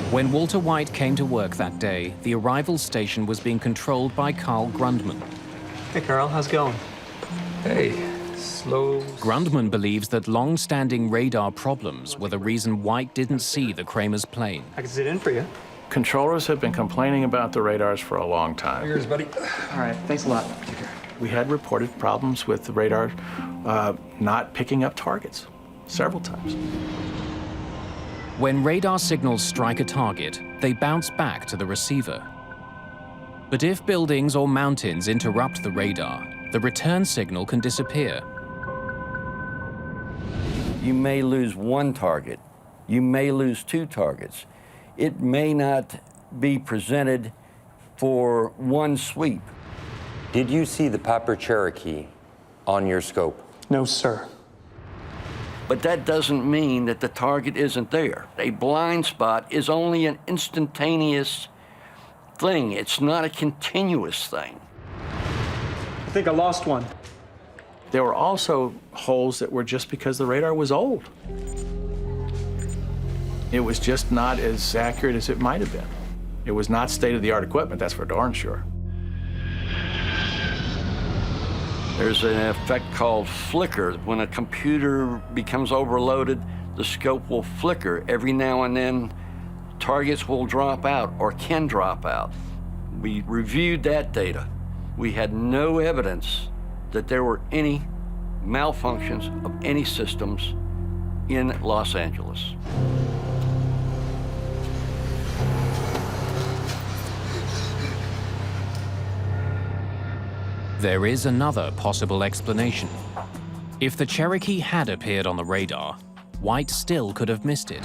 When Walter White came to work that day, the arrival station was being controlled by Carl Grundman. Hey, Carl, how's it going? Hey, slow. Grundman believes that long-standing radar problems were the reason White didn't see the Kramer's plane. I can sit in for you. Controllers have been complaining about the radars for a long time. Yours, buddy. All right, thanks a lot. We had reported problems with the radar not picking up targets several times. When radar signals strike a target, they bounce back to the receiver. But if buildings or mountains interrupt the radar, the return signal can disappear. You may lose one target. You may lose two targets. It may not be presented for one sweep. Did you see the Piper Cherokee on your scope? No, sir. But that doesn't mean that the target isn't there. A blind spot is only an instantaneous thing. It's not a continuous thing. I think I lost one. There were also holes that were just because the radar was old. It was just not as accurate as it might have been. It was not state-of-the-art equipment, that's for darn sure. There's an effect called flicker. When a computer becomes overloaded, the scope will flicker. Every now and then, targets will drop out or can drop out. We reviewed that data. We had no evidence that there were any malfunctions of any systems in Los Angeles. There is another possible explanation. If the Cherokee had appeared on the radar, White still could have missed it.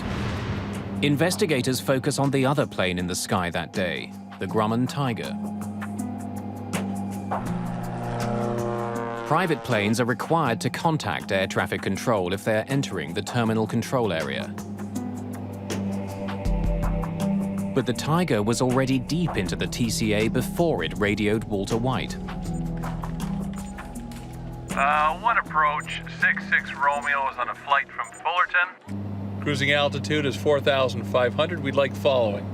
Investigators focus on the other plane in the sky that day, the Grumman Tiger. Private planes are required to contact air traffic control if they're entering the terminal control area. But the Tiger was already deep into the TCA before it radioed Walter White. One approach, 66 Romeo is on a flight from Fullerton. Cruising altitude is 4,500. We'd like following.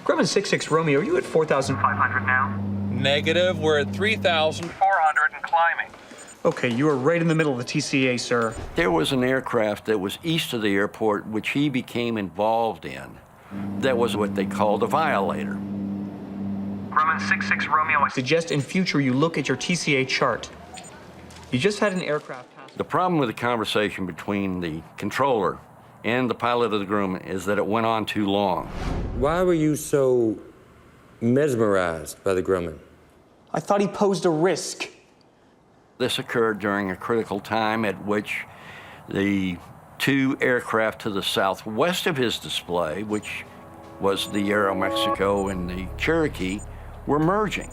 Grumman 66 Romeo, are you at 4,500 now? Negative, we're at 3,400 and climbing. Okay, you are right in the middle of the TCA, sir. There was an aircraft that was east of the airport which he became involved in. That was what they called a violator. Grumman 66 Romeo, I suggest in future you look at your TCA chart. You just had an aircraft pass. The problem with the conversation between the controller and the pilot of the Grumman is that it went on too long. Why were you so mesmerized by the Grumman? I thought he posed a risk. This occurred during a critical time at which the two aircraft to the southwest of his display, which was the Aeromexico and the Cherokee, were merging.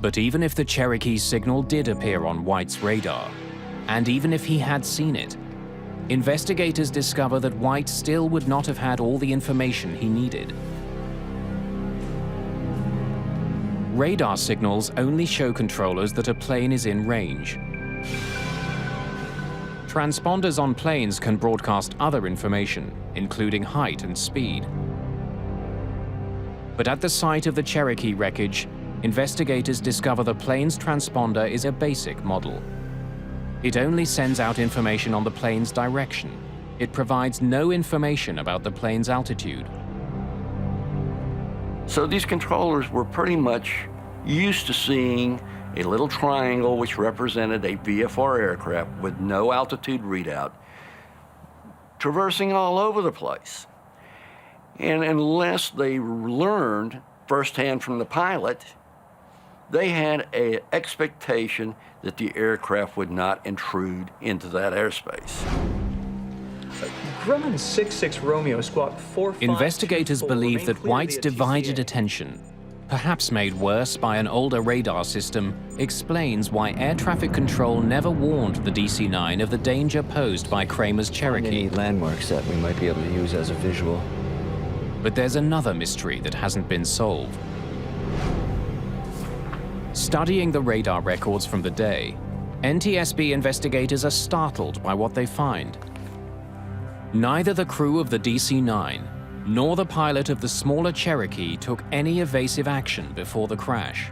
But even if the Cherokee's signal did appear on White's radar, and even if he had seen it, investigators discover that White still would not have had all the information he needed. Radar signals only show controllers that a plane is in range. Transponders on planes can broadcast other information, including height and speed. But at the site of the Cherokee wreckage, investigators discover the plane's transponder is a basic model. It only sends out information on the plane's direction. It provides no information about the plane's altitude. So these controllers were pretty much used to seeing a little triangle which represented a VFR aircraft with no altitude readout, traversing all over the place. And unless they learned firsthand from the pilot, they had an expectation that the aircraft would not intrude into that airspace. Grumman 66 Romeo, squawk 4524. Investigators believe remain that clear White's via divided TCA. attention, perhaps made worse by an older radar system, explains why air traffic control never warned the DC-9 of the danger posed by Kramer's Cherokee. Any landmarks that we might be able to use as a visual. But there's another mystery that hasn't been solved. Studying the radar records from the day, NTSB investigators are startled by what they find. Neither the crew of the DC-9 nor the pilot of the smaller Cherokee took any evasive action before the crash.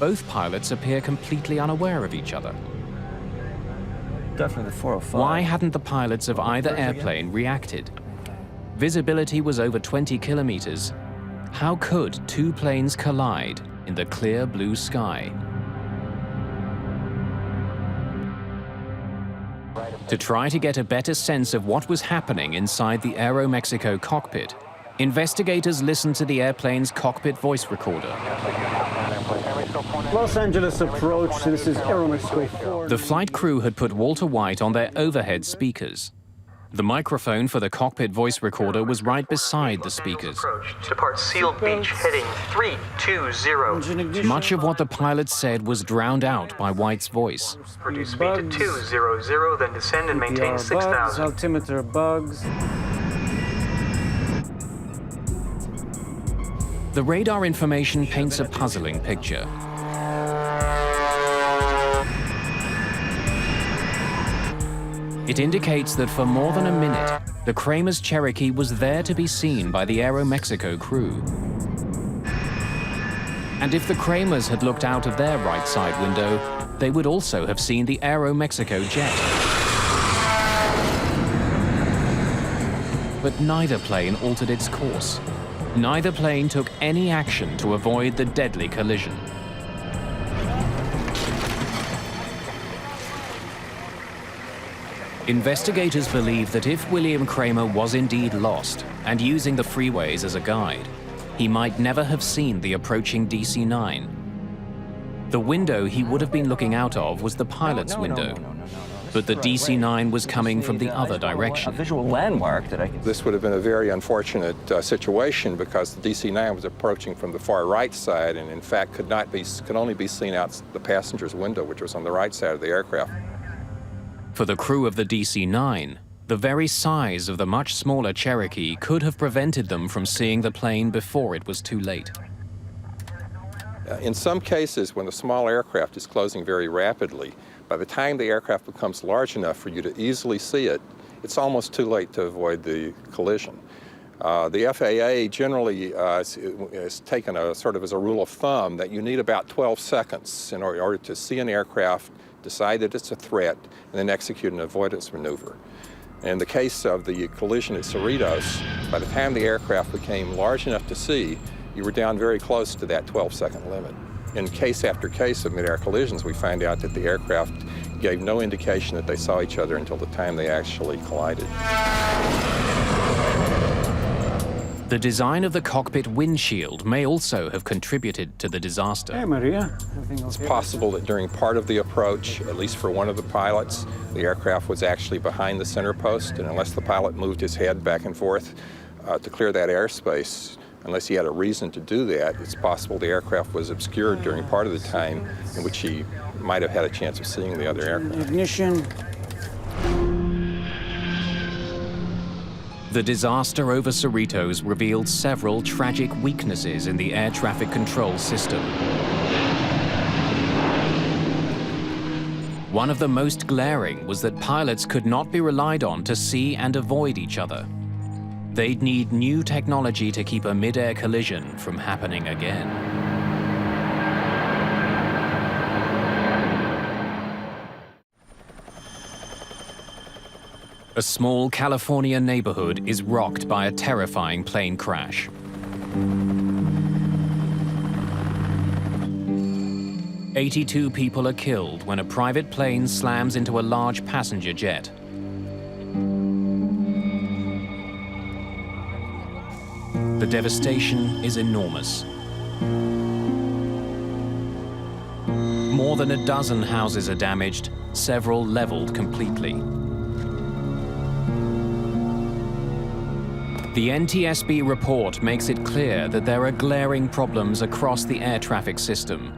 Both pilots appear completely unaware of each other. Definitely the 405. Why hadn't the pilots of either airplane reacted? Visibility was over 20 kilometers. How could two planes collide in the clear blue sky? To try to get a better sense of what was happening inside the Aeromexico cockpit, investigators listened to the airplane's cockpit voice recorder. Los Angeles approach, this is Aeromexico 4. The flight crew had put Walter White on their overhead speakers. The microphone for the cockpit voice recorder was right beside the speakers. Depart Seal Beach, heading 320. Much of what the pilot said was drowned out by White's voice. Reduce speed to 200, then descend and maintain 6,000. Altimeter bugs. The radar information paints a puzzling picture. It indicates that for more than a minute, the Kramer's Cherokee was there to be seen by the Aeromexico crew. And if the Kramers had looked out of their right side window, they would also have seen the Aeromexico jet. But neither plane altered its course. Neither plane took any action to avoid the deadly collision. Investigators believe that if William Kramer was indeed lost and using the freeways as a guide, he might never have seen the approaching DC-9. The window he would have been looking out of was the pilot's window, but the DC-9 was coming from the other direction. A visual landmark that I can... This would have been a very unfortunate situation because the DC-9 was approaching from the far right side and in fact could only be seen out the passenger's window, which was on the right side of the aircraft. For the crew of the DC-9, the very size of the much smaller Cherokee could have prevented them from seeing the plane before it was too late. In some cases, when a small aircraft is closing very rapidly, by the time the aircraft becomes large enough for you to easily see it, it's almost too late to avoid the collision. The FAA generally has taken a sort of as a rule of thumb that you need about 12 seconds in order to see an aircraft, decide that it's a threat, and then execute an avoidance maneuver. In the case of the collision at Cerritos, by the time the aircraft became large enough to see, you were down very close to that 12-second limit. In case after case of mid-air collisions, we find out that the aircraft gave no indication that they saw each other until the time they actually collided. The design of the cockpit windshield may also have contributed to the disaster. Hey, Maria. Everything okay? It's possible that during part of the approach, at least for one of the pilots, the aircraft was actually behind the center post, and unless the pilot moved his head back and forth to clear that airspace, unless he had a reason to do that, it's possible the aircraft was obscured during part of the time in which he might have had a chance of seeing the other aircraft. Ignition. The disaster over Cerritos revealed several tragic weaknesses in the air traffic control system. One of the most glaring was that pilots could not be relied on to see and avoid each other. They'd need new technology to keep a mid-air collision from happening again. A small California neighborhood is rocked by a terrifying plane crash. "82 people are killed when a private plane slams into a large passenger jet. The devastation is enormous. More than a dozen houses are damaged, several leveled completely. The NTSB report makes it clear that there are glaring problems across the air traffic system.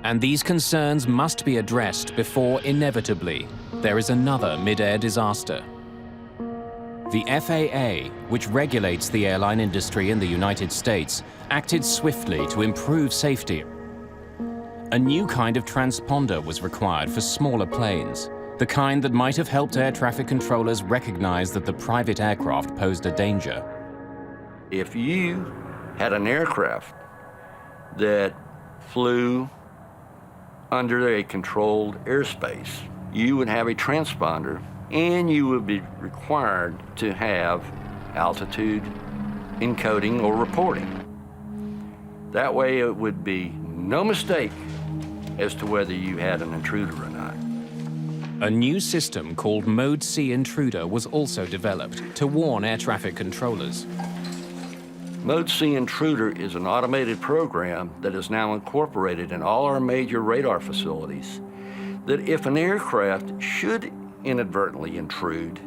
And these concerns must be addressed before, inevitably, there is another mid-air disaster. The FAA, which regulates the airline industry in the United States, acted swiftly to improve safety. A new kind of transponder was required for smaller planes, the kind that might have helped air traffic controllers recognize that the private aircraft posed a danger. If you had an aircraft that flew under a controlled airspace, you would have a transponder and you would be required to have altitude encoding or reporting. That way it would be no mistake as to whether you had an intruder or not. A new system called Mode C Intruder was also developed to warn air traffic controllers. Mode C Intruder is an automated program that is now incorporated in all our major radar facilities, that if an aircraft should inadvertently intrude,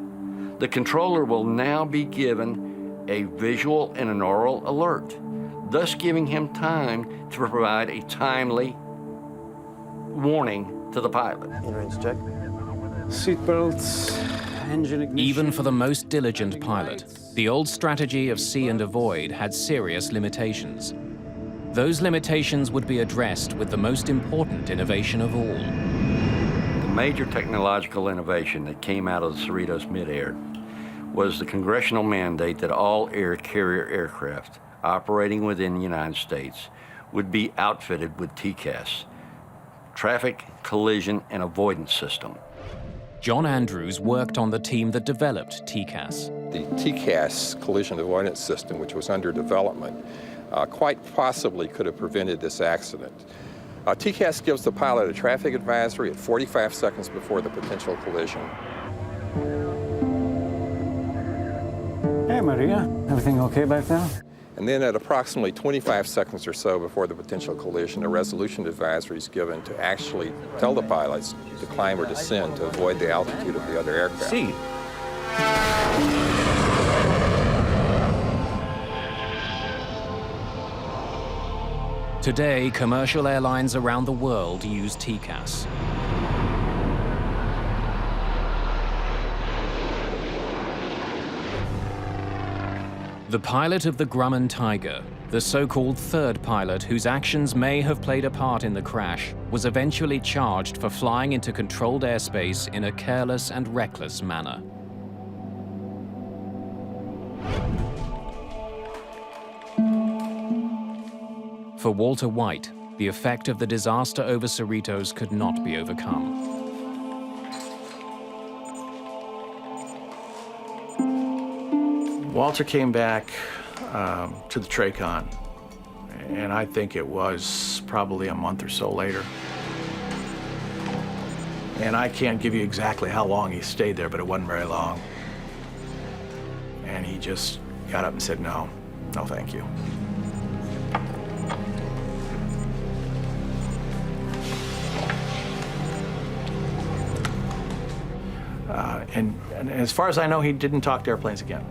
the controller will now be given a visual and an oral alert, thus giving him time to provide a timely warning to the pilot. Inruns check. Seatbelts, engine ignition. Even for the most diligent pilot, the old strategy of see and avoid had serious limitations. Those limitations would be addressed with the most important innovation of all. The major technological innovation that came out of the Cerritos midair was the congressional mandate that all air carrier aircraft operating within the United States would be outfitted with TCAS, Traffic Collision and Avoidance System. John Andrews worked on the team that developed TCAS. The TCAS collision avoidance system, which was under development, quite possibly could have prevented this accident. TCAS gives the pilot a traffic advisory at 45 seconds before the potential collision. Hey, Maria. Everything okay back there? And then at approximately 25 seconds or so before the potential collision, a resolution advisory is given to actually tell the pilots to climb or descend to avoid the altitude of the other aircraft. See. Today, commercial airlines around the world use TCAS. The pilot of the Grumman Tiger, the so-called third pilot whose actions may have played a part in the crash, was eventually charged for flying into controlled airspace in a careless and reckless manner. For Walter White, the effect of the disaster over Cerritos could not be overcome. Walter came back to the TRACON, and I think it was probably a month or so later. And I can't give you exactly how long he stayed there, but it wasn't very long. And he just got up and said, no, no thank you. And as far as I know, he didn't talk to airplanes again.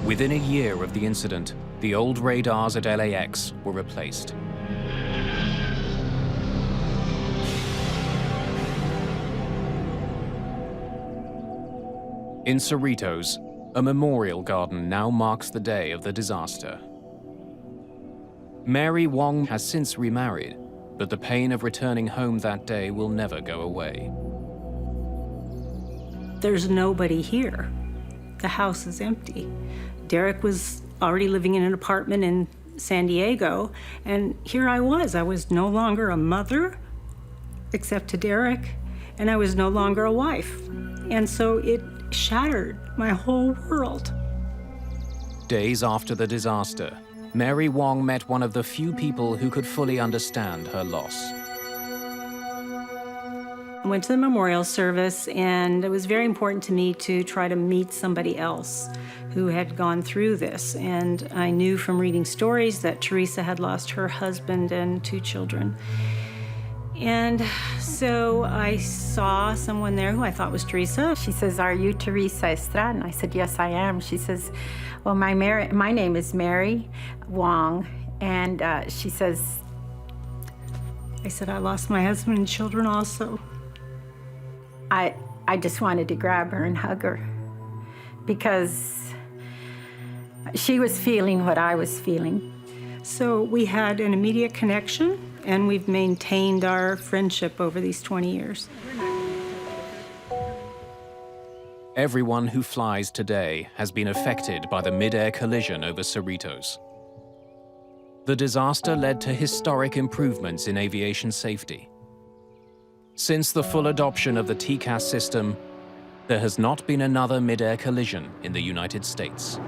Within a year of the incident, the old radars at LAX were replaced. In Cerritos, a memorial garden now marks the day of the disaster. Mary Wong has since remarried, but the pain of returning home that day will never go away. There's nobody here. The house is empty. Derek was already living in an apartment in San Diego, and here I was no longer a mother, except to Derek, and I was no longer a wife. And so it shattered my whole world. Days after the disaster, Mary Wong met one of the few people who could fully understand her loss. I went to the memorial service, and it was very important to me to try to meet somebody else who had gone through this. And I knew from reading stories that Teresa had lost her husband and 2 children. And so I saw someone there who I thought was Teresa. She says, "Are you Teresa Estrada?" And I said, "Yes, I am." She says, "Well, my name is Mary Wong." And she says, I said, "I lost my husband and children also." I just wanted to grab her and hug her because she was feeling what I was feeling. So we had an immediate connection, and we've maintained our friendship over these 20 years. Everyone who flies today has been affected by the mid-air collision over Cerritos. The disaster led to historic improvements in aviation safety. Since the full adoption of the TCAS system, there has not been another mid-air collision in the United States.